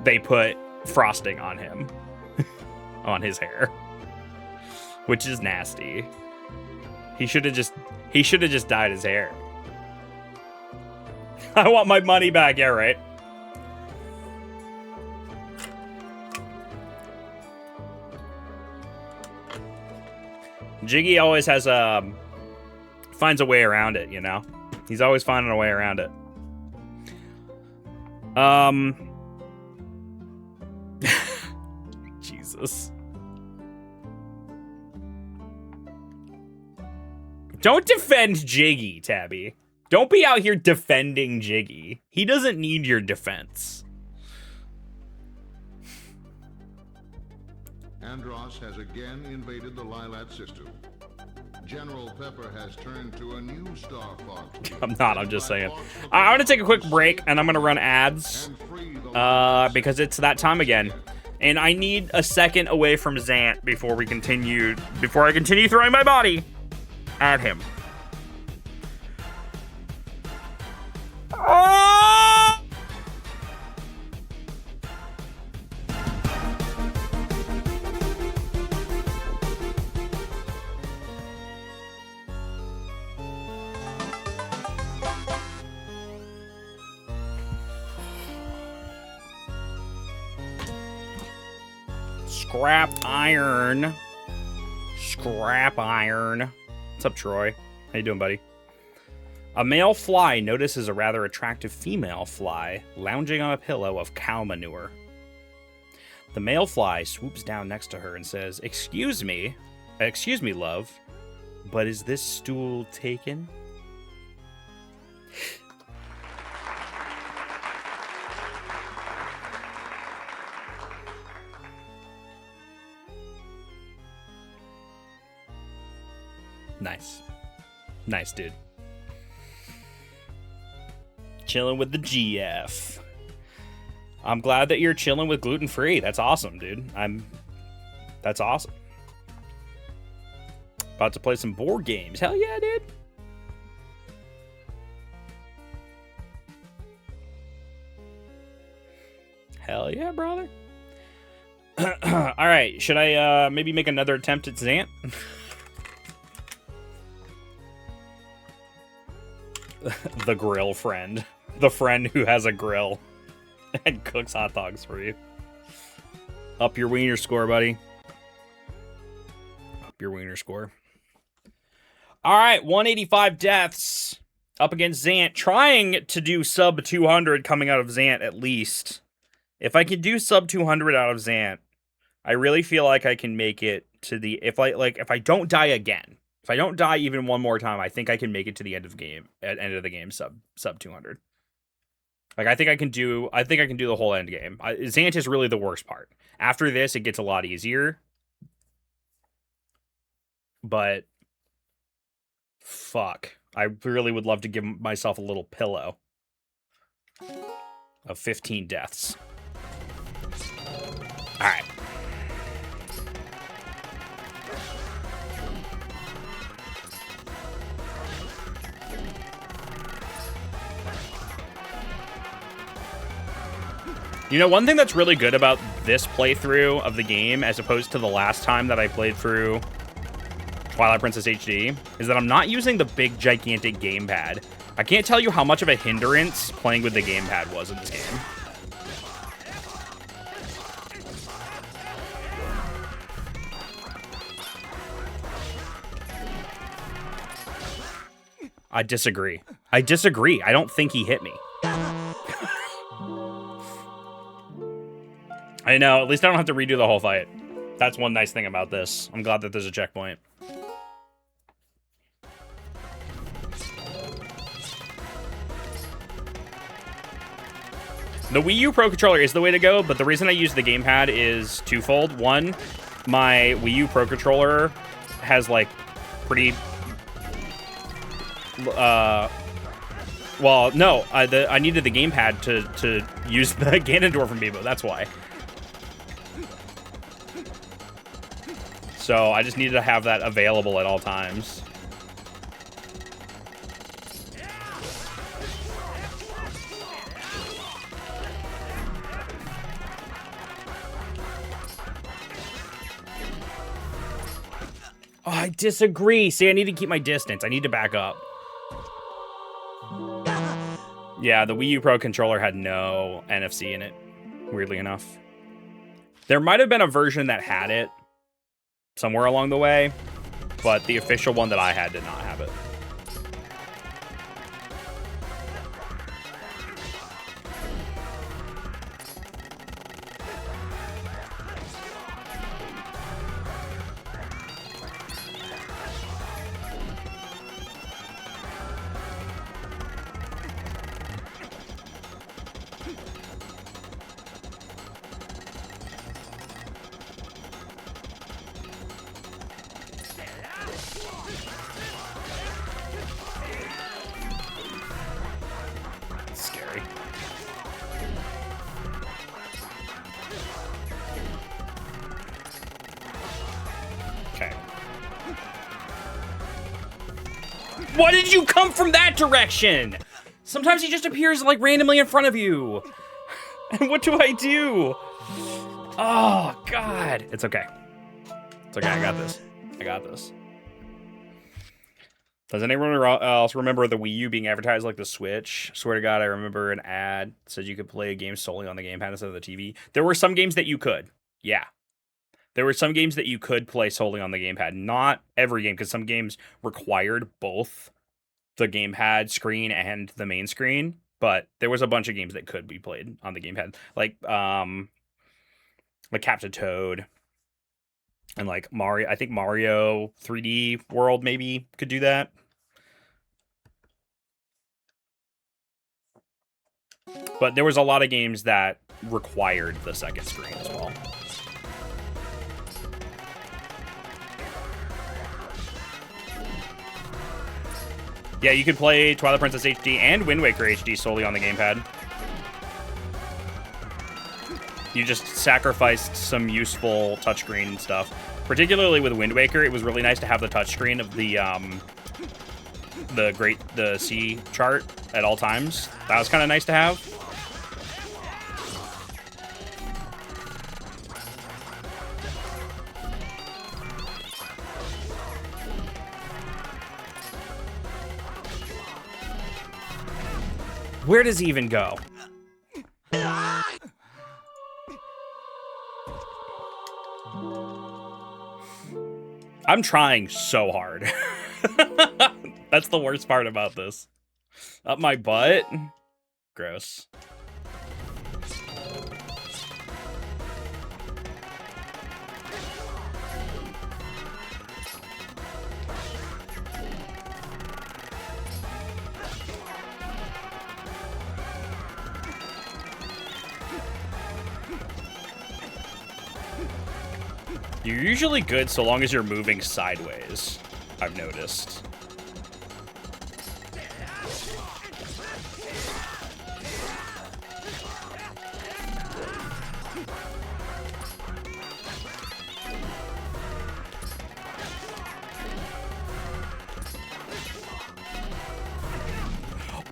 they put frosting on him. On his hair. Which is nasty. He should have just dyed his hair. I want my money back, yeah, right. Jiggy always has finds a way around it, you know? He's always finding a way around it. Jesus. Don't defend Jiggy, Tabby. Don't be out here defending Jiggy. He doesn't need your defense. Andros has again invaded the Lilat system. General Pepper has turned to a new Star Fox. I'm not, I'm just saying. I'm gonna take a quick break, and I'm gonna run ads, because it's that time again. And I need a second away from Zant before I continue throwing my body at him. Oh! Scrap iron. Scrap iron. What's up, Troy? How you doing, buddy? A male fly notices a rather attractive female fly lounging on a pillow of cow manure. The male fly swoops down next to her and says, excuse me, love, but is this stool taken? Nice. Nice, dude. Chilling with the GF. I'm glad that you're chilling with gluten-free. That's awesome, dude. That's awesome. About to play some board games. Hell yeah, dude. Hell yeah, brother. All right, should I maybe make another attempt at Zant? The grill friend. The friend who has a grill and cooks hot dogs for you. Up your wiener score, buddy. Up your wiener score. All right, 185 deaths up against Zant. Trying to do sub 200 coming out of Zant at least. If I can do sub 200 out of Zant, I really feel like I can make it to the... If I don't die again. If I don't die even one more time, I think I can make it to the end of the game sub 200. Like I think I can do the whole end game. Zant is really the worst part. After this, it gets a lot easier. But fuck, I really would love to give myself a little pillow of 15 deaths. All right. You know, one thing that's really good about this playthrough of the game, as opposed to the last time that I played through Twilight Princess HD, is that I'm not using the big, gigantic gamepad. I can't tell you how much of a hindrance playing with the gamepad was in this game. I disagree. I don't think he hit me. I know, at least I don't have to redo the whole fight. That's one nice thing about this. I'm glad that there's a checkpoint. The Wii U Pro Controller is the way to go, but the reason I use the gamepad is twofold. One, my Wii U Pro Controller has, like, pretty... well, no, I needed the gamepad to use the Ganondorf amiibo, that's why. So I just needed to have that available at all times. Oh, I disagree. See, I need to keep my distance. I need to back up. Yeah, the Wii U Pro controller had no NFC in it, weirdly enough. There might have been a version that had it somewhere along the way, but the official one that I had did not have it. Why did you come from that direction? Sometimes he just appears like randomly in front of you. And what do I do? Oh, God. It's okay. It's okay, I got this. I got this. Does anyone else remember the Wii U being advertised like the Switch? Swear to God, I remember an ad that said you could play a game solely on the gamepad instead of the TV. There were some games that you could. Yeah. There were some games that you could play solely on the gamepad. Not every game, because some games required both the gamepad screen and the main screen. But there was a bunch of games that could be played on the gamepad. Like Captain Toad. And like Mario, I think Mario 3D World maybe could do that. But there was a lot of games that required the second screen as well. Yeah, you could play Twilight Princess HD and Wind Waker HD solely on the gamepad. You just sacrificed some useful touchscreen stuff. Particularly with Wind Waker, it was really nice to have the touchscreen of the C chart at all times. That was kind of nice to have. Where does he even go? I'm trying so hard. That's the worst part about this. Up my butt? Gross. You're usually good so long as you're moving sideways, I've noticed.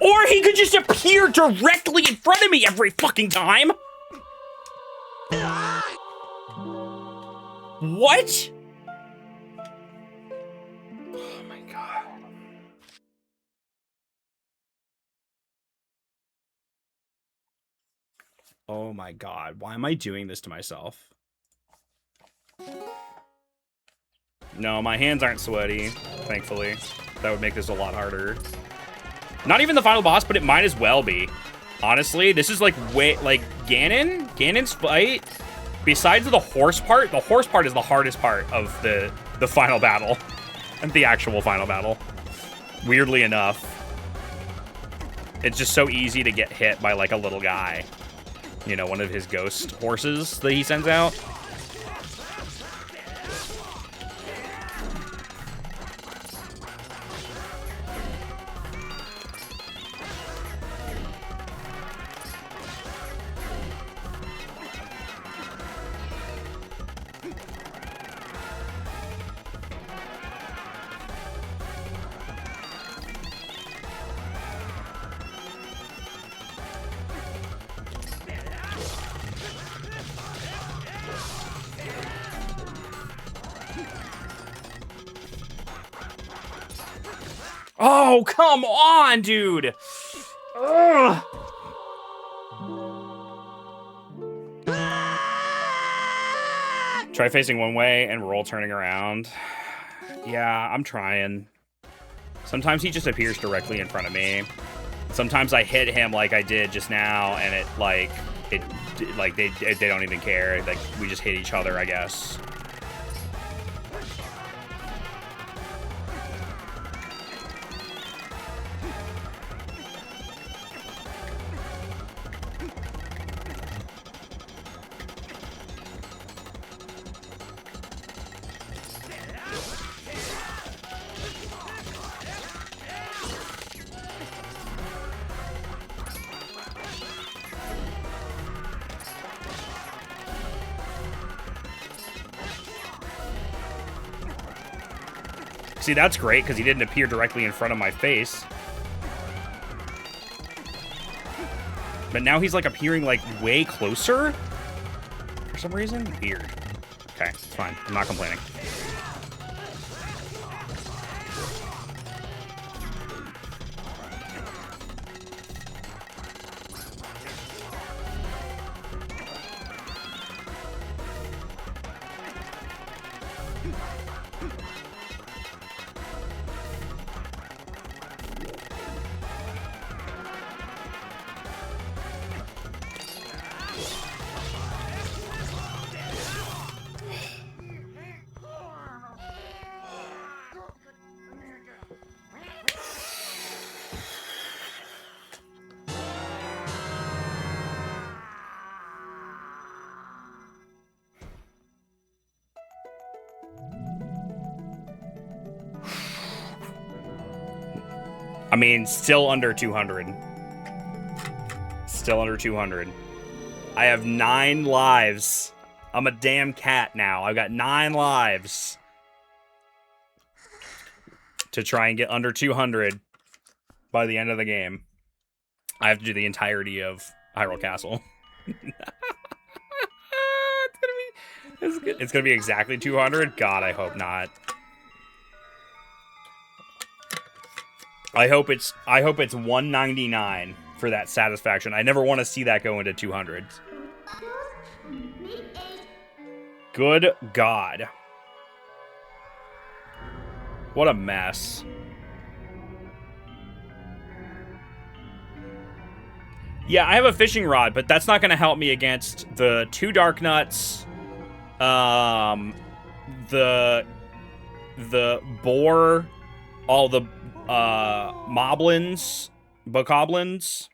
Or he could just appear directly in front of me every fucking time! What? Oh my God. Oh my God. Why am I doing this to myself? No, my hands aren't sweaty, thankfully. That would make this a lot harder. Not even the final boss, but it might as well be. Honestly, this is like Ganon's fight. Besides the horse part is the hardest part of the final battle. And the actual final battle. Weirdly enough. It's just so easy to get hit by like a little guy. You know, one of his ghost horses that he sends out. Oh, come on, dude! Ugh. Try facing one way and roll turning around. Yeah, I'm trying. Sometimes he just appears directly in front of me. Sometimes I hit him like I did just now, and they don't even care. Like, we just hit each other, I guess. See, that's great, because he didn't appear directly in front of my face. But now he's, like, appearing, like, way closer? For some reason? Weird. Okay, it's fine. I'm not complaining. I mean, still under 200. Still under 200. I have 9 lives. I'm a damn cat now. I've got 9 lives. To try and get under 200 by the end of the game. I have to do the entirety of Hyrule Castle. It's gonna be exactly 200? God, I hope not. I hope it's 199 for that satisfaction. I never want to see that go into 200. Good God. What a mess. Yeah, I have a fishing rod, but that's not going to help me against the 2 Dark Nuts, the boar, all the moblins, bokoblins.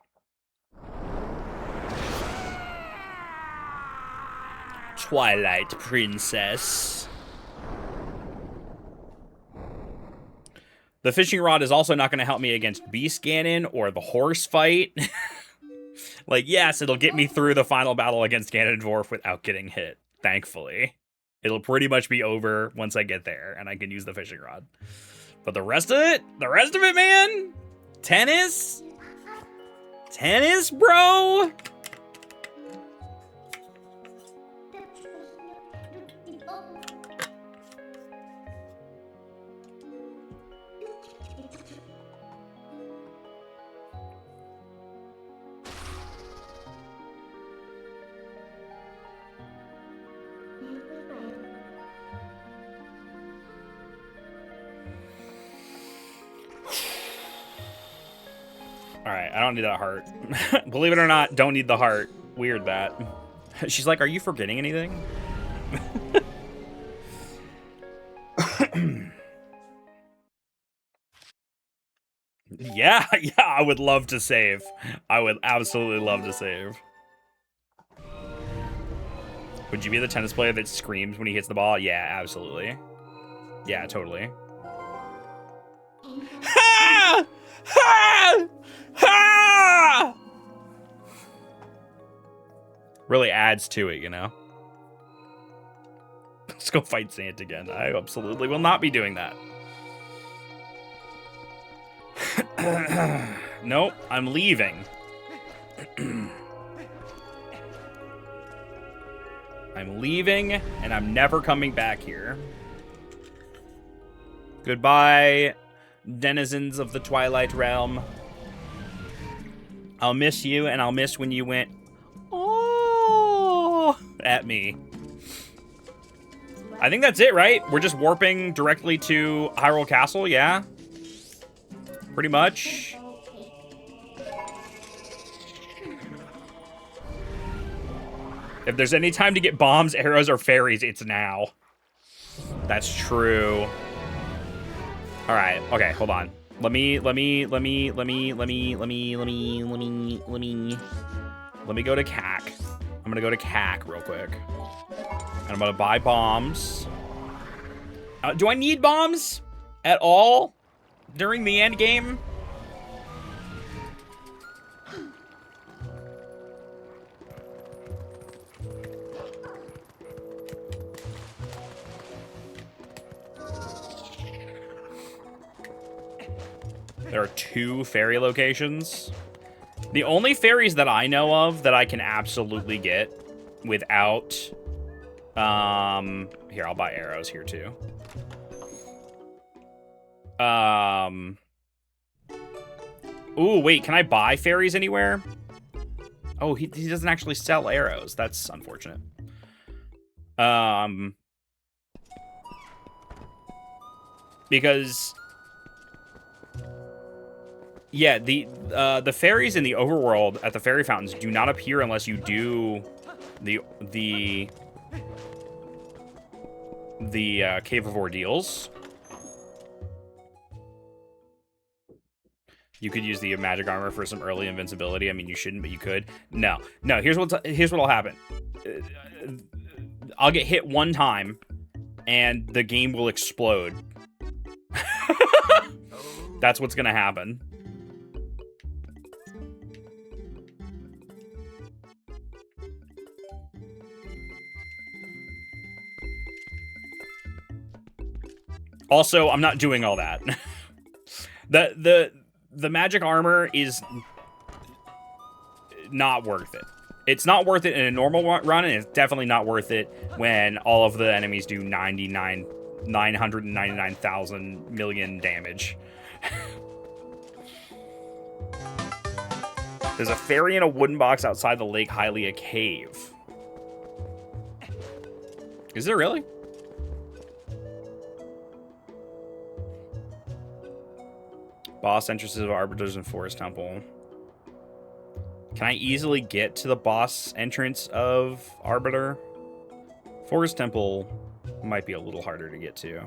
Twilight Princess. The fishing rod is also not going to help me against Beast Ganon or the horse fight. Like, yes, it'll get me through the final battle against Ganondorf without getting hit, thankfully. It'll pretty much be over once I get there, and I can use the fishing rod. But the rest of it, man? Tennis, bro? Alright, I don't need that heart. Believe it or not, don't need the heart. Weird that. She's like, are you forgetting anything? Yeah, I would love to save. I would absolutely love to save. Would you be the tennis player that screams when he hits the ball? Yeah, absolutely. Yeah, totally. Ha! Ha! Ha! Really adds to it, you know? Let's go fight Zant again. I absolutely will not be doing that. Nope, I'm leaving. I'm leaving, and I'm never coming back here. Goodbye, denizens of the Twilight Realm. I'll miss you, and I'll miss when you went, oh, at me. I think that's it, right? We're just warping directly to Hyrule Castle, yeah? Pretty much. If there's any time to get bombs, arrows, or fairies, it's now. That's true. All right. Okay, hold on. Let me go to CAC. I'm gonna go to CAC real quick. And I'm gonna buy bombs. Do I need bombs at all during the end game? There are 2 fairy locations. The only fairies that I know of that I can absolutely get without... Here, I'll buy arrows here, too. Ooh, wait, can I buy fairies anywhere? Oh, he doesn't actually sell arrows. That's unfortunate. Because... Yeah, the fairies in the overworld at the fairy fountains do not appear unless you do the Cave of Ordeals. You could use the magic armor for some early invincibility. I mean, you shouldn't, but you could. No. Here's what'll happen. I'll get hit one time, and the game will explode. That's what's gonna happen. Also, I'm not doing all that. The magic armor is not worth it. It's not worth it in a normal run, and it's definitely not worth it when all of the enemies do 999,000 million damage. There's a fairy in a wooden box outside the Lake Hylia cave. Is there really? Boss entrances of Arbiters and Forest Temple. Can I easily get to the boss entrance of Arbiter? Forest Temple might be a little harder to get to.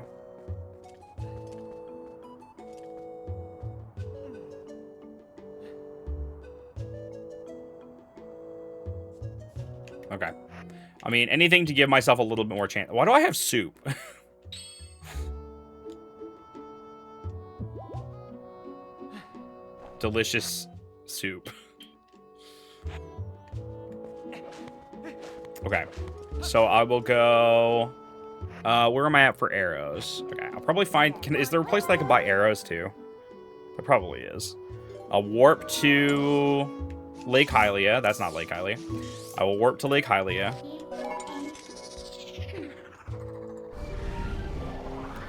Okay. I mean, anything to give myself a little bit more chance. Why do I have soup? Delicious soup. Okay. So I will go... where am I at for arrows? Okay, I'll probably find... Is there a place that I can buy arrows to? There probably is. I'll warp to Lake Hylia. That's not Lake Hylia. I will warp to Lake Hylia.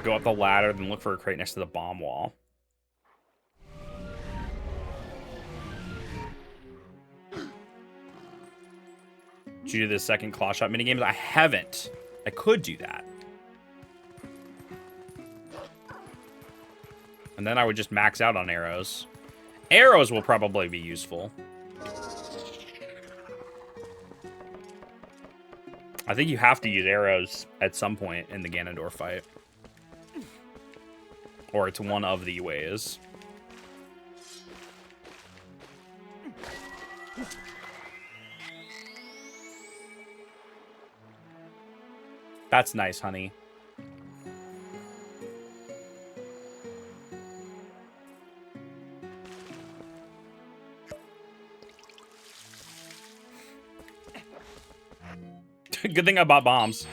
Go up the ladder, then look for a crate next to the bomb wall. Did you do the second claw shot minigames? I haven't. I could do that. And then I would just max out on arrows. Arrows will probably be useful. I think you have to use arrows at some point in the Ganondorf fight. Or it's one of the ways. That's nice, honey. Good thing I bought bombs.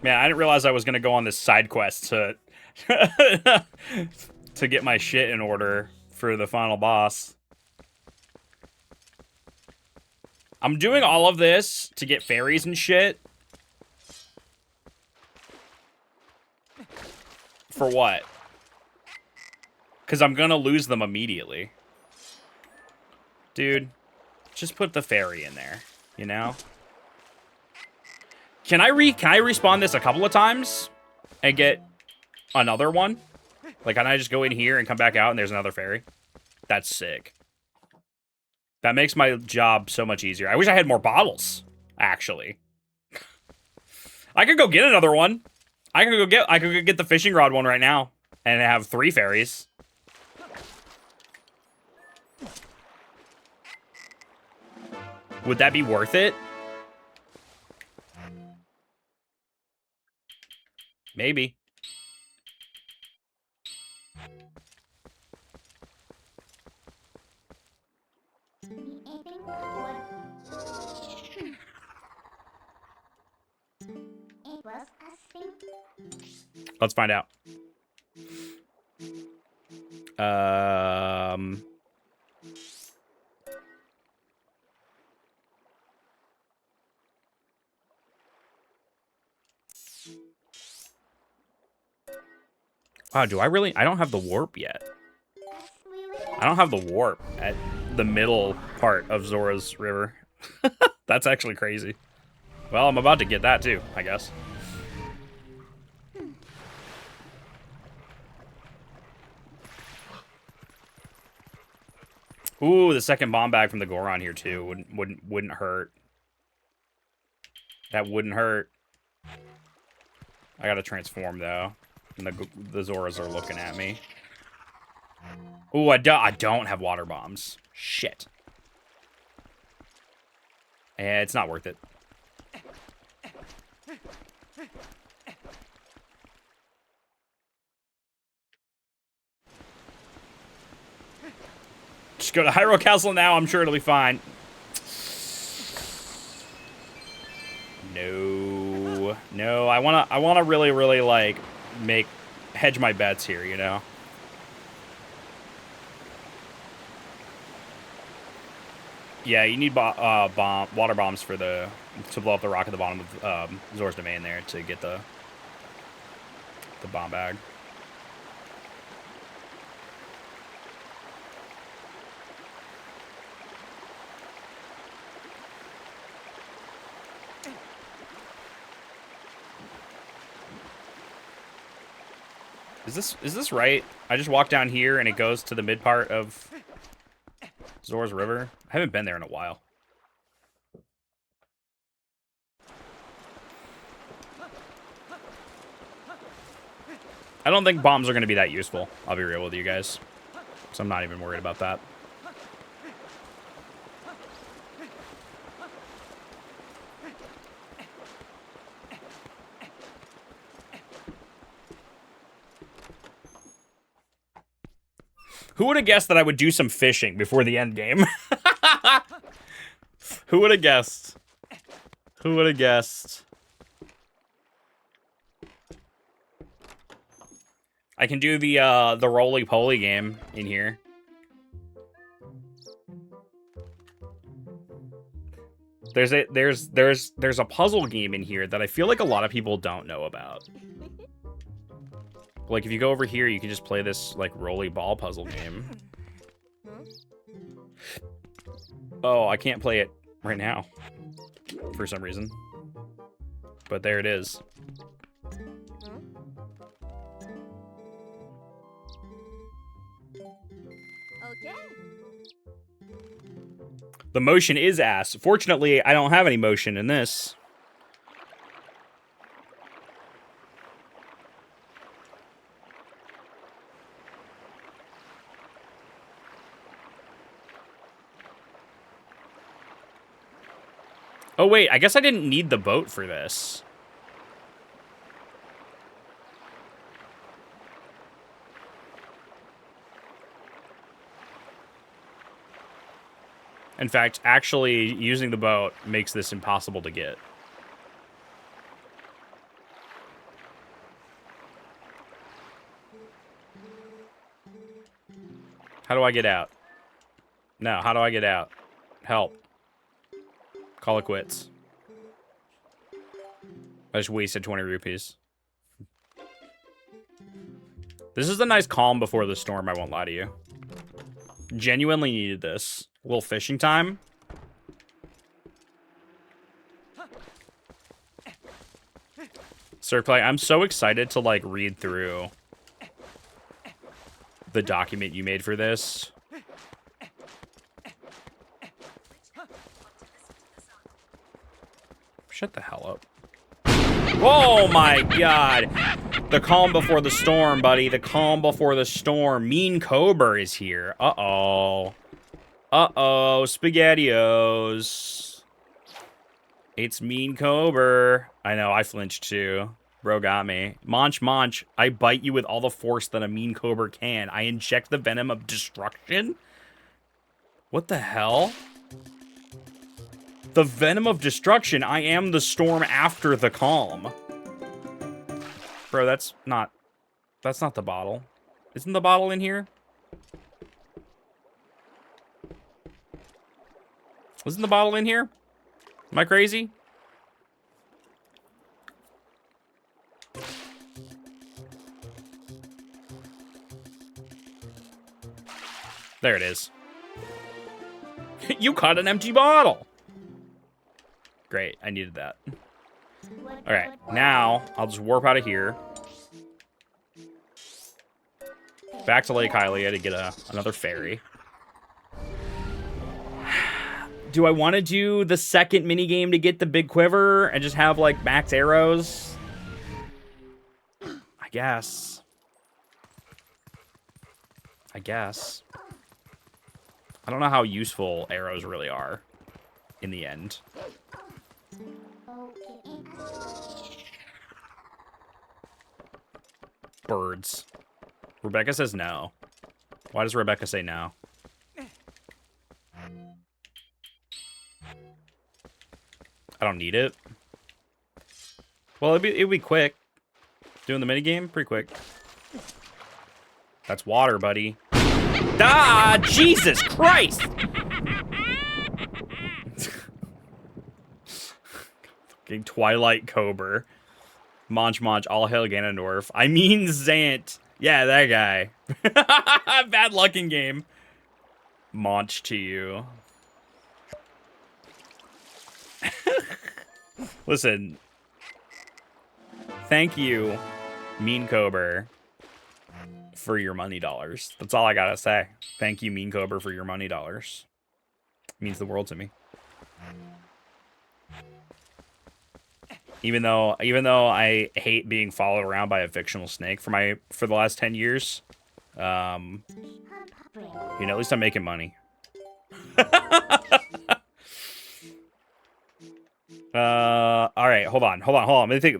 Man, I didn't realize I was going to go on this side quest to to get my shit in order for the final boss. I'm doing all of this to get fairies and shit. For what? Because I'm gonna lose them immediately. Dude, just put the fairy in there, you know? Can I respawn this a couple of times and get another one? Like, can I just go in here and come back out and there's another fairy? That's sick. That makes my job so much easier. I wish I had more bottles, actually. I could go get another one. I could go get the fishing rod one right now and have 3 fairies. Would that be worth it? Maybe. Let's find out. Wow, do I really? I don't have the warp yet. I don't have the warp at the middle part of Zora's River. That's actually crazy. Well, I'm about to get that too, I guess. Ooh, the second bomb bag from the Goron here too wouldn't hurt. That wouldn't hurt. I gotta transform though, and the Zoras are looking at me. Ooh, I don't have water bombs. Shit. Yeah, it's not worth it. Just go to Hyrule Castle now. I'm sure it'll be fine. No. I wanna really like hedge my bets here. You know. Yeah, you need water bombs for to blow up the rock at the bottom of Zora's Domain there to get the bomb bag. Is this right? I just walked down here and it goes to the mid part of Zora's River? I haven't been there in a while. I don't think bombs are going to be that useful. I'll be real with you guys. So I'm not even worried about that. Who would have guessed that I would do some fishing before the end game? Who would have guessed? Who would have guessed? I can do the roly-poly game in here. There's a puzzle game in here that I feel like a lot of people don't know about. Like, if you go over here, you can just play this, like, roly ball puzzle game. Oh, I can't play it right now. For some reason. But there it is. Okay. The motion is ass. Fortunately, I don't have any motion in this. Oh, wait, I guess I didn't need the boat for this. In fact, actually using the boat makes this impossible to get. How do I get out? No, how do I get out? Help. Call it quits. I just wasted 20 rupees. This is a nice calm before the storm, I won't lie to you. Genuinely needed this. A little fishing time. Sir Clay, I'm so excited to, like, read through the document you made for this. Shut the hell up. Oh my god. The calm before the storm, buddy. The calm before the storm. Mean Cobra is here. Uh-oh. Uh-oh. SpaghettiOs. It's Mean Cobra. I know, I flinched too. Bro got me. Monch. I bite you with all the force that a Mean Cobra can. I inject the venom of destruction? What the hell? The venom of destruction. I am the storm after the calm. Bro, that's not the bottle. Isn't the bottle in here? Wasn't the bottle in here? Am I crazy? There it is. You caught an empty bottle. Great, I needed that. All right, now I'll just warp out of here. Back to Lake Hylia to get another ferry. Do I want to do the second minigame to get the big quiver and just have, like, max arrows? I guess. I don't know how useful arrows really are in the end. Birds. Rebecca says no. Why does Rebecca say no? I don't need it. Well, it'd be quick. Doing the minigame, pretty quick. That's water, buddy. Ah, Jesus Christ! Fucking Twilight Cobra. Monch, all hail Ganondorf. I mean Zant. Yeah, that guy. Bad luck in game. Monch to you. Listen. Thank you, Mean Cobra, for your money dollars. That's all I gotta say. Thank you, Mean Cobra, for your money dollars. It means the world to me. Even though I hate being followed around by a fictional snake for the last 10 years, you know, at least I'm making money. All right, hold on. Let me think.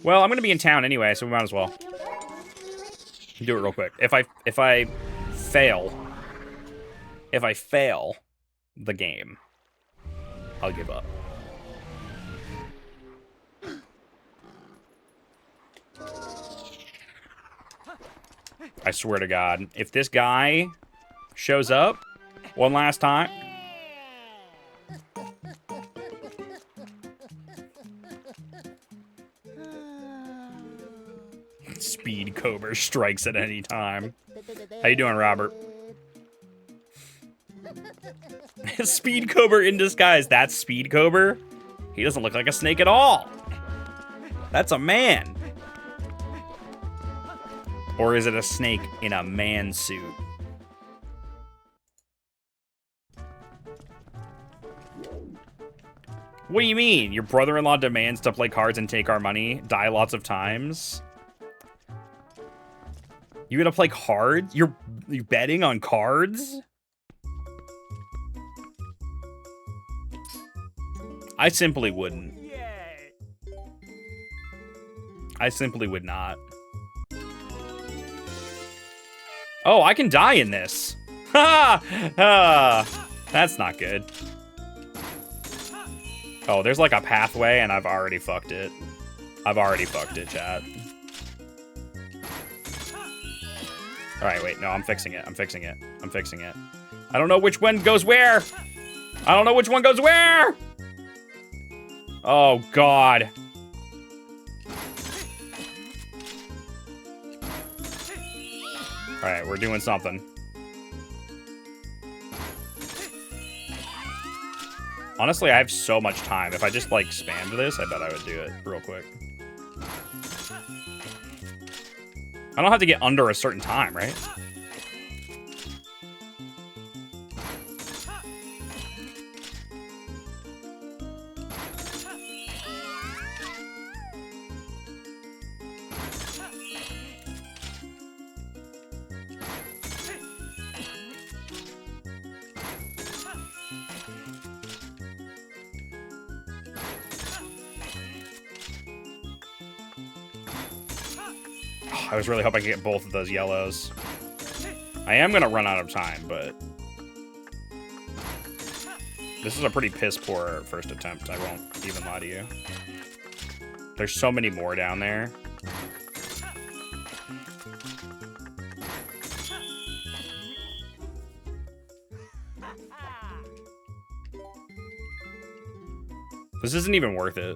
Well, I'm gonna be in town anyway, so we might as well do it real quick. If I fail the game, I'll give up. I swear to God, if this guy shows up one last time. Speed Cobra strikes at any time. How you doing, Robert? Speed Cobra in disguise. That's Speed Cobra? He doesn't look like a snake at all. That's a man. Or is it a snake in a man suit? What do you mean? Your brother-in-law demands to play cards and take our money, die lots of times? You gonna play cards? You betting on cards? I simply wouldn't. I simply would not. Oh, I can die in this. Ha! That's not good. Oh, there's like a pathway, and I've already fucked it. Chat. Alright, wait, no, I'm fixing it. I don't know which one goes where! Oh, God. Alright, we're doing something. Honestly, I have so much time. If I just, like, spammed this, I bet I would do it real quick. I don't have to get under a certain time, right? I was really hoping I could get both of those yellows. I am gonna run out of time, but... This is a pretty piss poor first attempt, I won't even lie to you. There's so many more down there. This isn't even worth it.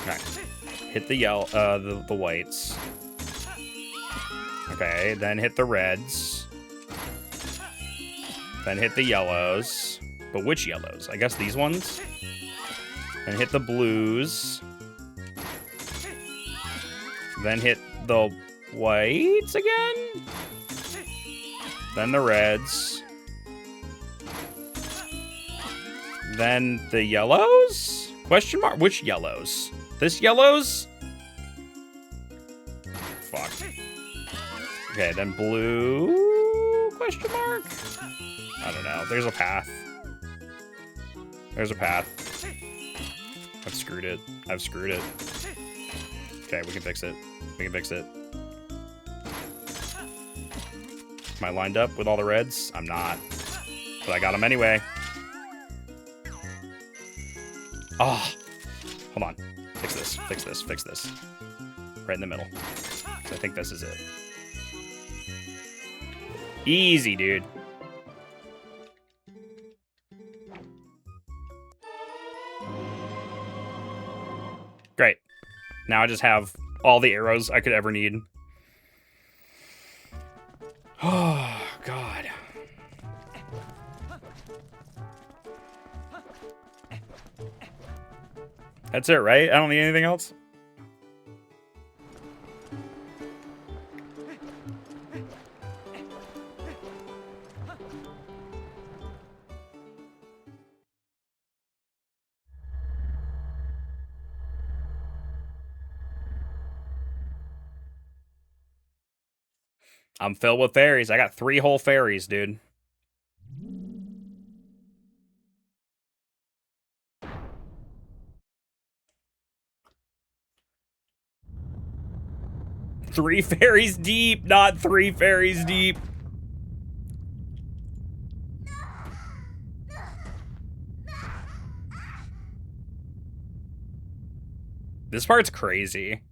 Alright. Hit the yellow, the whites. Okay, then hit the reds. Then hit the yellows. But which yellows? I guess these ones? And hit the blues. Then hit the whites again? Then the reds. Then the yellows? Question mark? Which yellows? This yellows? Fuck. Okay, then blue? Question mark? I don't know. There's a path. There's a path. I've screwed it. I've screwed it. Okay, we can fix it. We can fix it. Am I lined up with all the reds? I'm not. But I got them anyway. Oh, hold on. Fix this, fix this, fix this. Right in the middle. I think this is it. Easy, dude. Great. Now I just have all the arrows I could ever need. Oh, God. That's it, right? I don't need anything else? I'm filled with fairies. I got 3 whole fairies, dude. Three fairies deep, not 3 fairies deep. This part's crazy.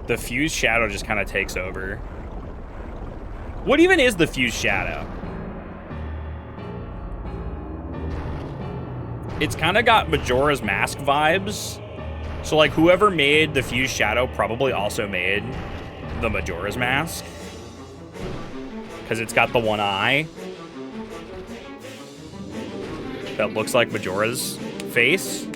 The fused shadow just kind of takes over. What even is the fused shadow? It's kind of got Majora's Mask vibes. So, like, whoever made the fused shadow probably also made the Majora's Mask. Because it's got the one eye that looks like Majora's face.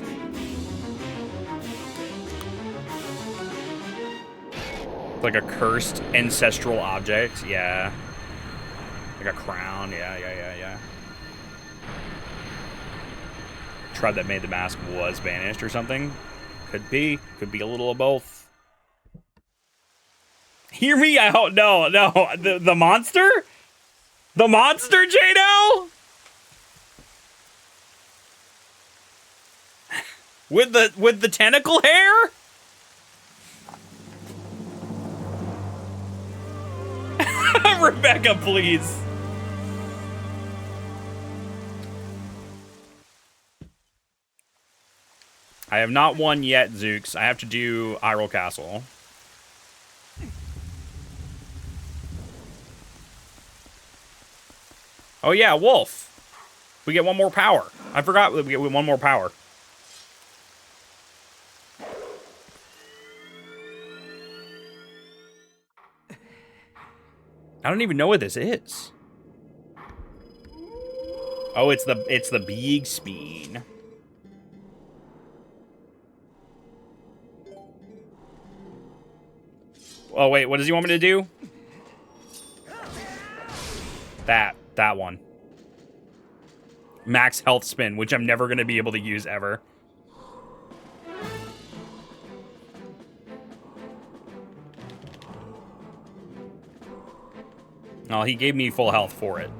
Like a cursed ancestral object, yeah. Like a crown, yeah. Tribe that made the mask was banished or something. Could be a little of both. Hear me out, no, the monster? The monster, Jado? With the tentacle hair? Rebecca, please. I have not won yet, Zooks. I have to do Hyrule Castle. Oh yeah, Wolf. We get 1 more power. I forgot we get 1 more power. I don't even know what this is. Oh, it's the big spin. Oh wait, what does he want me to do? That one. Max health spin, which I'm never gonna be able to use ever. Oh, he gave me full health for it.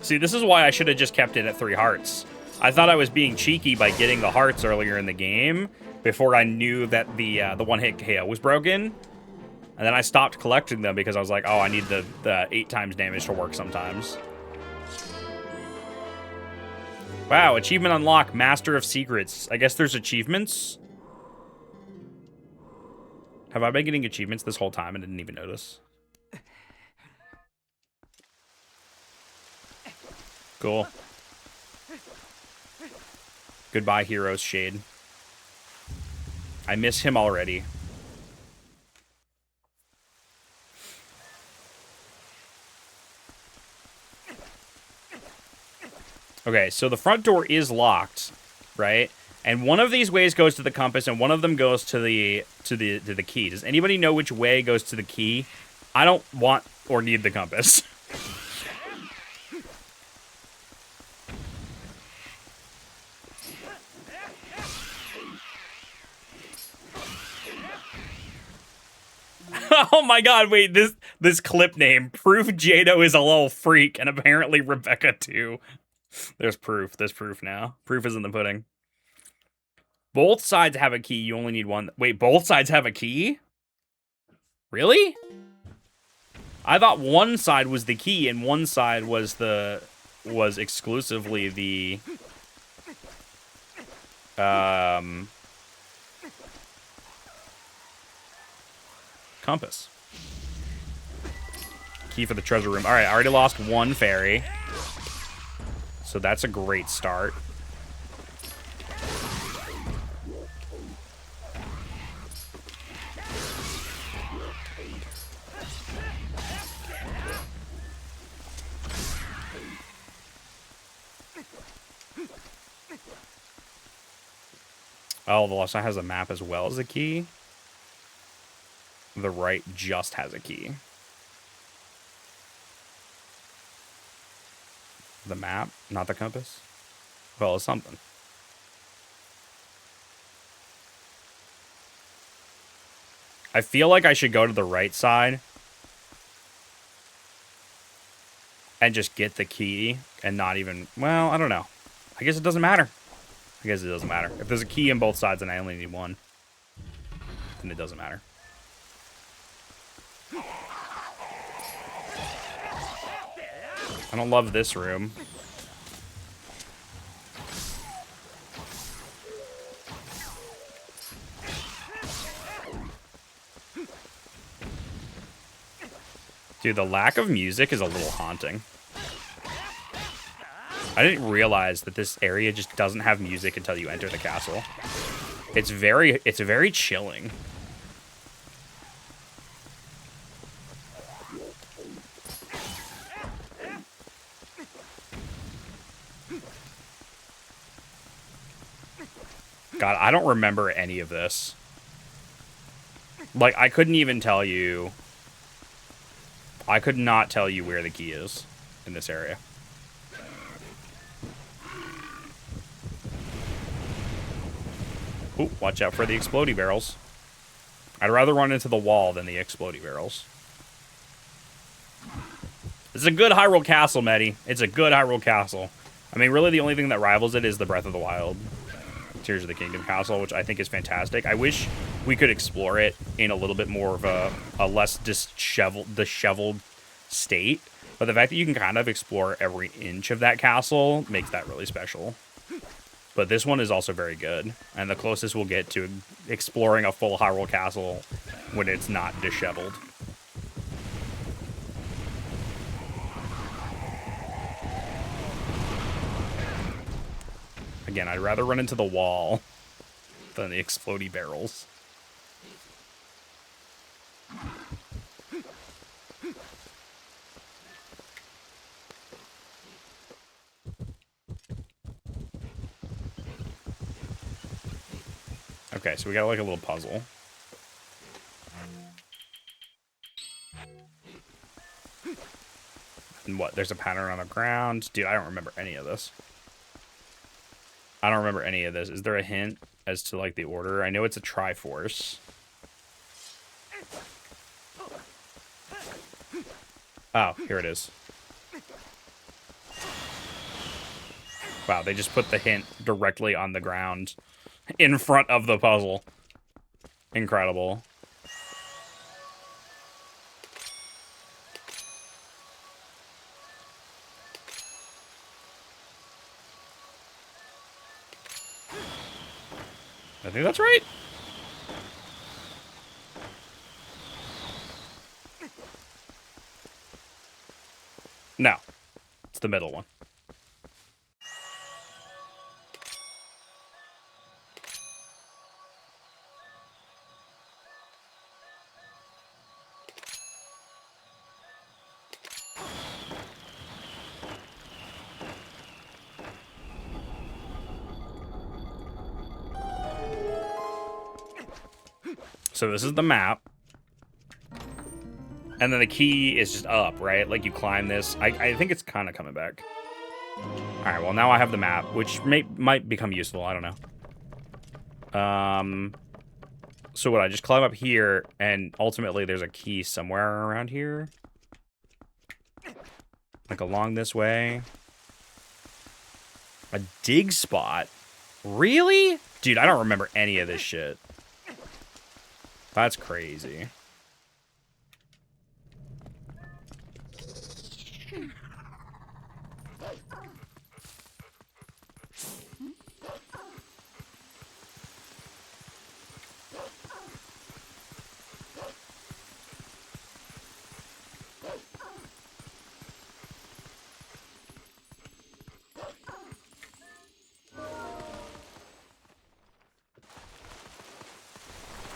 See, this is why I should have just kept it at 3 hearts. I thought I was being cheeky by getting the hearts earlier in the game, before I knew that the one-hit KO was broken. And then I stopped collecting them because I was like, oh, I need the 8 times damage to work sometimes. Wow, achievement unlocked, Master of Secrets. I guess there's achievements. Have I been getting achievements this whole time and didn't even notice? Cool. Goodbye, Heroes Shade. I miss him already. Okay, so the front door is locked, right? And one of these ways goes to the compass, and one of them goes to the key. Does anybody know which way goes to the key? I don't want or need the compass. Oh my god, wait, this clip name, Proof Jado is a little freak, and apparently Rebecca too. There's proof now. Proof is in the pudding. Both sides have a key, you only need one. Wait, both sides have a key? Really? I thought one side was the key, and one side was exclusively the compass. Key for the treasure room. All right, I already lost one fairy. So that's a great start. Oh, the left side has a map as well as a key. The right just has a key. The map, not the compass? Well, it's something. I feel like I should go to the right side and just get the key and not even... Well, I don't know. I guess it doesn't matter. I guess it doesn't matter. If there's a key in both sides and I only need one, then it doesn't matter. I don't love this room. Dude, the lack of music is a little haunting. I didn't realize that this area just doesn't have music until you enter the castle. It's very chilling. God, I don't remember any of this. Like, I couldn't even tell you... I could not tell you where the key is in this area. Ooh, watch out for the explodey barrels. I'd rather run into the wall than the explodey barrels. It's a good Hyrule Castle, Medi. It's a good Hyrule Castle. I mean, really the only thing that rivals it is the Breath of the Wild Tears of the Kingdom Castle, which I think is fantastic. I wish we could explore it in a little bit more of a less disheveled state. But the fact that you can kind of explore every inch of that castle makes that really special. But this one is also very good, and the closest we'll get to exploring a full Hyrule Castle when it's not disheveled. Again, I'd rather run into the wall than the explodey barrels. Okay, so we got like a little puzzle. And what? There's a pattern on the ground. Dude, I don't remember any of this. I don't remember any of this. Is there a hint as to like the order? I know it's a Triforce. Oh, here it is. Wow, they just put the hint directly on the ground in front of the puzzle. Incredible. I think that's right. No. It's the middle one. So this is the map. And then the key is just up, right? Like you climb this. I think it's kind of coming back. All right, well now I have the map, which might become useful. I don't know. So what? I just climb up here, and ultimately there's a key somewhere around here, like along this way. A dig spot? Really? Dude, I don't remember any of this shit. That's crazy.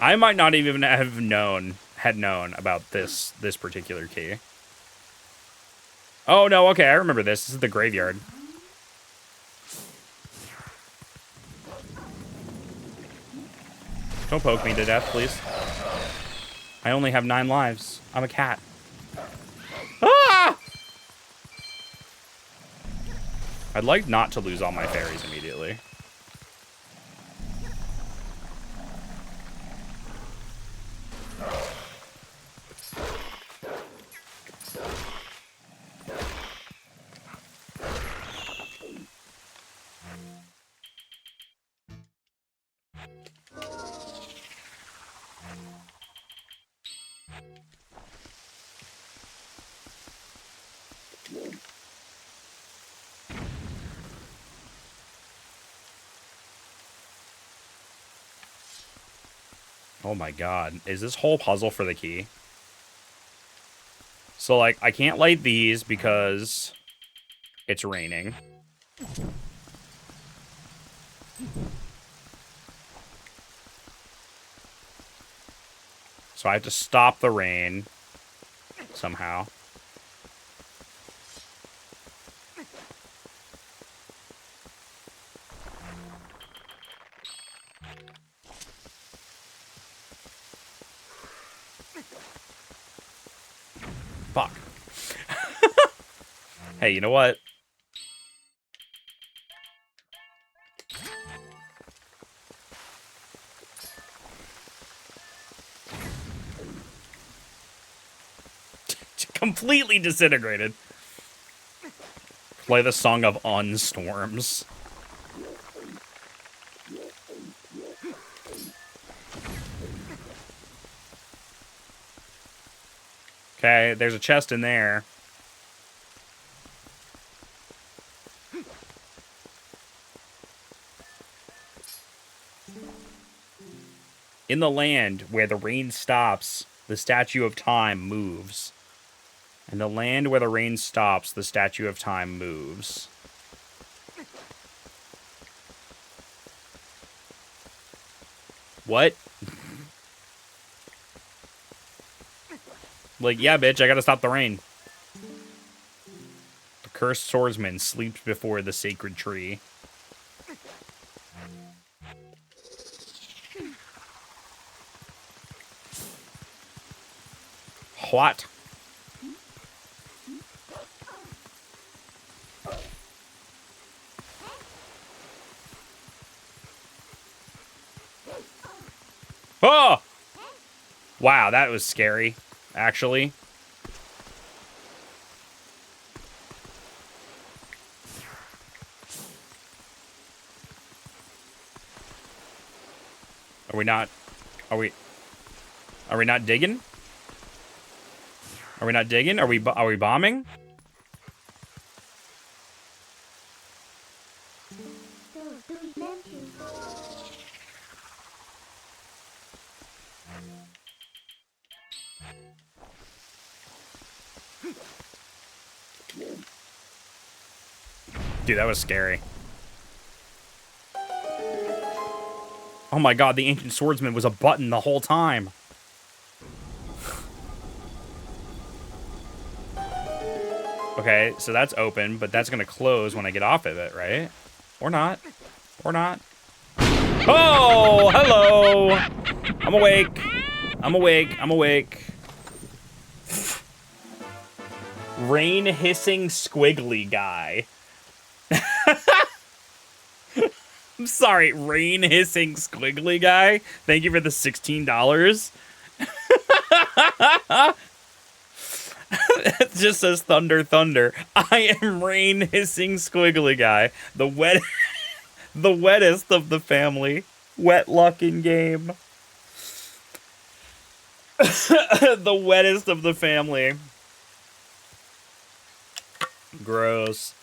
I might not even have known about this particular key. Oh no, okay, I remember this. This is the graveyard. Don't poke me to death, please. I only have 9 lives. I'm a cat. Ah! I'd like not to lose all my fairies immediately. Oh my god. Is this whole puzzle for the key? So, like, I can't light these because it's raining. So I have to stop the rain somehow. Fuck. Hey, you know what? Completely disintegrated. Play the Song of Unstorms. Okay, there's a chest in there. In the land where the rain stops, the Statue of Time moves. In the land where the rain stops, the Statue of Time moves. What? Like, yeah, bitch, I gotta stop the rain. The cursed swordsman sleeps before the sacred tree. What? Oh! Wow, that was scary, actually. Are we not? Are we not digging? Are we not digging? Are we bombing? Dude, that was scary. Oh my god, the ancient swordsman was a button the whole time. Okay, so that's open, but that's gonna close when I get off of it, right? Or not. Or not. Oh, hello! I'm awake. I'm awake. I'm awake. Rain hissing squiggly guy. I'm sorry, rain hissing squiggly guy. Thank you for the $16. It just says thunder, thunder. I am rain hissing squiggly guy. The wettest of the family. Wet luck in game. The wettest of the family. Gross.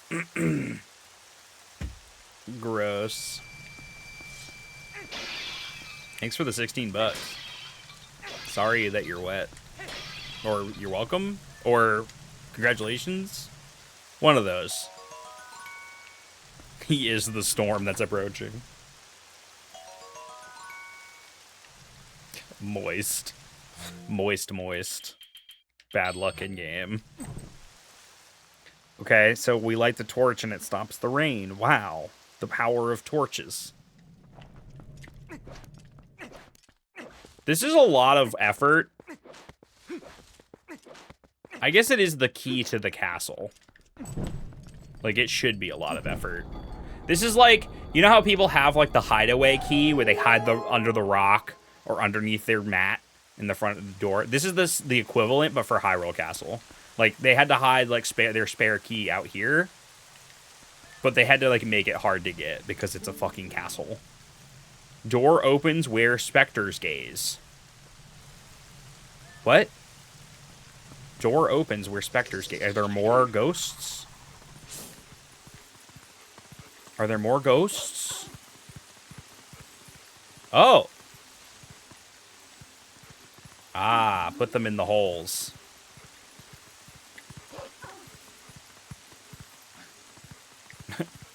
Gross. Thanks for the 16 bucks. Sorry that you're wet. Or you're welcome. Or congratulations. One of those. He is the storm that's approaching. Moist. Moist, moist. Bad luck in game. Okay, so we light the torch and it stops the rain. Wow. The power of torches. This is a lot of effort. I guess it is the key to the castle. Like, it should be a lot of effort. This is like, you know how people have, like, the hideaway key where they hide under the rock or underneath their mat in the front of the door? This is the equivalent, but for Hyrule Castle. Like, they had to hide, like, their spare key out here. But they had to, like, make it hard to get because it's a fucking castle. Door opens where specters gaze. What? Door opens where specters gaze. Are there more ghosts? Are there more ghosts? Oh. Ah, put them in the holes.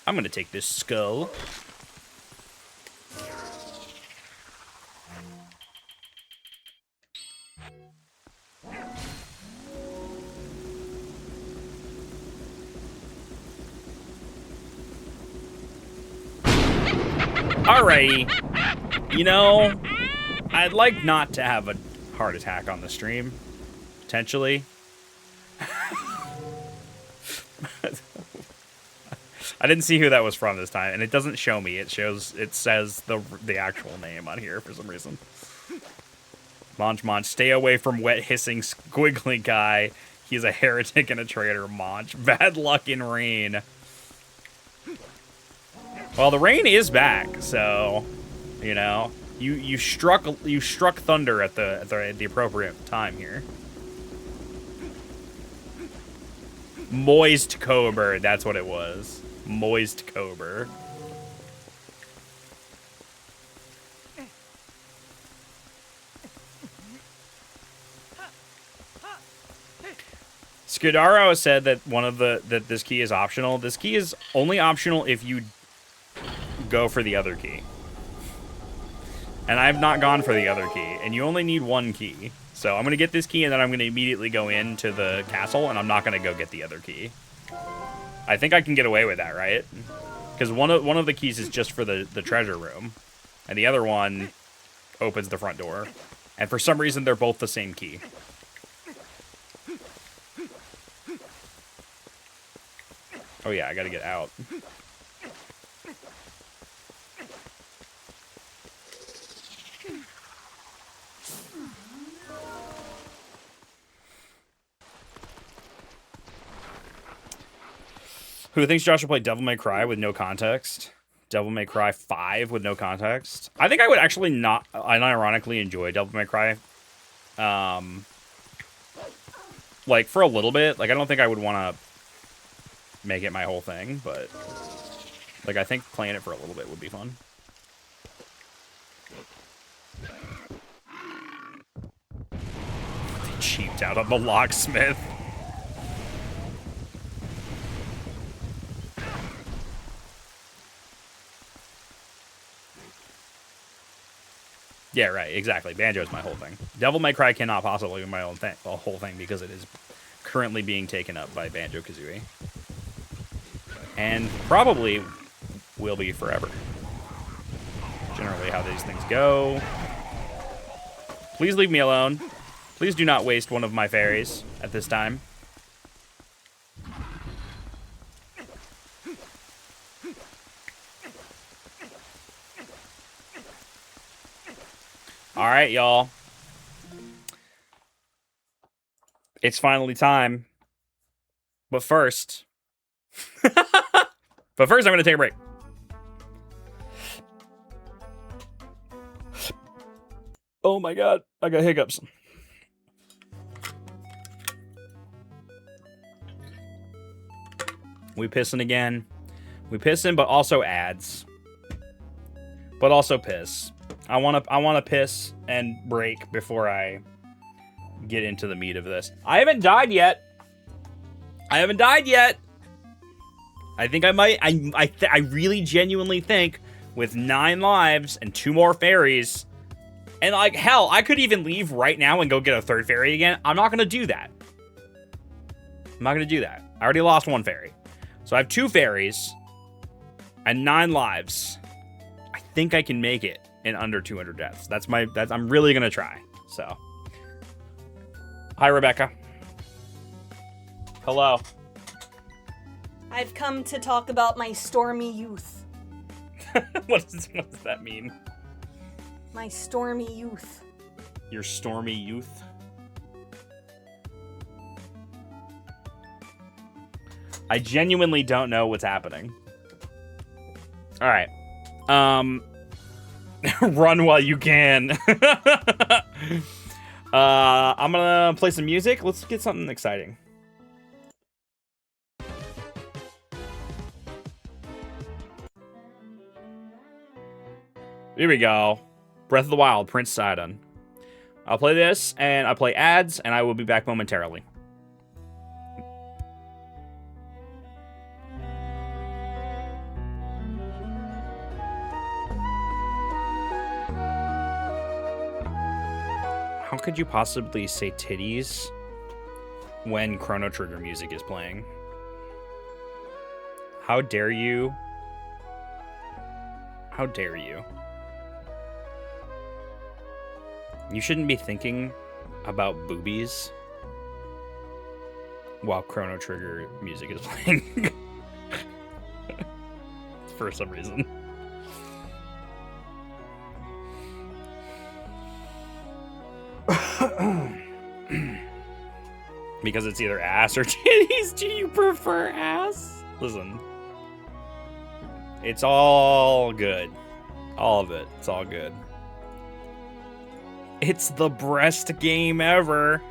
I'm gonna take this skull. Alrighty. You know, I'd like not to have a heart attack on the stream. Potentially. I didn't see who that was from this time, and it doesn't show me. It says the actual name on here for some reason. Monch, stay away from wet hissing squiggly guy. He's a heretic and a traitor, Monch. Bad luck in rain. Well, the rain is back, so you know you struck thunder at the appropriate time here. Moist Cobra, that's what it was. Moist Cobra. Scudaro said that that this key is optional. This key is only optional if you go for the other key. And I've not gone for the other key, and you only need one key. So I'm going to get this key, and then I'm going to immediately go into the castle, and I'm not going to go get the other key. I think I can get away with that, right? Because one of the keys is just for the treasure room, and the other one opens the front door. And for some reason, they're both the same key. Oh yeah, I gotta get out. Who thinks Josh will play Devil May Cry with no context? Devil May Cry 5 with no context. I think I would actually not unironically enjoy Devil May Cry. Like, for a little bit. Like, I don't think I would want to make it my whole thing, but... Like, I think playing it for a little bit would be fun. They cheaped out on the locksmith. Yeah, right, exactly. Banjo's my whole thing. Devil May Cry cannot possibly be my own thing, the whole thing, because it is currently being taken up by Banjo-Kazooie. And probably will be forever. Generally how these things go. Please leave me alone. Please do not waste one of my fairies at this time. All right, y'all. It's finally time. But first... I'm going to take a break. Oh my god, I got hiccups. We pissing again. We pissing, but also ads. But also piss. I want to piss and break before I get into the meat of this. I haven't died yet. I think I might. I really genuinely think with 9 lives and 2 more fairies, and like hell, I could even leave right now and go get a 3rd fairy again. I'm not gonna do that. I already lost 1 fairy, so I have 2 fairies and 9 lives. I think I can make it in under 200 deaths. I'm really gonna try. So, hi Rebecca. Hello. I've come to talk about my stormy youth. What does that mean? My stormy youth. Your stormy youth? I genuinely don't know what's happening. Alright. Run while you can. I'm gonna play some music. Let's get something exciting. Here we go. Breath of the Wild, Prince Sidon. I'll play this, and I'll play ads, and I will be back momentarily. How could you possibly say titties when Chrono Trigger music is playing? How dare you? How dare you? You shouldn't be thinking about boobies while Chrono Trigger music is playing. For some reason. Because it's either ass or titties. Do you prefer ass? Listen. It's all good. All of it. It's all good. It's the breast game ever.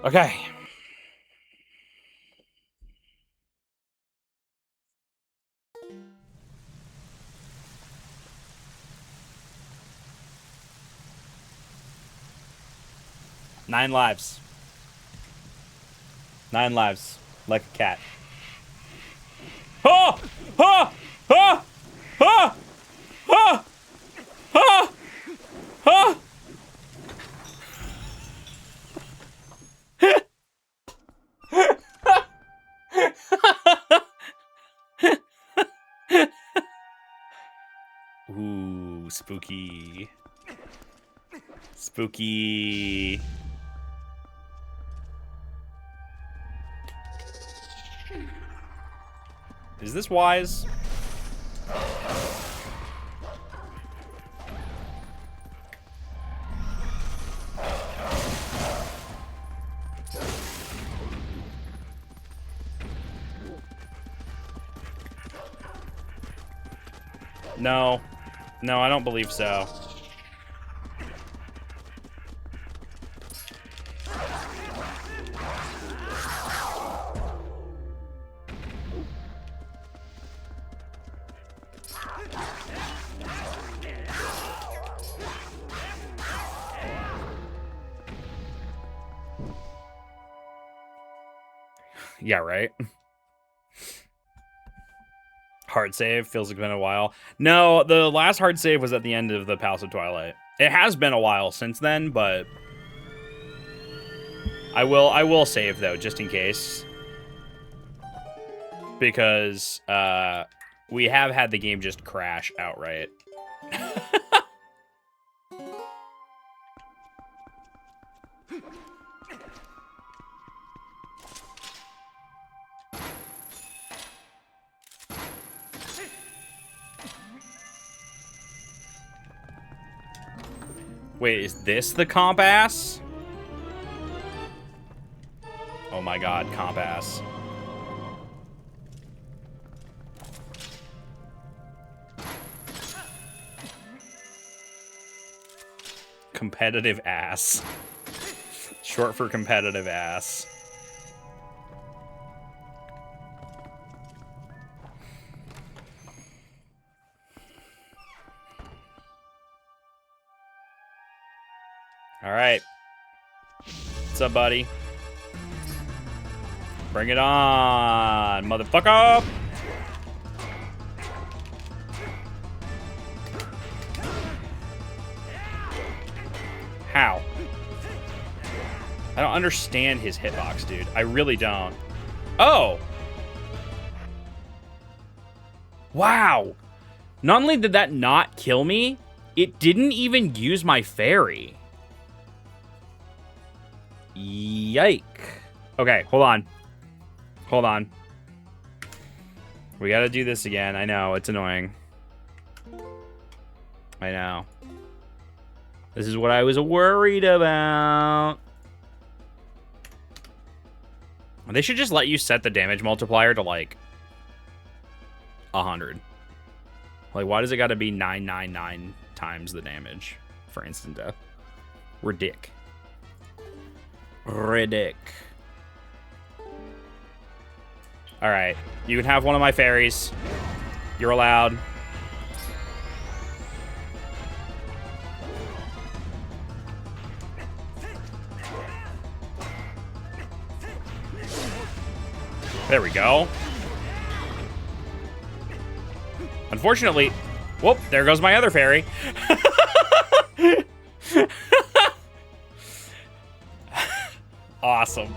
Okay. Nine lives. 9 lives. Like a cat. Oh! Oh! Oh! Oh! Oh! Oh! Oh! Ooh, spooky. Spooky. Is this wise? No. No, I don't believe so. Yeah, right? Hard save. Feels like it's been a while. No, the last hard save was at the end of the Palace of Twilight. It has been a while since then, but I will save though, just in case. Because we have had the game just crash outright. Wait, is this the comp ass? Oh my god, comp ass. Competitive ass. Short for competitive ass. All right. What's up, buddy? Bring it on, motherfucker! How? I don't understand his hitbox, dude. I really don't. Oh! Wow! Not only did that not kill me, it didn't even use my fairy. Yike. Okay, hold on. Hold on. We gotta do this again. I know, it's annoying. I know. This is what I was worried about. They should just let you set the damage multiplier to, like, 100. Like, why does it gotta be 999 times the damage for instant death? Ridic. Alright, you can have one of my fairies. You're allowed. There we go. Unfortunately, whoop, there goes my other fairy. Awesome.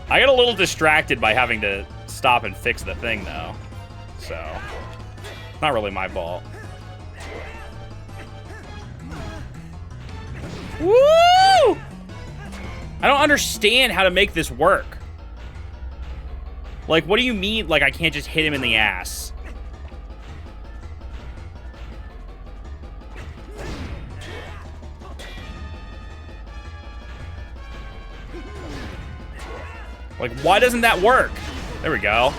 I got a little distracted by having to stop and fix the thing, though. So, not really my fault. Woo! I don't understand how to make this work. Like, what do you mean, like, I can't just hit him in the ass? Like, why doesn't that work? There we go.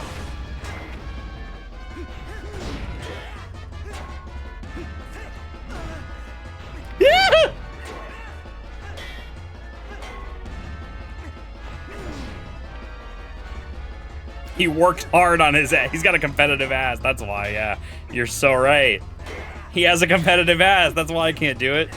Yeah! He worked hard on his ass. He's got a competitive ass. That's why, yeah. You're so right. He has a competitive ass. That's why I can't do it.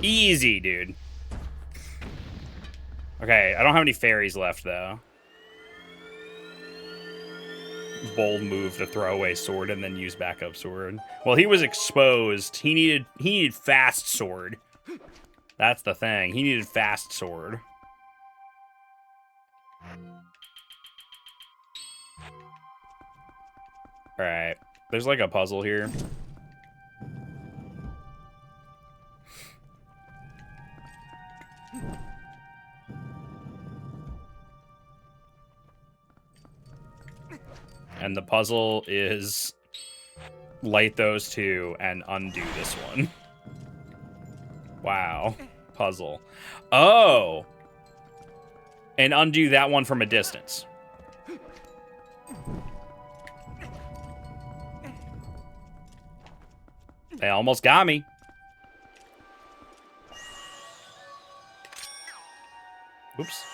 Easy, dude. Okay, I don't have any fairies left, though. Bold move to throw away sword and then use backup sword. Well, he was exposed. He needed fast sword. That's the thing. He needed fast sword. Alright. There's like a puzzle here. And the puzzle is light those two and undo this one. Wow. Puzzle. Oh! And undo that one from a distance. They almost got me. Oops.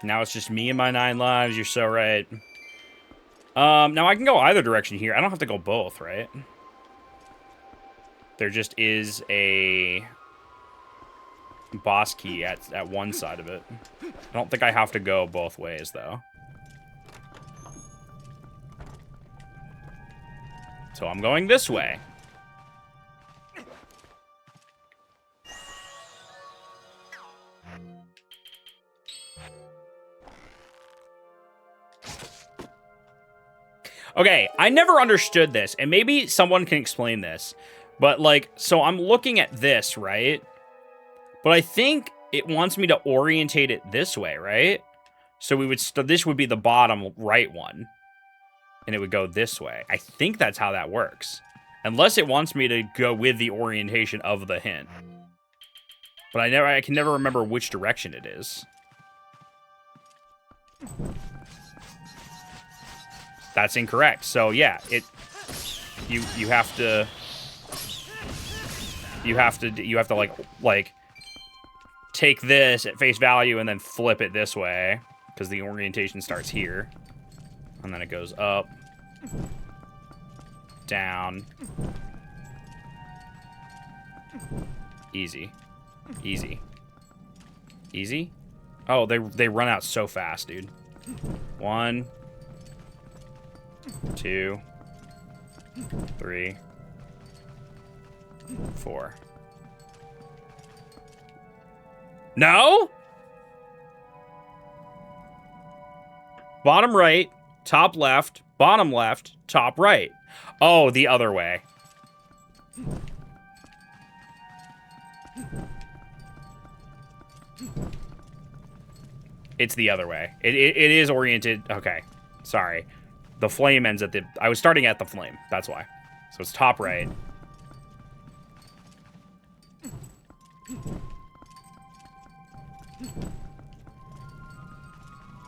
Now it's just me and my 9 lives. You're so right. Now I can go either direction here. I don't have to go both, right? There just is a boss key at one side of it. I don't think I have to go both ways, though. So I'm going this way. Okay, I never understood this, and maybe someone can explain this. But, like, so I'm looking at this, right? But I think it wants me to orientate it this way, right? So we would this would be the bottom right one. And it would go this way. I think that's how that works. Unless it wants me to go with the orientation of the hint. But I can never remember which direction it is. That's incorrect. So yeah, you have to like take this at face value and then flip it this way because the orientation starts here. And then it goes up, down. Easy. Easy. Easy? Oh, they run out so fast, dude. 1, 2, 3, 4. No? Bottom right, top left, bottom left, top right. Oh, the other way. It's the other way. It is oriented. Okay. Sorry. The flame ends at the... I was starting at the flame. That's why. So it's top right.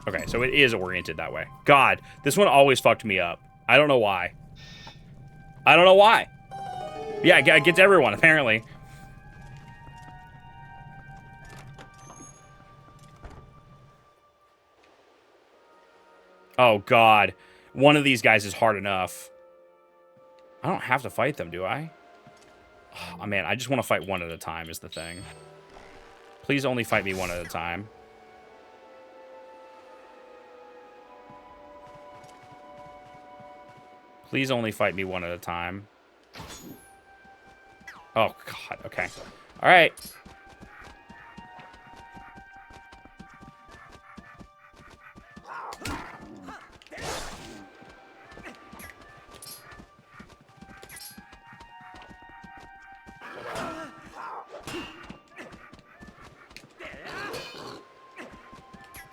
Okay, so it is oriented that way. God, this one always fucked me up. I don't know why. I don't know why. Yeah, it gets everyone, apparently. Oh, God. One of these guys is hard enough. I don't have to fight them, do I? Oh, man, I just want to fight one at a time is the thing. Please only fight me one at a time. Please only fight me one at a time. Oh, God. Okay. All right.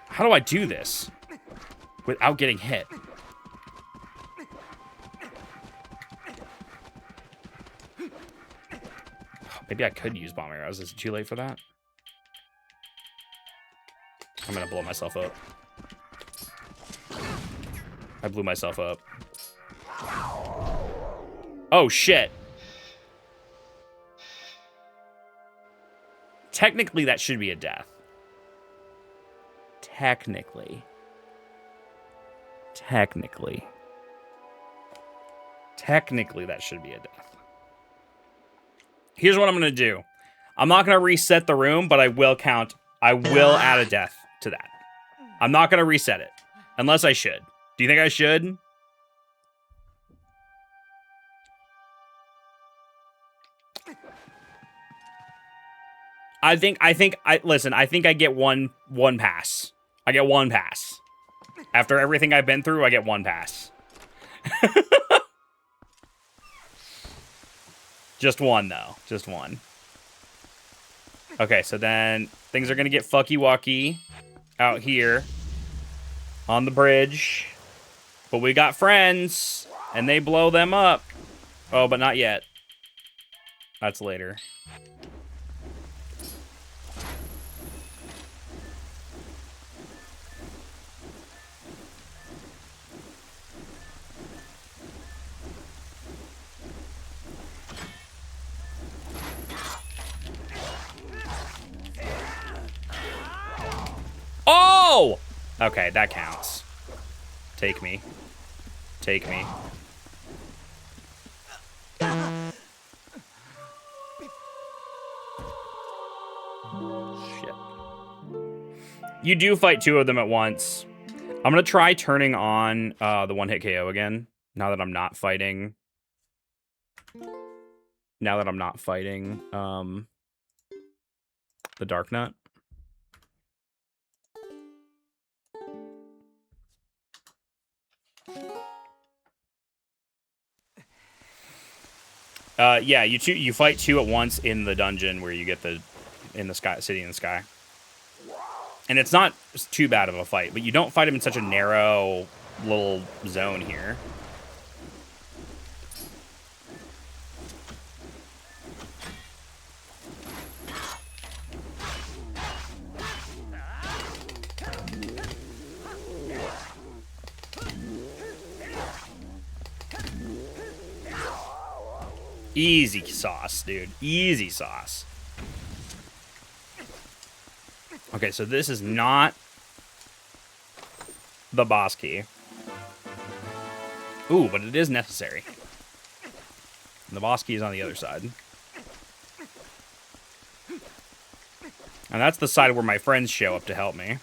How do I do this without getting hit? Maybe I could use bomb arrows. Is it too late for that? I'm gonna blow myself up. I blew myself up. Oh, shit. Technically, that should be a death. Technically, that should be a death. Here's what I'm going to do. I'm not going to reset the room, but I will add a death to that. I'm not going to reset it. Unless I should. Do you think I should? Listen, I think I get one pass. I get one pass. After everything I've been through, I get one pass. Just one, though. Just one. Okay, so then things are gonna get fucky-wucky out here on the bridge. But we got friends, and they blow them up. Oh, but not yet. That's later. Oh! Okay, that counts. Take me. Take me. Shit. You do fight two of them at once. I'm gonna try turning on the one-hit KO again, now that I'm not fighting. Now that I'm not fighting the Dark Nut. Yeah, you fight two at once in the dungeon where you get in the sky, city in the sky. And it's not too bad of a fight, but you don't fight him in such a narrow little zone here. Easy sauce, dude. Easy sauce. Okay, so this is not the boss key. Ooh, but it is necessary. And the boss key is on the other side. And that's the side where my friends show up to help me.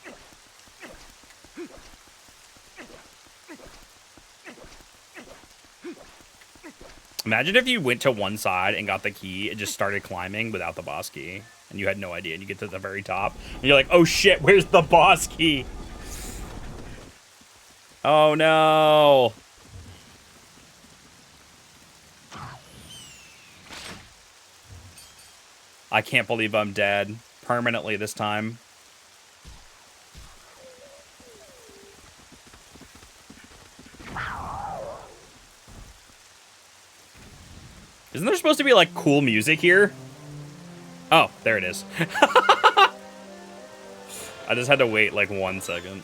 Imagine if you went to one side and got the key and just started climbing without the boss key. And you had no idea. And you get to the very top. And you're like, oh shit, where's the boss key? Oh no. I can't believe I'm dead. Permanently this time. Isn't there supposed to be, like, cool music here? Oh, there it is. I just had to wait, like, 1 second.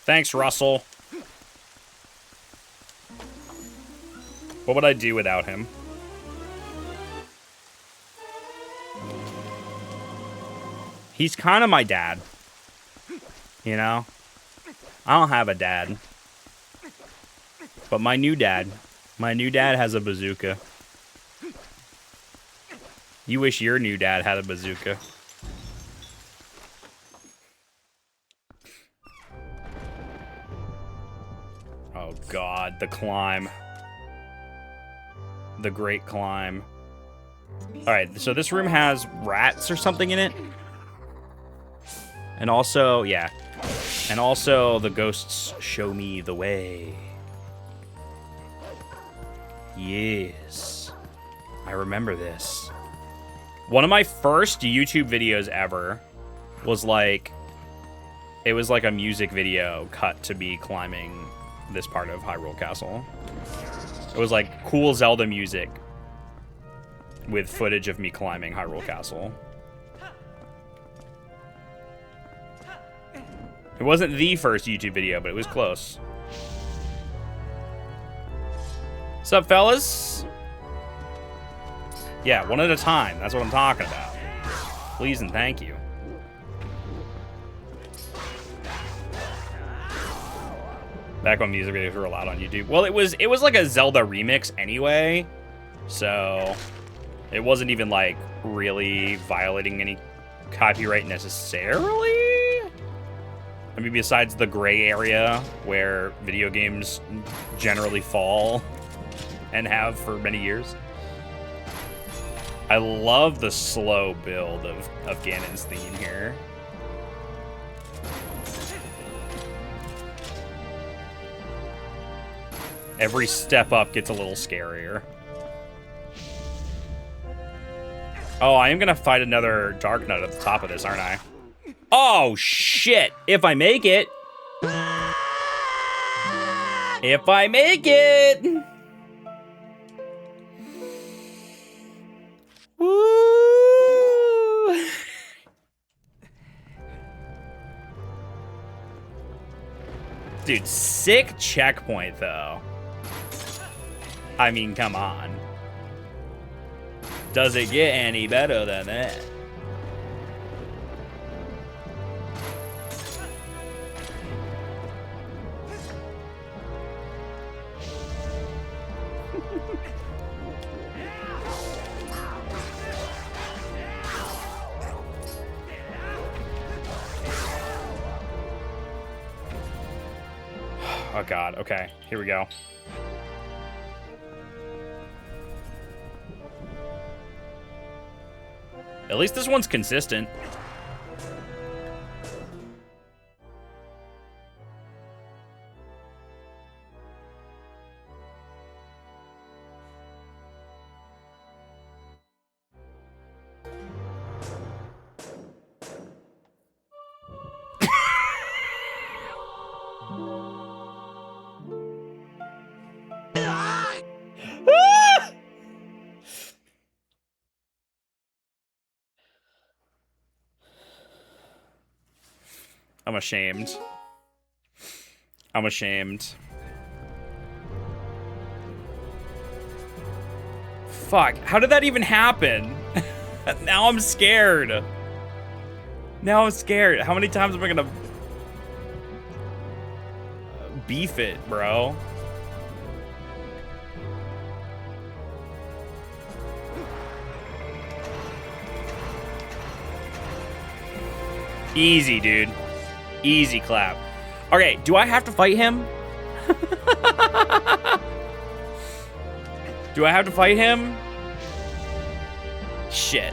Thanks, Russell. What would I do without him? He's kind of my dad. You know? I don't have a dad. But my new dad has a bazooka. You wish your new dad had a bazooka. Oh god, the climb. The great climb. Alright, so this room has rats or something in it. And also, yeah. And also, the ghosts show me the way. Yes. I remember this. One of my first YouTube videos ever was like... It was like a music video cut to be climbing this part of Hyrule Castle. It was like cool Zelda music with footage of me climbing Hyrule Castle. It wasn't the first YouTube video, but it was close. What's up, fellas? Yeah, one at a time. That's what I'm talking about. Please and thank you. Back when music videos were allowed on YouTube. Well, it was like a Zelda remix anyway, so it wasn't even like really violating any copyright necessarily. I mean, besides the gray area where video games generally fall and have for many years. I love the slow build of Ganon's theme here. Every step up gets a little scarier. Oh, I am gonna fight another Dark Knight at the top of this, aren't I? Oh, shit! If I make it! If I make it! Woo! Dude, sick checkpoint, though. I mean, come on. Does it get any better than that? Oh god, okay, here we go. At least this one's consistent. I'm ashamed. I'm ashamed. Fuck, how did that even happen? Now I'm scared. Now I'm scared. How many times am I gonna beef it, bro? Easy, dude. Easy clap. Okay, do I have to fight him? Do I have to fight him? Shit.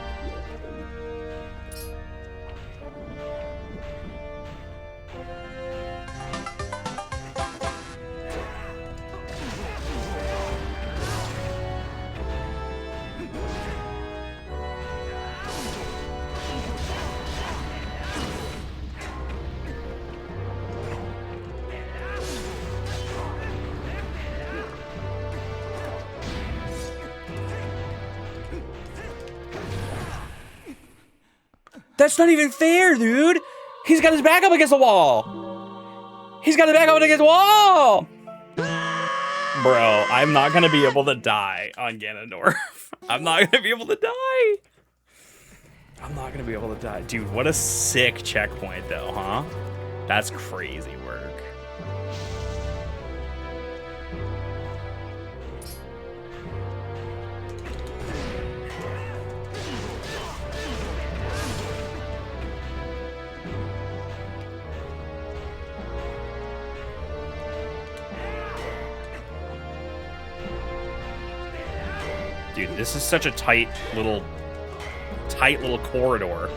That's not even fair, dude. He's got his back up against the wall. He's got his back up against the wall. Bro, I'm not gonna be able to die on Ganondorf. I'm not gonna be able to die. I'm not gonna be able to die. Dude, what a sick checkpoint though, huh? That's crazy work. Dude, this is such a tight little corridor.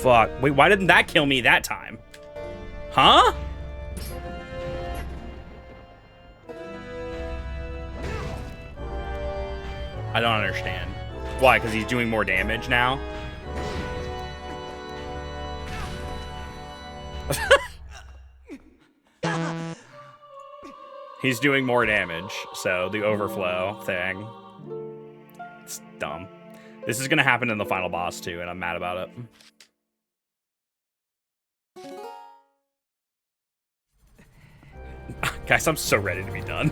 Fuck. Wait, why didn't that kill me that time? Huh? I don't understand. Why? Because he's doing more damage now? He's doing more damage, so the overflow thing. It's dumb. This is gonna happen in the final boss too, and I'm mad about it. Guys, I'm so ready to be done.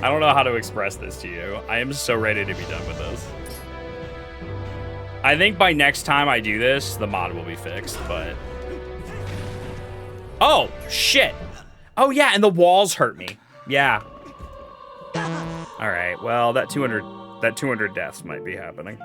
I don't know how to express this to you. I am so ready to be done with this. I think by next time I do this, the mod will be fixed, but... Oh, shit. Oh, yeah, and the walls hurt me. Yeah. All right, well, that 200 deaths might be happening.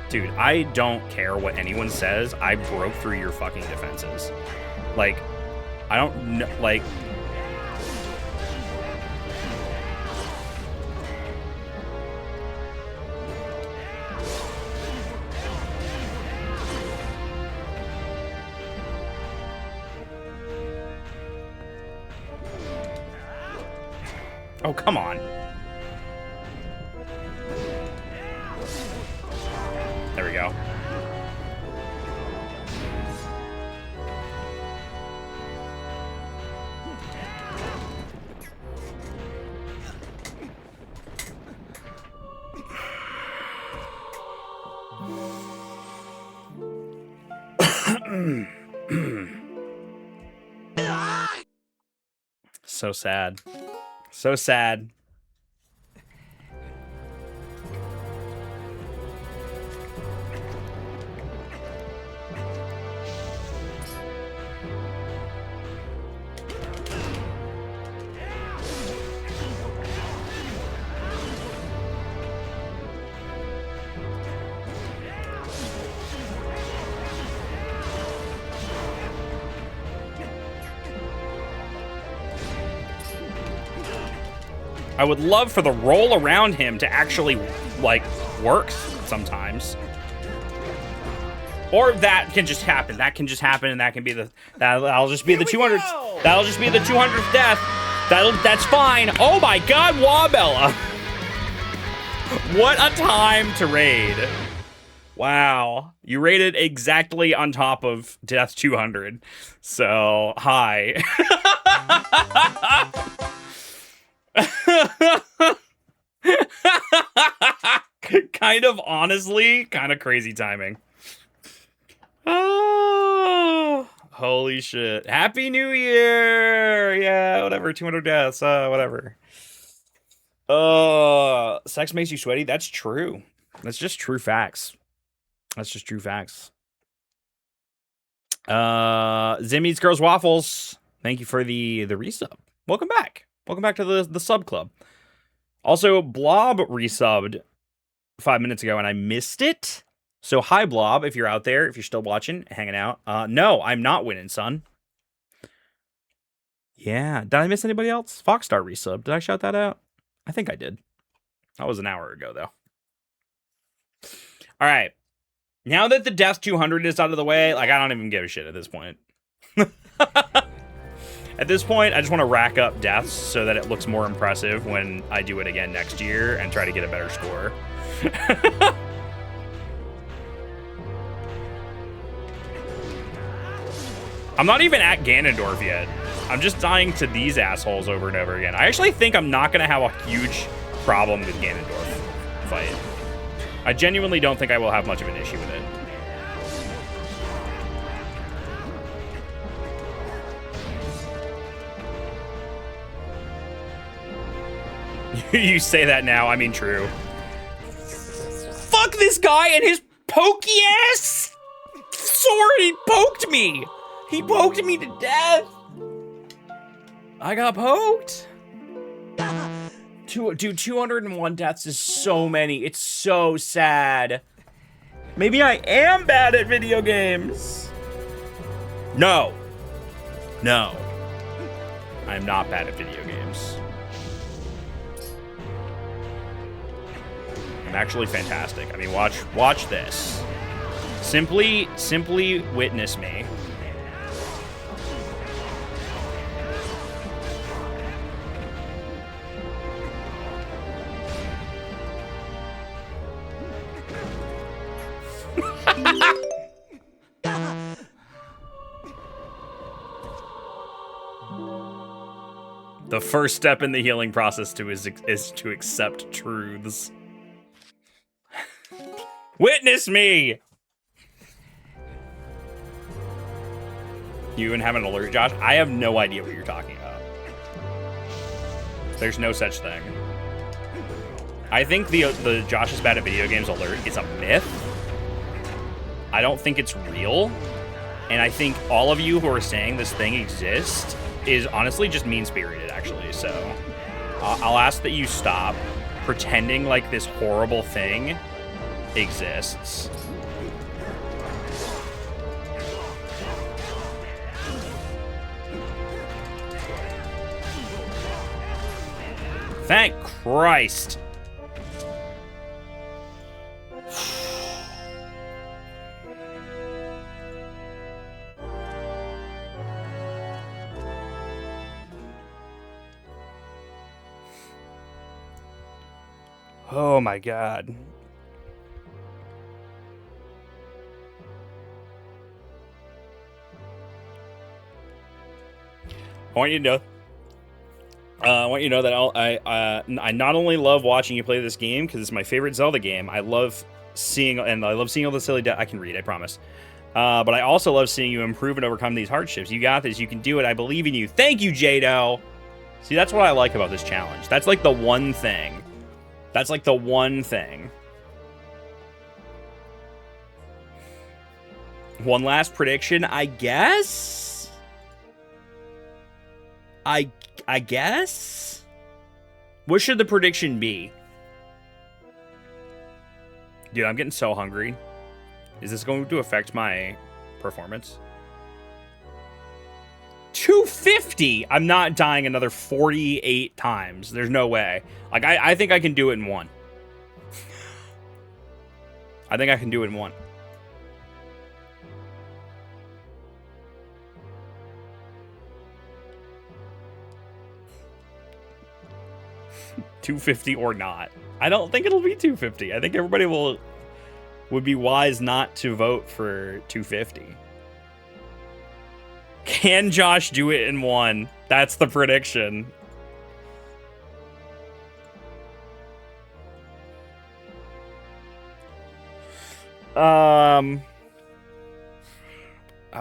Dude, I don't care what anyone says. I broke through your fucking defenses. Like, I don't know, like... Oh, come on. There we go. So sad. So sad. I would love for the roll around him to actually, like, work sometimes. Or that can just happen. That can just happen, and that can be the... That'll just be the 200th... That'll just be the 200th death. That's fine. Oh my god, Wabella. What a time to raid. Wow. You raided exactly on top of death 200. So, hi. Kind of, honestly, kind of crazy timing. Oh, holy shit. Happy New Year! Yeah, whatever, 200 deaths, whatever. Sex makes you sweaty? That's true. That's just true facts. That's just true facts. Zimmy's Girls Waffles, thank you for the resub. Welcome back. Welcome back to the sub club. Also, Blob resubbed 5 minutes ago, and I missed it. So, hi, Blob, if you're out there, if you're still watching, hanging out. No, I'm not winning, son. Yeah. Did I miss anybody else? Foxstar resub. Did I shout that out? I think I did. That was an hour ago, though. All right. Now that the Death 200 is out of the way, like, I don't even give a shit at this point. At this point, I just want to rack up deaths so that it looks more impressive when I do it again next year and try to get a better score. I'm not even at Ganondorf yet. I'm just dying to these assholes over and over again. I actually think I'm not going to have a huge problem with Ganondorf fight. I genuinely don't think I will have much of an issue with it. You say that now, I mean true. Fuck this guy and his pokey ass sword, he poked me. He poked me to death. I got poked. Dude, 201 deaths is so many. It's so sad. Maybe I am bad at video games. No. No. I'm not bad at video games. I'm actually fantastic. I mean, watch this. Simply witness me. The first step in the healing process is to accept truths. Witness me! You even have an alert, Josh? I have no idea what you're talking about. There's no such thing. I think the Josh is bad at video games alert is a myth. I don't think it's real. And I think all of you who are saying this thing exists is honestly just mean-spirited, actually. So I'll ask that you stop pretending like this horrible thing exists. Thank Christ. Oh my God. I want you to know that I not only love watching you play this game because it's my favorite Zelda game. I love seeing all the silly I can read, I promise. But I also love seeing you improve and overcome these hardships. You got this. You can do it. I believe in you. Thank you, Jado. See, that's what I like about this challenge. That's like the one thing. That's like the one thing. One last prediction, I guess? I guess? What should the prediction be? Dude, I'm getting so hungry. Is this going to affect my performance? 250! I'm not dying another 48 times. There's no way. Like, I think I can do it in one. I think I can do it in one. $250 or not. I don't think it'll be $250. I think everybody would be wise not to vote for $250. Can Josh do it in one? That's the prediction.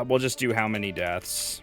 We'll just do how many deaths.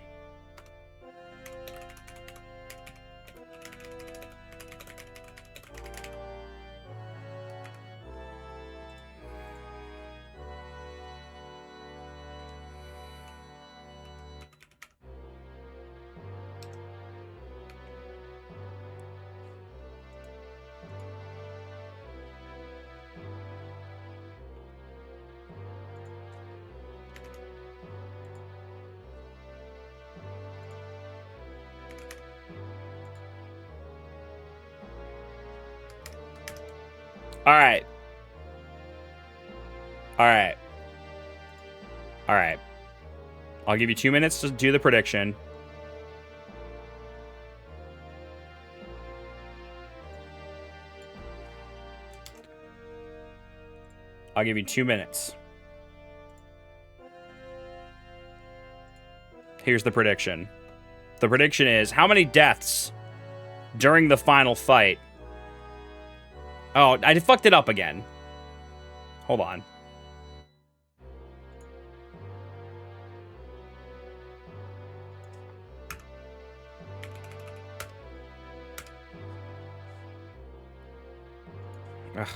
All right. All right. All right. I'll give you 2 minutes to do the prediction. I'll give you 2 minutes. Here's the prediction. The prediction is, how many deaths during the final fight? Oh, I fucked it up again. Hold on. Ugh.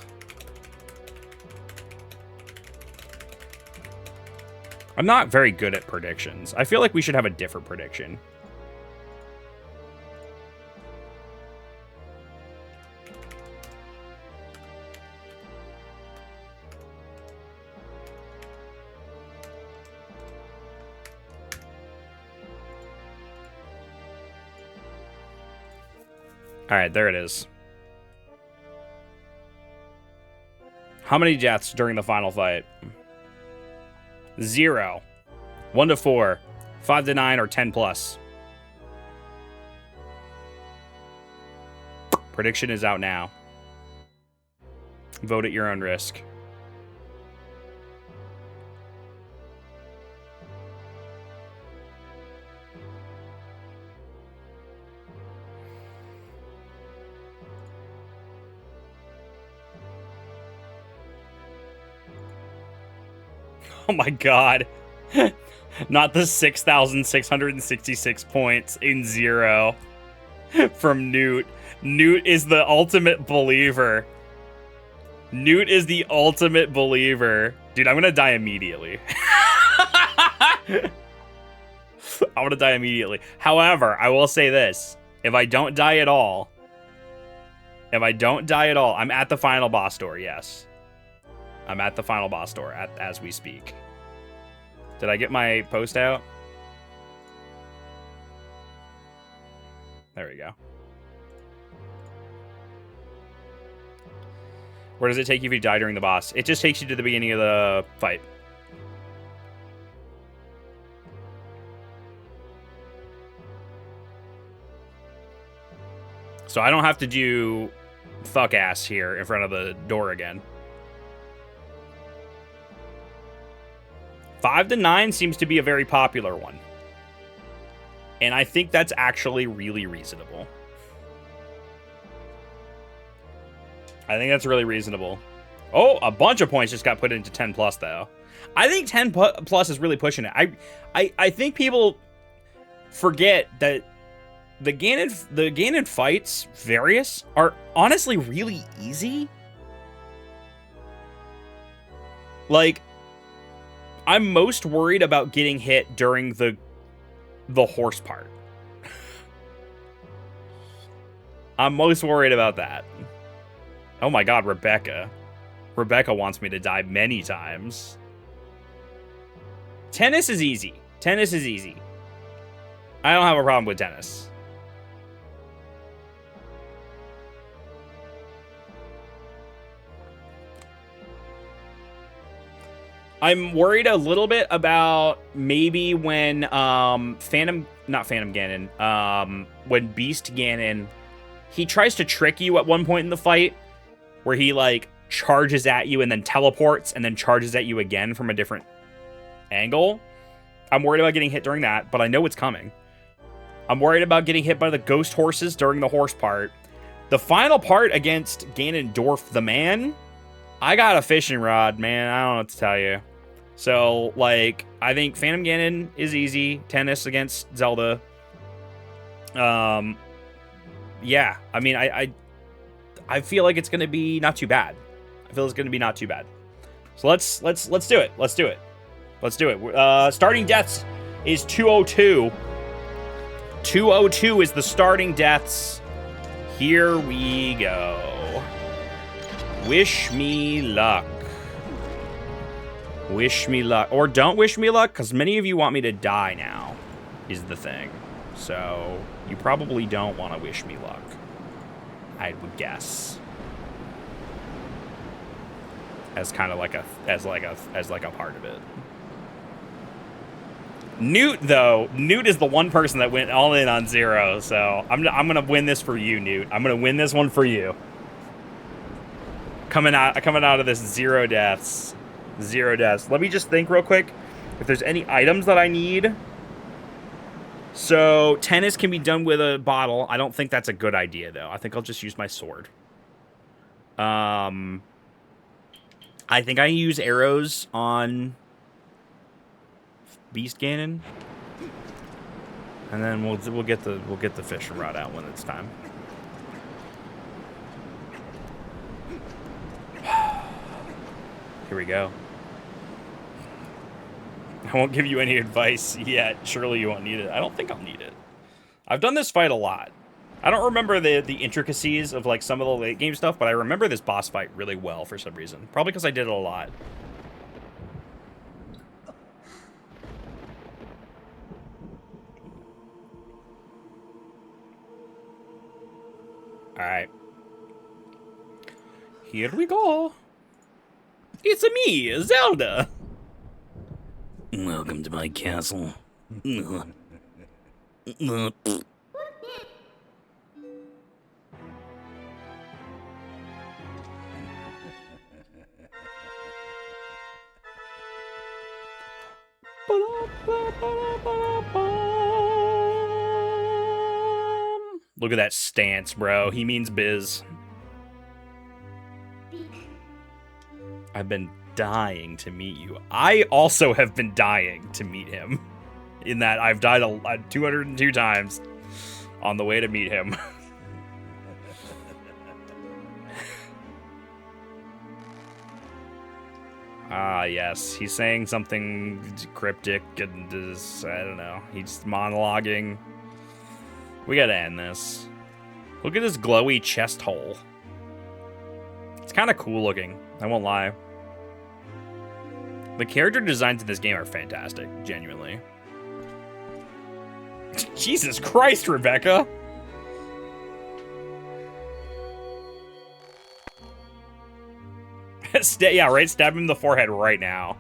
I'm not very good at predictions. I feel like we should have a different prediction. All right, there it is. How many deaths during the final fight? 0, 1 to 4, 5 to 9, or 10 plus. Prediction is out now. Vote at your own risk. Oh my god. Not the 6,666 points in 0 from Newt. Newt is the ultimate believer. Newt is the ultimate believer. Dude, I'm gonna die immediately. I'm gonna die immediately. However, I will say this. If I don't die at all, I'm at the final boss door, yes. I'm at the final boss door as we speak. Did I get my post out? There we go. Where does it take you if you die during the boss? It just takes you to the beginning of the fight. So I don't have to do fuck ass here in front of the door again. 5 to 9 seems to be a very popular one. And I think that's actually really reasonable. I think that's really reasonable. Oh, a bunch of points just got put into 10 plus though. I think 10 plus is really pushing it. I think people forget that the Ganon fights, various, are honestly really easy. Like, I'm most worried about getting hit during the horse part. I'm most worried about that. Oh my god, Rebecca. Rebecca wants me to die many times. Tennis is easy. Tennis is easy. I don't have a problem with tennis. I'm worried a little bit about maybe when when Beast Ganon, he tries to trick you at one point in the fight where he like charges at you and then teleports and then charges at you again from a different angle. I'm worried about getting hit during that, but I know it's coming. I'm worried about getting hit by the ghost horses during the horse part. The final part against Ganondorf the man, I got a fishing rod, man. I don't know what to tell you. So, like, I think Phantom Ganon is easy. Tennis against Zelda. Yeah, I mean, I feel like it's gonna be not too bad. I feel it's gonna be not too bad. So let's do it. Let's do it. Let's do it. Starting deaths is 202. 202 is the starting deaths. Here we go. Wish me luck. Wish me luck. Or don't wish me luck, because many of you want me to die now, is the thing. So, you probably don't want to wish me luck, I would guess. As kind of like a, as like a part of it. Newt, though, Newt is the one person that went all in on 0, so I'm gonna win this for you, Newt. I'm gonna win this one for you. Coming out of this 0 deaths. 0 deaths. Let me just think real quick if there's any items that I need. So, tennis can be done with a bottle. I don't think that's a good idea, though. I think I'll just use my sword. I think I use arrows on Beast Ganon. And then we'll get the fishing rod out when it's time. Here we go. I won't give you any advice yet. Surely you won't need it. I don't think I'll need it. I've done this fight a lot. I don't remember the intricacies of like some of the late game stuff, but I remember this boss fight really well for some reason. Probably because I did it a lot. Alright. Here we go. It's me, Zelda. Welcome to my castle. Look at that stance, bro. He means biz. I've been dying to meet you. I also have been dying to meet him. In that I've died 202 times on the way to meet him. Ah, yes. He's saying something cryptic and I don't know. He's monologuing. We gotta end this. Look at this glowy chest hole. It's kind of cool looking. I won't lie. The character designs in this game are fantastic, genuinely. Jesus Christ, Rebecca! Yeah, right? Stab him in the forehead right now.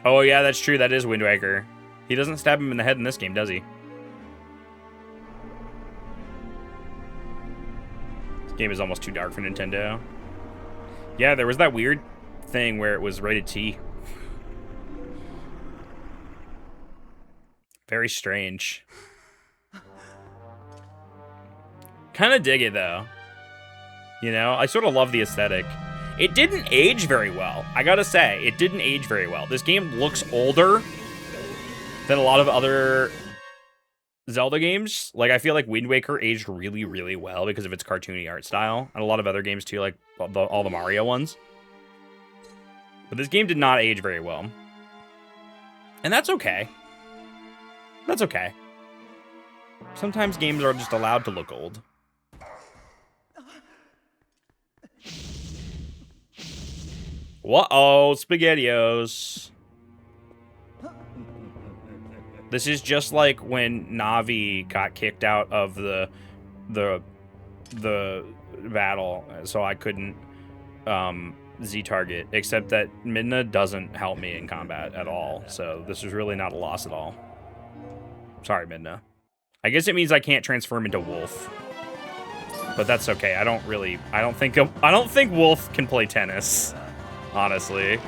Oh, yeah, that's true. That is Wind Waker. He doesn't stab him in the head in this game, does he? This game is almost too dark for Nintendo. Yeah, there was that weird thing where it was rated T. Very strange. Kind of dig it, though. You know, I sort of love the aesthetic. It didn't age very well. I gotta say, it didn't age very well. This game looks older than a lot of other Zelda games. Like, I feel like Wind Waker aged really, really well because of its cartoony art style. And a lot of other games, too, like all the Mario ones. But this game did not age very well. And that's okay. That's okay. Sometimes games are just allowed to look old. Whoa, SpaghettiOs. This is just like when Navi got kicked out of the battle, so I couldn't Z-target, except that Midna doesn't help me in combat at all, so this is really not a loss at all. Sorry, Midna. I guess it means I can't transform into Wolf. But that's okay. I don't think Wolf can play tennis. Honestly.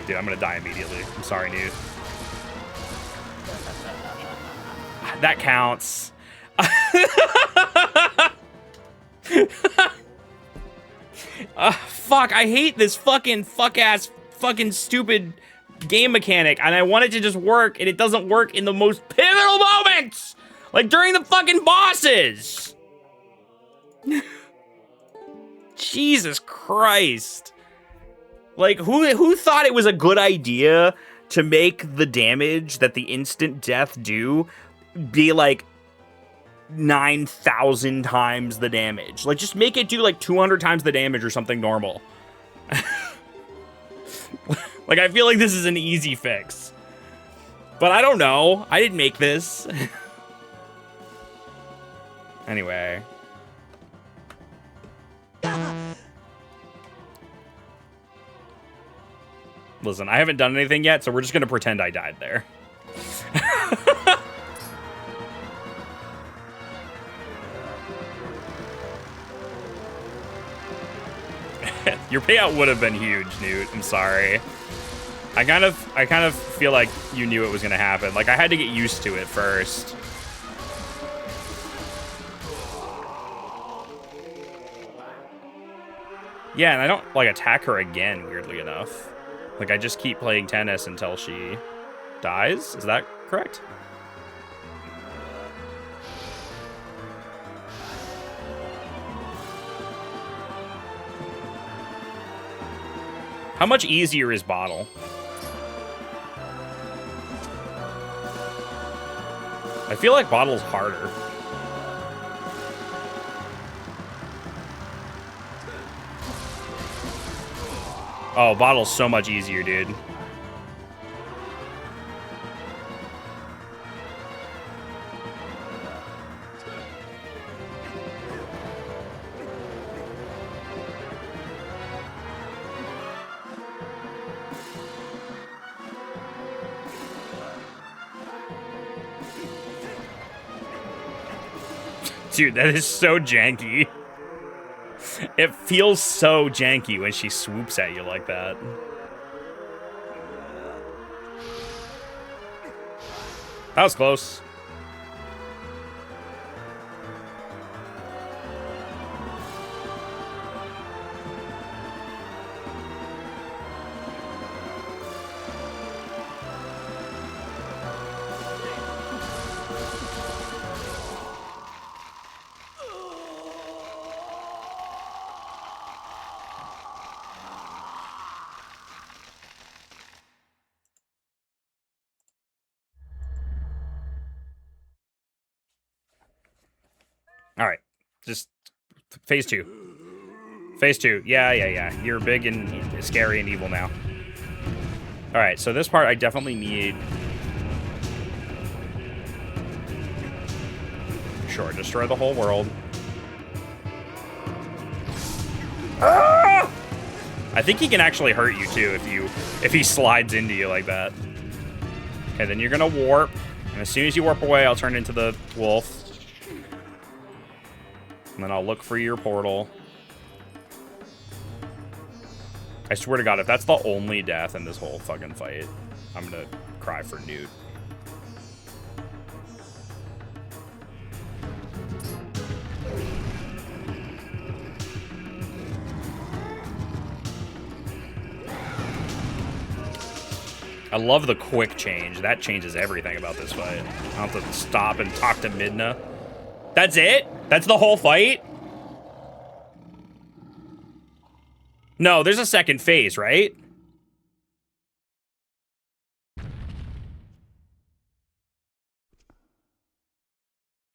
Dude, I'm gonna die immediately. I'm sorry, Newt. That counts. Fuck, I hate this fucking stupid game mechanic, and I want it to just work, and it doesn't work in the most pivotal moments! Like during the fucking bosses! Jesus Christ. Like, who thought it was a good idea to make the damage that the instant death do be like 9,000 times the damage? Like, just make it do like 200 times the damage or something normal. Like, I feel like this is an easy fix. But I don't know. I didn't make this. Anyway. Listen, I haven't done anything yet, so we're just gonna pretend I died there. Your payout would have been huge, Newt. I'm sorry. I kind of feel like you knew it was gonna happen. Like, I had to get used to it first. Yeah, and I don't, like, attack her again, weirdly enough. Like, I just keep playing tennis until she dies? Is that correct? How much easier is Bottle? I feel like Bottle's harder. Oh, Bottle's so much easier, dude. Dude, that is so janky. It feels so janky when she swoops at you like that. That was close. All right, just phase 2. Phase 2. Yeah. You're big and scary and evil now. All right, so this part I definitely need. Sure, destroy the whole world. Ah! I think he can actually hurt you too if he slides into you like that. Okay, then you're gonna warp, and as soon as you warp away, I'll turn into the wolf. And then I'll look for your portal. I swear to God, if that's the only death in this whole fucking fight, I'm gonna cry for Newt. I love the quick change. That changes everything about this fight. I don't have to stop and talk to Midna. That's it? That's the whole fight? No, there's a second phase, right?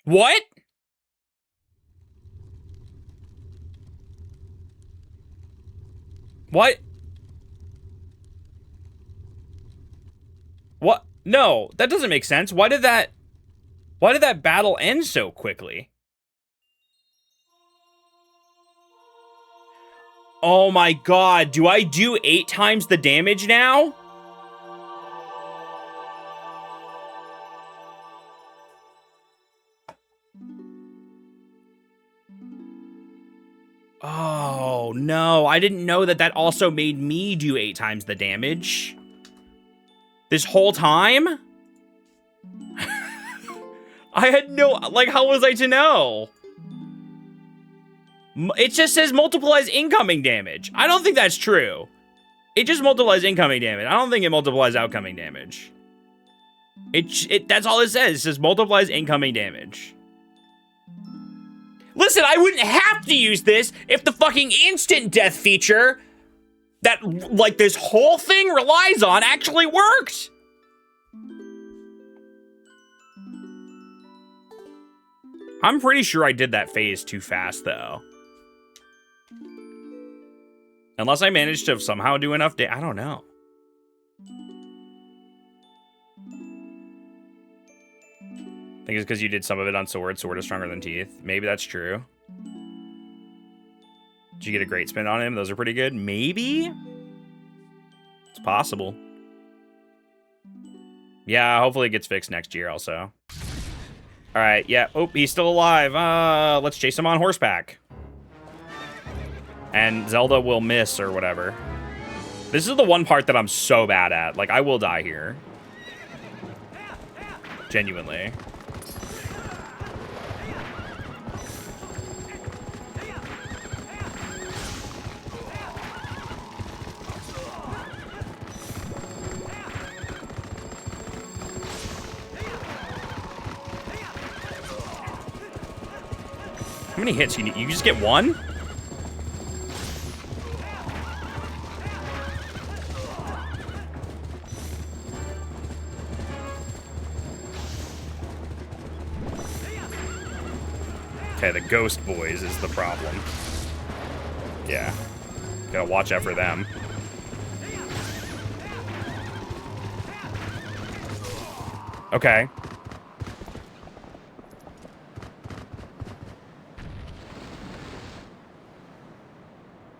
What? What? What? No, that doesn't make sense. Why did that battle end so quickly? Oh my God, do I do 8 times the damage now? Oh no, I didn't know that also made me do 8 times the damage. This whole time? I had no, like, how was I to know? It just says multiplies incoming damage. I don't think that's true. It just multiplies incoming damage. I don't think it multiplies outcoming damage. That's all it says. It says multiplies incoming damage. Listen, I wouldn't have to use this if the fucking instant death feature that, like, this whole thing relies on actually worked. I'm pretty sure I did that phase too fast, though. Unless I managed to somehow do enough I don't know. I think it's because you did some of it on sword. Sword is stronger than teeth. Maybe that's true. Did you get a great spin on him? Those are pretty good. Maybe? It's possible. Yeah, hopefully it gets fixed next year also. All right, yeah. Oh, he's still alive. Let's chase him on horseback. And Zelda will miss or whatever. This is the one part that I'm so bad at. Like, I will die here. Genuinely. How many hits you need? You just get one? Okay, the ghost boys is the problem. Yeah. Gotta watch out for them. Okay.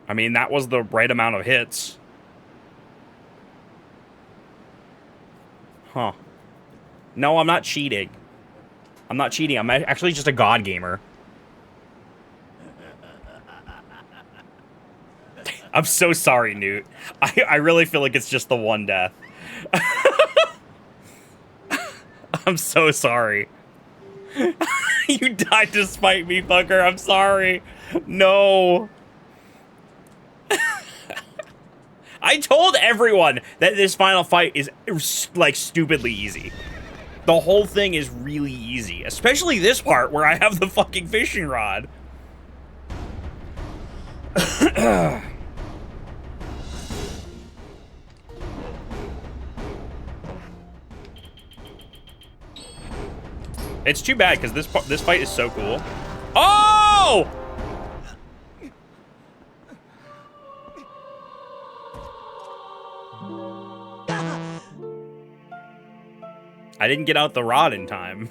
I mean, that was the right amount of hits. Huh. No, I'm not cheating. I'm not cheating. I'm actually just a god gamer. I'm so sorry, Newt. I really feel like it's just the one death. I'm so sorry. You died to spite me, fucker. I'm sorry. No. I told everyone that this final fight is, like, stupidly easy. The whole thing is really easy. Especially this part where I have the fucking fishing rod. It's too bad, because this fight is so cool. Oh! I didn't get out the rod in time.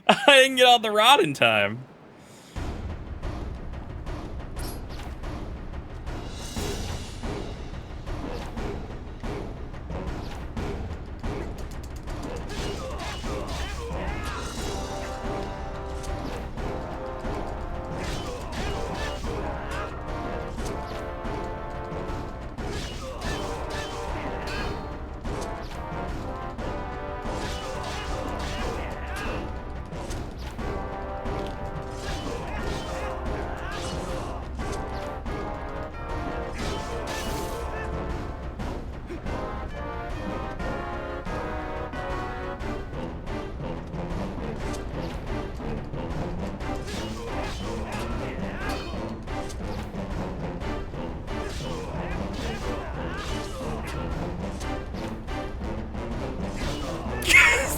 I didn't get out the rod in time.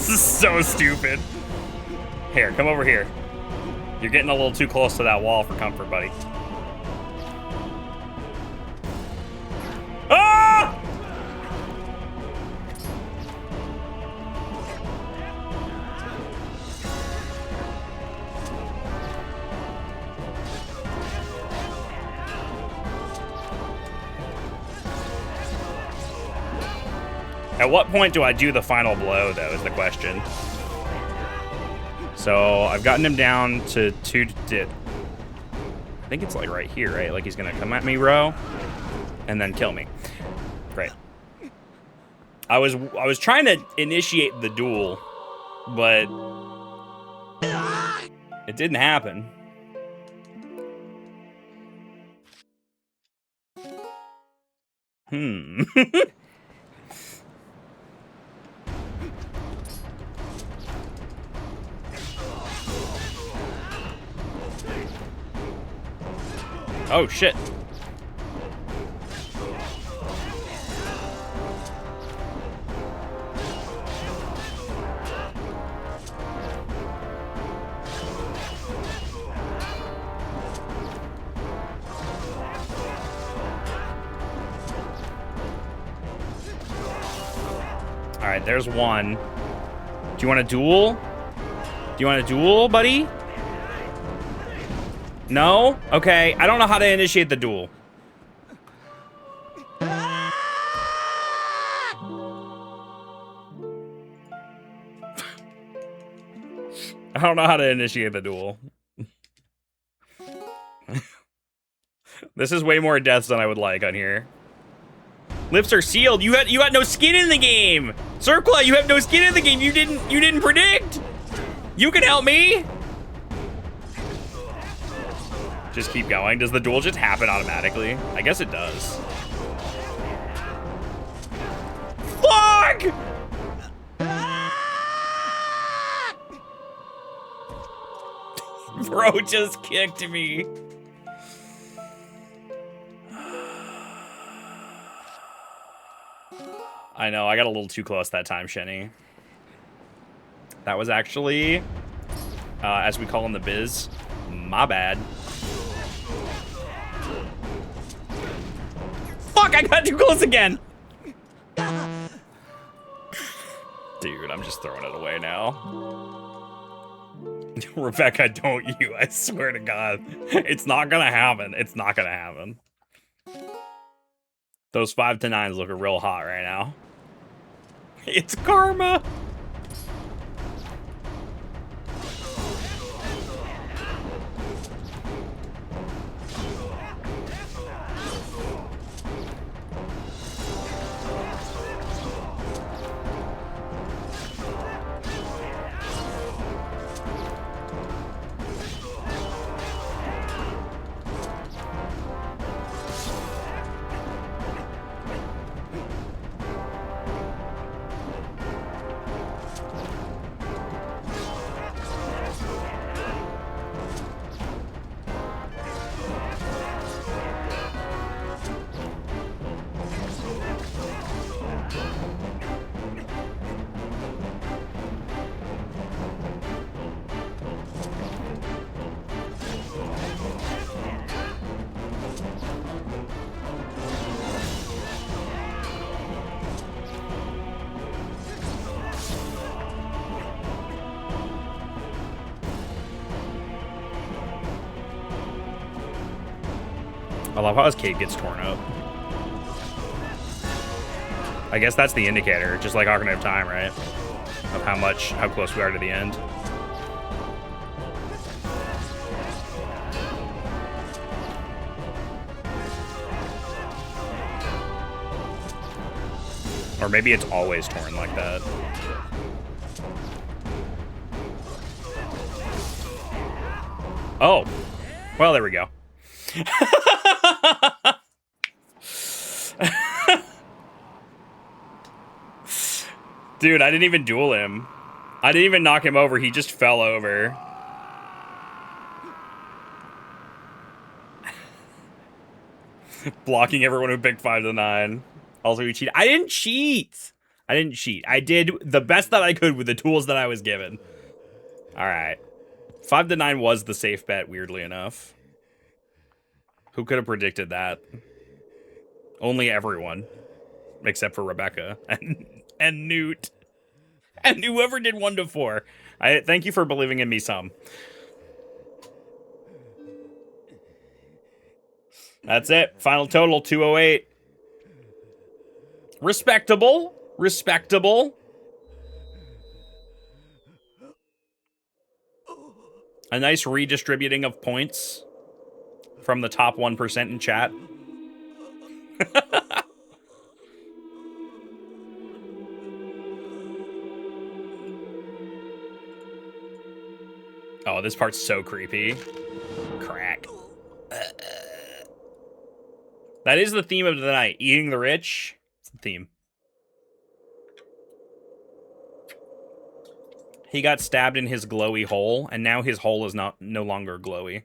This is so stupid. Here, come over here. You're getting a little too close to that wall for comfort, buddy. Ah! At what point do I do the final blow, though, is the question. So, I've gotten him down to 2... I think it's like right here, right? Like he's gonna come at me, row, and then kill me. Great. I was trying to initiate the duel, but it didn't happen. Oh, shit. All right, there's one. Do you want a duel? Do you want a duel, buddy? No? Okay, I don't know how to initiate the duel. I don't know how to initiate the duel. This is way more deaths than I would like on here. Lips are sealed. You had no skin in the game. Circula, you have no skin in the game. You didn't predict. You can help me. Just keep going. Does the duel just happen automatically? I guess it does. Fuck! Bro just kicked me. I know, I got a little too close that time, Shenny. That was actually, as we call in the biz, my bad. Fuck, I got too close again. Dude, I'm just throwing it away now. Rebecca, don't you? I swear to God. It's not gonna happen. It's not gonna happen. Those 5 to 9s looking real hot right now. It's karma. I love how his cape gets torn up. I guess that's the indicator, just like Ocarina of Time, right? Of how close we are to the end. Or maybe it's always torn like that. Oh. Well, there we go. Dude, I didn't even duel him. I didn't even knock him over. He just fell over. Blocking everyone who picked 5 to 9. Also, you cheat. I didn't cheat. I didn't cheat. I did the best that I could with the tools that I was given. All right. 5 to 9 was the safe bet, weirdly enough. Who could have predicted that? Only everyone. Except for Rebecca. And Newt. And whoever did 1 to 4. I thank you for believing in me some. That's it. Final total, 208. Respectable. Respectable. A nice redistributing of points from the top 1% in chat. Oh, this part's so creepy. Crack. That is the theme of the night. Eating the rich. It's the theme. He got stabbed in his glowy hole, and now his hole is no longer glowy.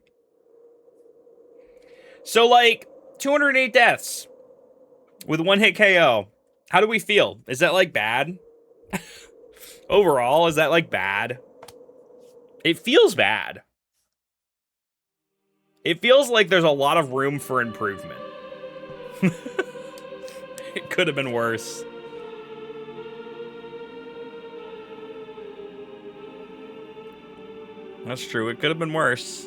So, like, 208 deaths with 1-hit KO. How do we feel? Is that, like, bad? Overall, is that, like, bad? It feels bad. It feels like there's a lot of room for improvement. It could have been worse. That's true. It could have been worse.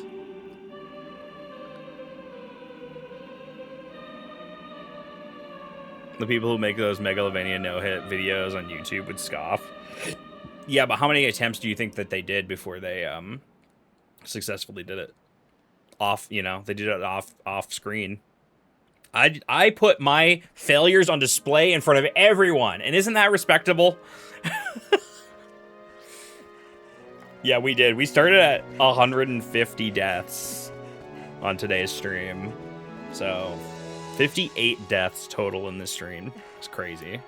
The people who make those Megalovania no-hit videos on YouTube would scoff. Yeah, but how many attempts do you think that they did before they successfully did it? They did it off screen. I put my failures on display in front of everyone, and isn't that respectable? Yeah, we did. We started at 150 deaths on today's stream. So, 58 deaths total in this stream. It's crazy.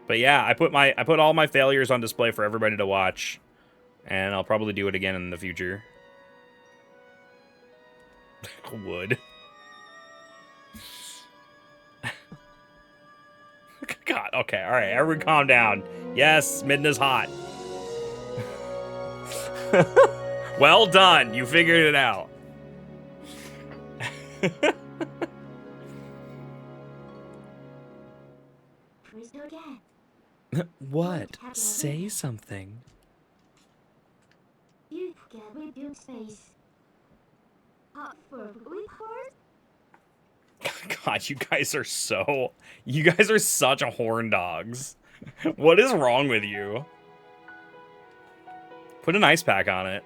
But yeah, I put all my failures on display for everybody to watch. And I'll probably do it again in the future. Would. God, okay, alright, everyone calm down. Yes, Midna's hot. Well done, you figured it out. What? Say something. God, you guys are such horn dogs. What is wrong with you? Put an ice pack on it.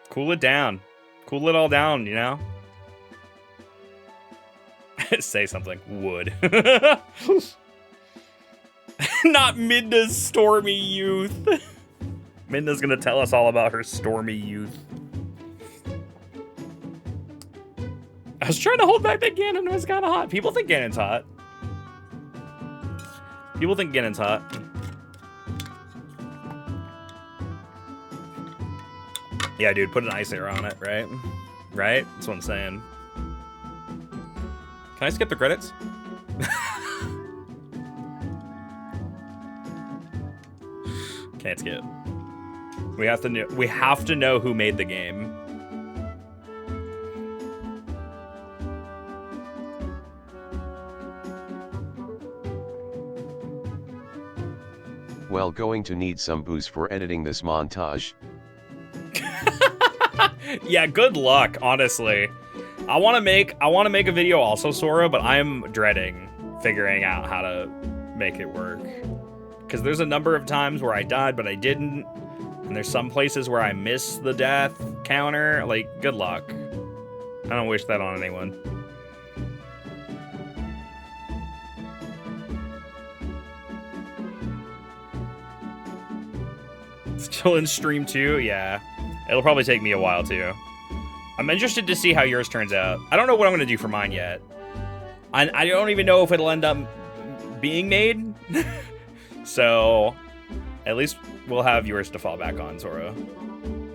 Cool it down. Cool it all down, you know? Say something. Would. Not Midna's stormy youth. Midna's gonna tell us all about her stormy youth. I was trying to hold back that Ganon was kind of hot. People think Ganon's hot. People think Ganon's hot. Yeah, dude, put an ice layer on it, right? Right? That's what I'm saying. Can I skip the credits? Can't skip. We have to know who made the game. Well, going to need some booze for editing this montage. Yeah, good luck, honestly. I want to make a video also, Sora, but I'm dreading figuring out how to make it work. Because there's a number of times where I died, but I didn't. And there's some places where I missed the death counter. Like, good luck. I don't wish that on anyone. Still in stream 2? Yeah. It'll probably take me a while, too. I'm interested to see how yours turns out. I don't know what I'm going to do for mine yet. I don't even know if it'll end up being made. So, at least we'll have yours to fall back on, Zora.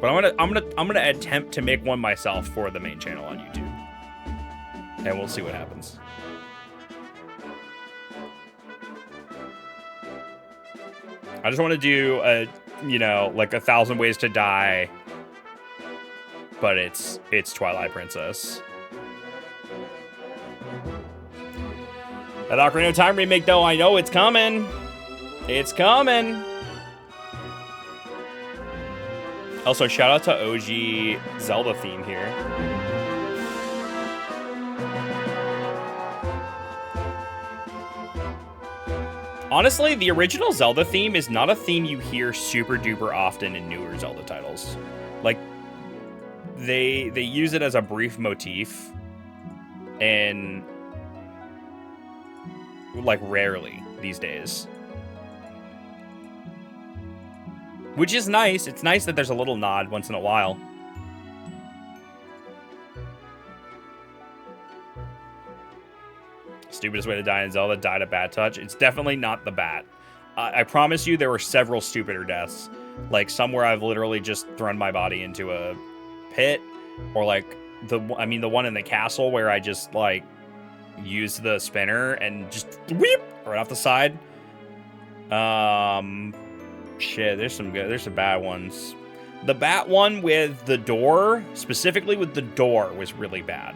But I'm gonna attempt to make one myself for the main channel on YouTube. And we'll see what happens. I just want to do a, you know, like 1,000 Ways to Die, but it's Twilight Princess. That Ocarina of Time remake, though, I know it's coming. It's coming. Also, shout out to OG Zelda theme here. Honestly, the original Zelda theme is not a theme you hear super duper often in newer Zelda titles. Like, they use it as a brief motif, and like rarely these days. Which is nice. It's nice that there's a little nod once in a while. Stupidest way to die in Zelda, died a bad touch. It's definitely not the bat. I promise you there were several stupider deaths. Like somewhere I've literally just thrown my body into a pit, or like the one in the castle where I just like used the spinner and just whip right off the side. Shit, there's some bad ones. The bat one with the door, specifically with the door, was really bad.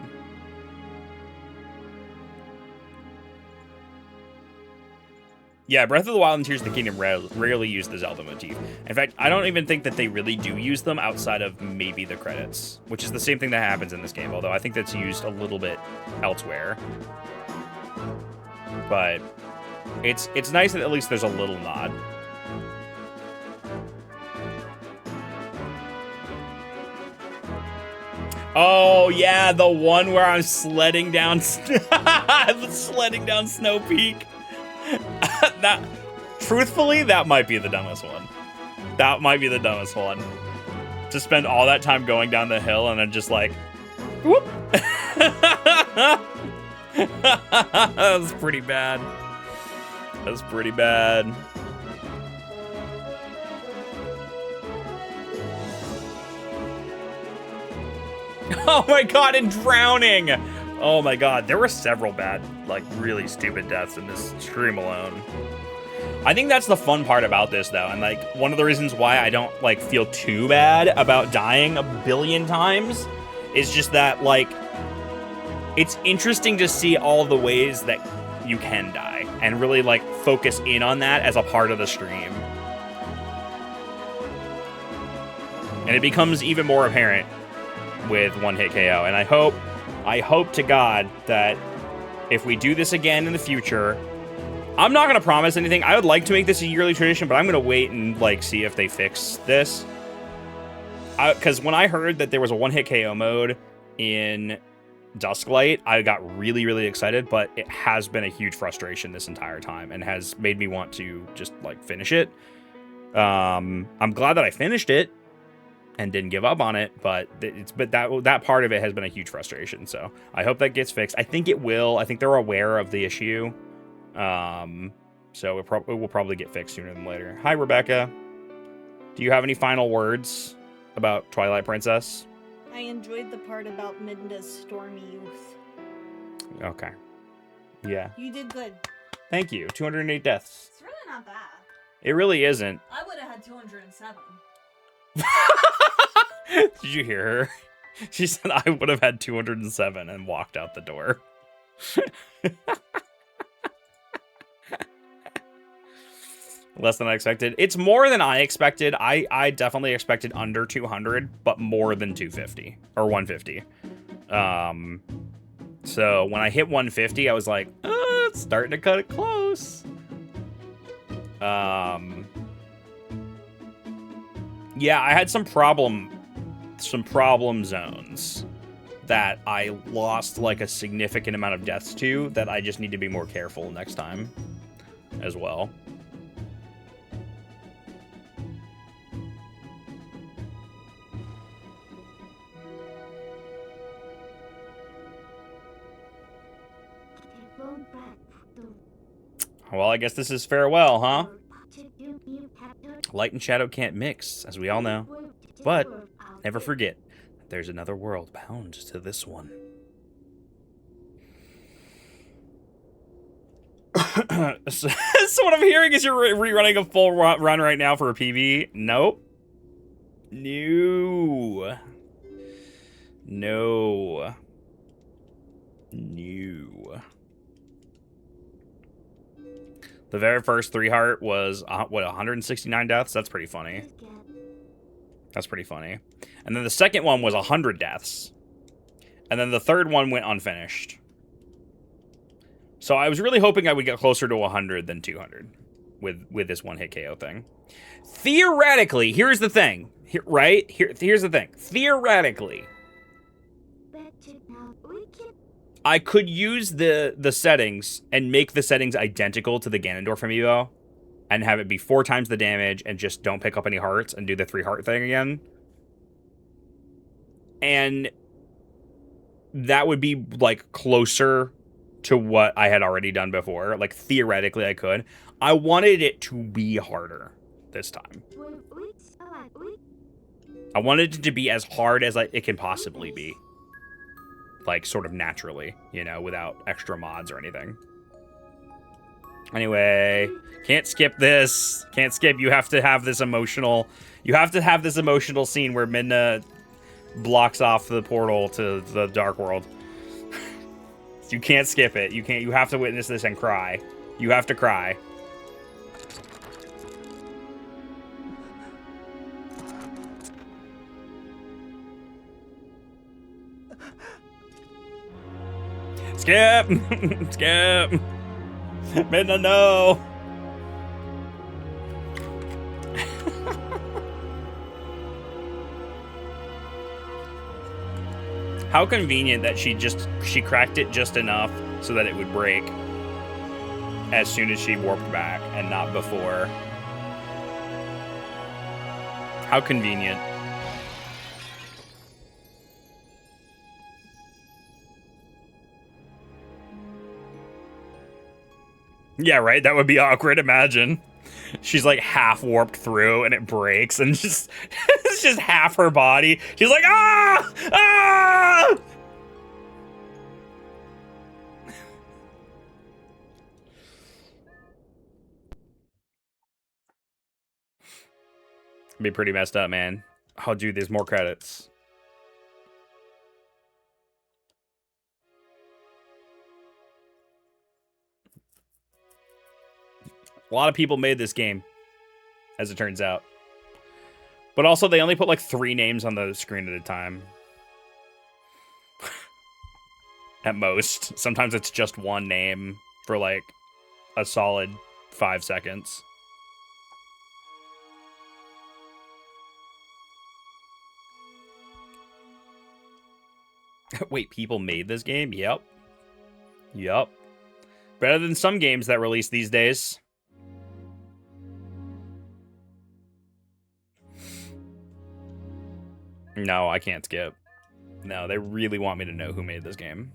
Yeah, Breath of the Wild and Tears of the Kingdom rarely use the Zelda motif. In fact, I don't even think that they really do use them outside of maybe the credits, which is the same thing that happens in this game, although I think that's used a little bit elsewhere. But it's nice that at least there's a little nod. Oh yeah, the one where I'm sledding down sledding down Snow Peak. Truthfully, that might be the dumbest one. That might be the dumbest one. To spend all that time going down the hill and then just like, whoop. That was pretty bad. That was pretty bad. Oh my god, and drowning! Oh my god, there were several bad, like, really stupid deaths in this stream alone. I think that's the fun part about this, though, and, like, one of the reasons why I don't, like, feel too bad about dying a billion times is just that, like, it's interesting to see all the ways that you can die, and really, like, focus in on that as a part of the stream. And it becomes even more apparent with One-Hit KO, and I hope to God that if we do this again in the future, I'm not going to promise anything. I would like to make this a yearly tradition, but I'm going to wait and like see if they fix this. Because when I heard that there was a One-Hit KO mode in Dusklight, I got really, really excited, but it has been a huge frustration this entire time and has made me want to just like finish it. I'm glad that I finished it and didn't give up on it, but that part of it has been a huge frustration. So I hope that gets fixed. I think it will. I think they're aware of the issue. So it will probably get fixed sooner than later. Hi, Rebecca. Do you have any final words about Twilight Princess? I enjoyed the part about Midna's stormy youth. Okay. Yeah. You did good. Thank you. 208 deaths. It's really not bad. It really isn't. I would have had 207. Did you hear her? She said I would have had 207 and walked out the door. Less than I expected. It's more than I expected. I definitely expected under 200, but more than 250 or 150. So when I hit 150, I was like, it's starting to cut it close. Yeah, I had some problem zones that I lost like a significant amount of deaths to that I just need to be more careful next time as well. Well, I guess this is farewell, huh? Light and shadow can't mix, as we all know. But never forget that there's another world bound to this one. So what I'm hearing is you're rerunning a full run right now for a PB? Nope. No. No. No. The very first 3-heart was, what, 169 deaths? That's pretty funny. That's pretty funny. And then the second one was 100 deaths. And then the third one went unfinished. So I was really hoping I would get closer to 100 than 200 with this one-hit KO thing. Theoretically, here's the thing. Here's the thing. Theoretically, I could use the settings and make the settings identical to the Ganondorf amiibo and have it be 4 times the damage and just don't pick up any hearts and do the 3-heart thing again. And that would be, like, closer to what I had already done before. Like, theoretically, I could. I wanted it to be harder this time. I wanted it to be as hard as it can possibly be. Like, sort of naturally, you know, without extra mods or anything. Anyway, can't skip this. Can't skip. You have to have this emotional... You have to have this emotional scene where Midna blocks off the portal to the Dark World. You can't skip it. You can't. You have to witness this and cry. You have to cry. Skip! Skip! Midna, no! How convenient that she cracked it just enough so that it would break as soon as she warped back and not before. How convenient. Yeah, right? That would be awkward. Imagine. She's like half warped through and it breaks and just it's just half her body. She's like, ah! Ah! It'd be pretty messed up, man. Oh, dude, there's more credits. A lot of people made this game, as it turns out. But also, they only put like 3 names on the screen at a time. At most. Sometimes it's just one name for like a solid 5 seconds. Wait, people made this game? Yep. Yep. Better than some games that release these days. No, I can't skip. No, they really want me to know who made this game.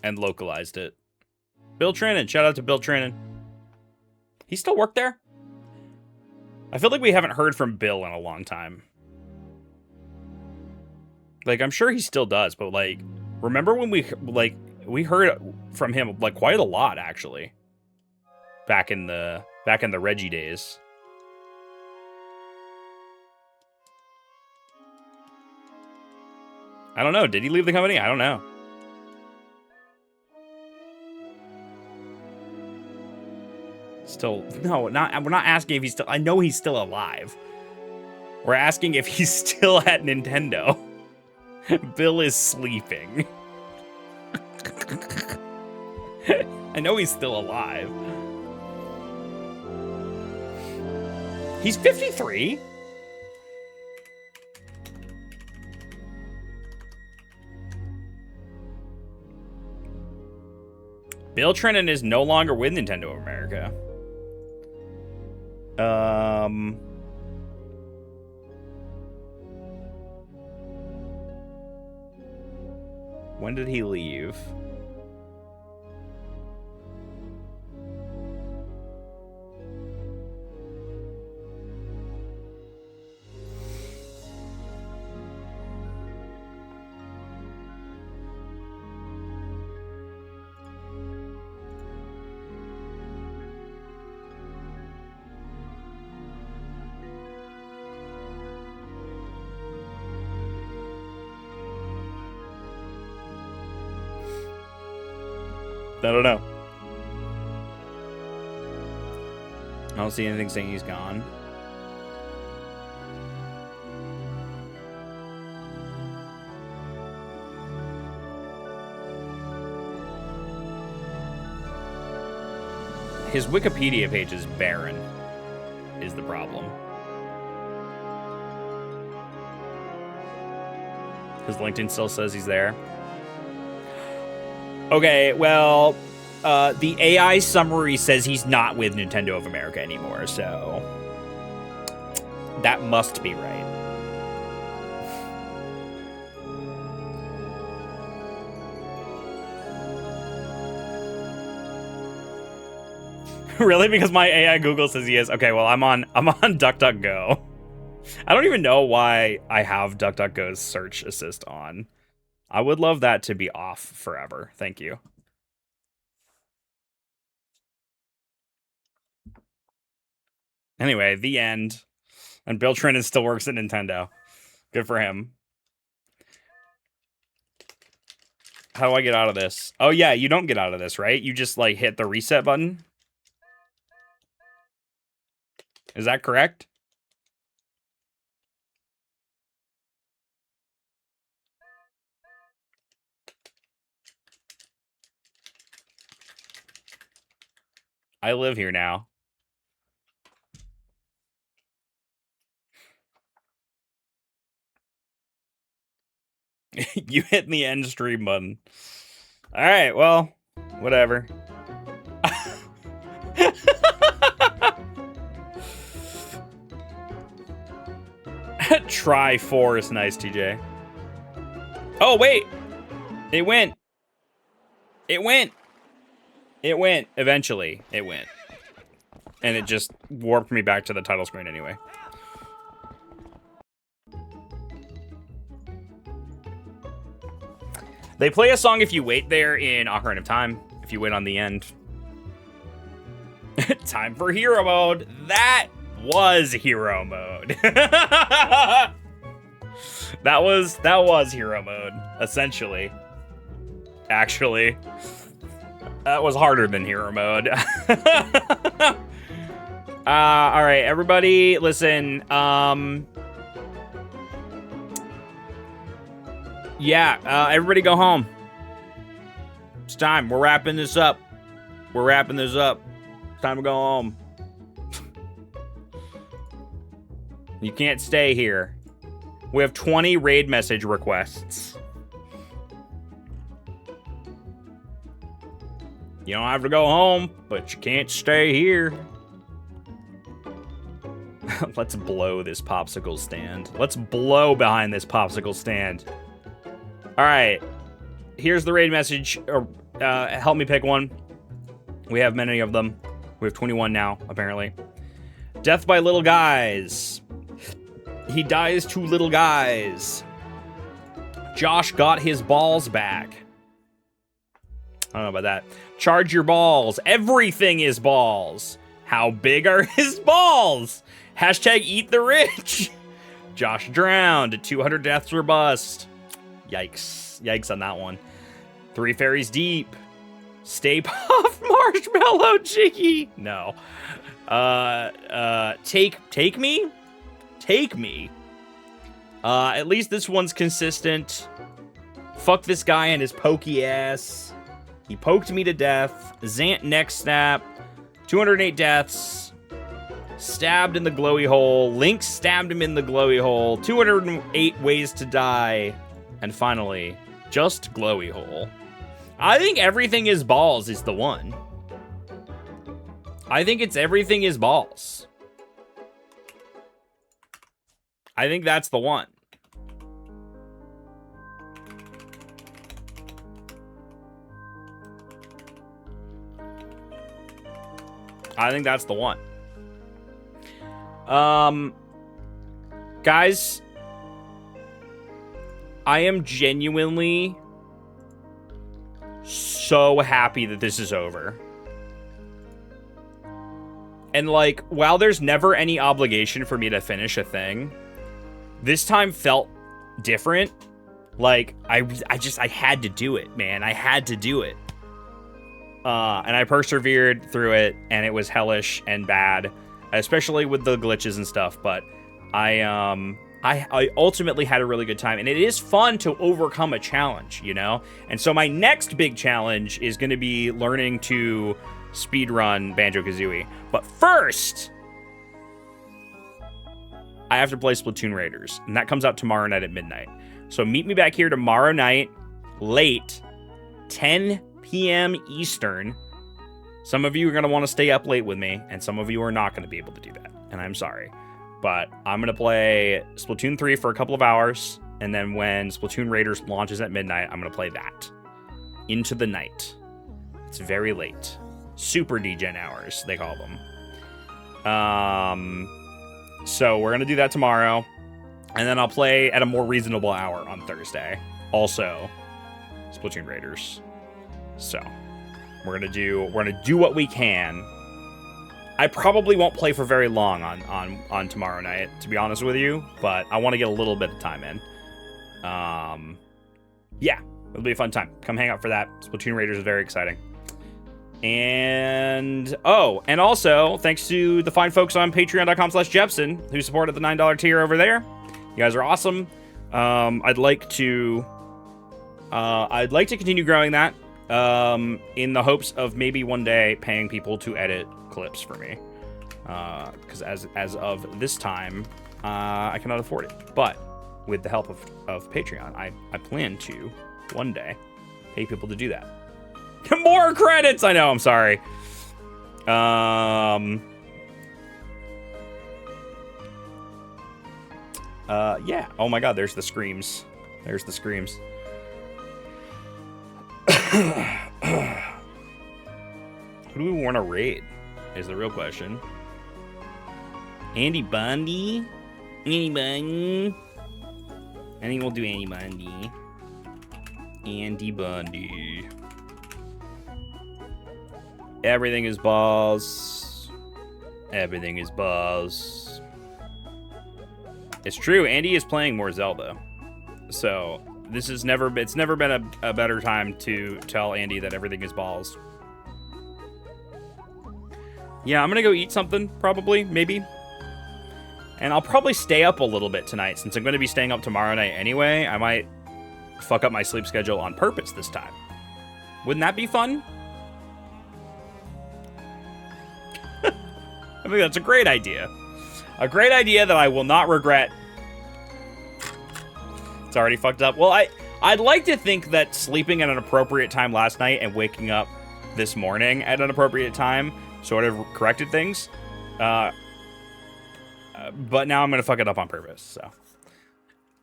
And localized it. Bill Trinan. Shout out to Bill Trinan. He still work there? I feel like we haven't heard from Bill in a long time. Like, I'm sure he still does, but, like, remember when we heard from him, like, quite a lot, actually. Back in the Reggie days. I don't know. Did he leave the company? I don't know. Still, no, not. We're not asking if he's still. I know he's still alive. We're asking if he's still at Nintendo. Bill is sleeping. I know he's still alive. He's 53. Bill Trennan is no longer with Nintendo of America. When did he leave? I don't know. I don't see anything saying he's gone. His Wikipedia page is barren, is the problem. His LinkedIn still says he's there. Okay, well, the AI summary says he's not with Nintendo of America anymore, so that must be right. Really? Because my AI Google says he is. Okay, well, I'm on DuckDuckGo. I don't even know why I have DuckDuckGo's search assist on. I would love that to be off forever. Thank you. Anyway, the end. And Bill Trennan still works at Nintendo. Good for him. How do I get out of this? Oh, yeah, you don't get out of this, right? You just, like, hit the reset button? Is that correct? I live here now. You hit the end stream button. All right, well, whatever. Try force, nice TJ. Oh, wait. It went. It went. It went. Eventually, it went. And it just warped me back to the title screen anyway. They play a song if you wait there in Ocarina of Time, if you wait on the end. Time for hero mode. That was hero mode. that was hero mode, essentially. Actually. That was harder than hero mode. All right, everybody, listen. Yeah, everybody go home. It's time. We're wrapping this up. It's time to go home. You can't stay here. We have 20 raid message requests. You don't have to go home, but you can't stay here. Let's blow this popsicle stand. Let's blow behind this popsicle stand. All right. Here's the raid message. Help me pick one. We have many of them. We have 21 now, apparently. Death by little guys. He dies to little guys. Josh got his balls back. I don't know about that. Charge your balls. Everything is balls. How big are his balls? Hashtag eat the rich. Josh drowned. 200 deaths were bust. Yikes. Yikes on that one. 3 fairies deep. Stay Puft Marshmallow Jiggy. No. Take me. Take me. At least this one's consistent. Fuck this guy and his pokey ass. He poked me to death. Zant neck snap. 208 deaths. Stabbed in the glowy hole. Link stabbed him in the glowy hole. 208 ways to die. And finally, just glowy hole. I think everything is balls is the one. I think it's everything is balls. I think that's the one. I think that's the one. Guys, I am genuinely so happy that this is over. And like, while there's never any obligation for me to finish a thing, this time felt different. Like, I had to do it, man. I had to do it. And I persevered through it, and it was hellish and bad, especially with the glitches and stuff, but I ultimately had a really good time, and it is fun to overcome a challenge, you know? And so my next big challenge is going to be learning to speedrun Banjo-Kazooie. But first, I have to play Splatoon Raiders, and that comes out tomorrow night at midnight. So meet me back here tomorrow night, late, 10 p.m. Eastern. Some of you are going to want to stay up late with me, and some of you are not going to be able to do that, and I'm sorry. But I'm going to play Splatoon 3 for a couple of hours, and then when Splatoon Raiders launches at midnight, I'm going to play that. Into the night. It's very late. Super degen hours, they call them. So we're going to do that tomorrow, and then I'll play at a more reasonable hour on Thursday. Also, Splatoon Raiders. So, we're gonna do what we can. I probably won't play for very long on tomorrow night, to be honest with you, but I want to get a little bit of time in. Yeah, it'll be a fun time. Come hang out for that. Splatoon Raiders is very exciting. And also, thanks to the fine folks on patreon.com/Jepson who supported the $9 tier over there. You guys are awesome. I'd like to continue growing that. In the hopes of maybe one day paying people to edit clips for me. Because as of this time, I cannot afford it. But with the help of Patreon, I plan to one day pay people to do that. More credits! I know, I'm sorry. Yeah. Oh my god, there's the screams. There's the screams. Who do we want to raid? Is the real question. Andy Bundy? Andy Bundy? I think we'll do Andy Bundy. Andy Bundy. Everything is balls. Everything is balls. It's true, Andy is playing more Zelda. So, it's never been a better time to tell Andy that everything is balls. Yeah, I'm gonna go eat something, probably, maybe. And I'll probably stay up a little bit tonight, since I'm gonna be staying up tomorrow night anyway. I might fuck up my sleep schedule on purpose this time. Wouldn't that be fun? I think that's a great idea. A great idea that I will not regret. It's already fucked up. Well, I'd like to think that sleeping at an appropriate time last night and waking up this morning at an appropriate time sort of corrected things. But now I'm going to fuck it up on purpose, so.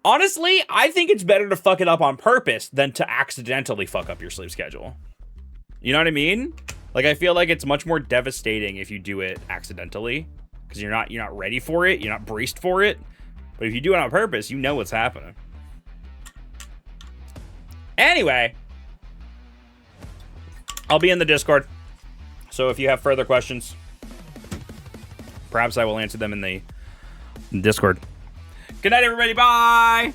Honestly, I think it's better to fuck it up on purpose than to accidentally fuck up your sleep schedule. You know what I mean? Like, I feel like it's much more devastating if you do it accidentally, because you're not ready for it, you're not braced for it. But if you do it on purpose, you know what's happening. Anyway, I'll be in the Discord, so if you have further questions, perhaps I will answer them in the Discord. Good night, everybody. Bye.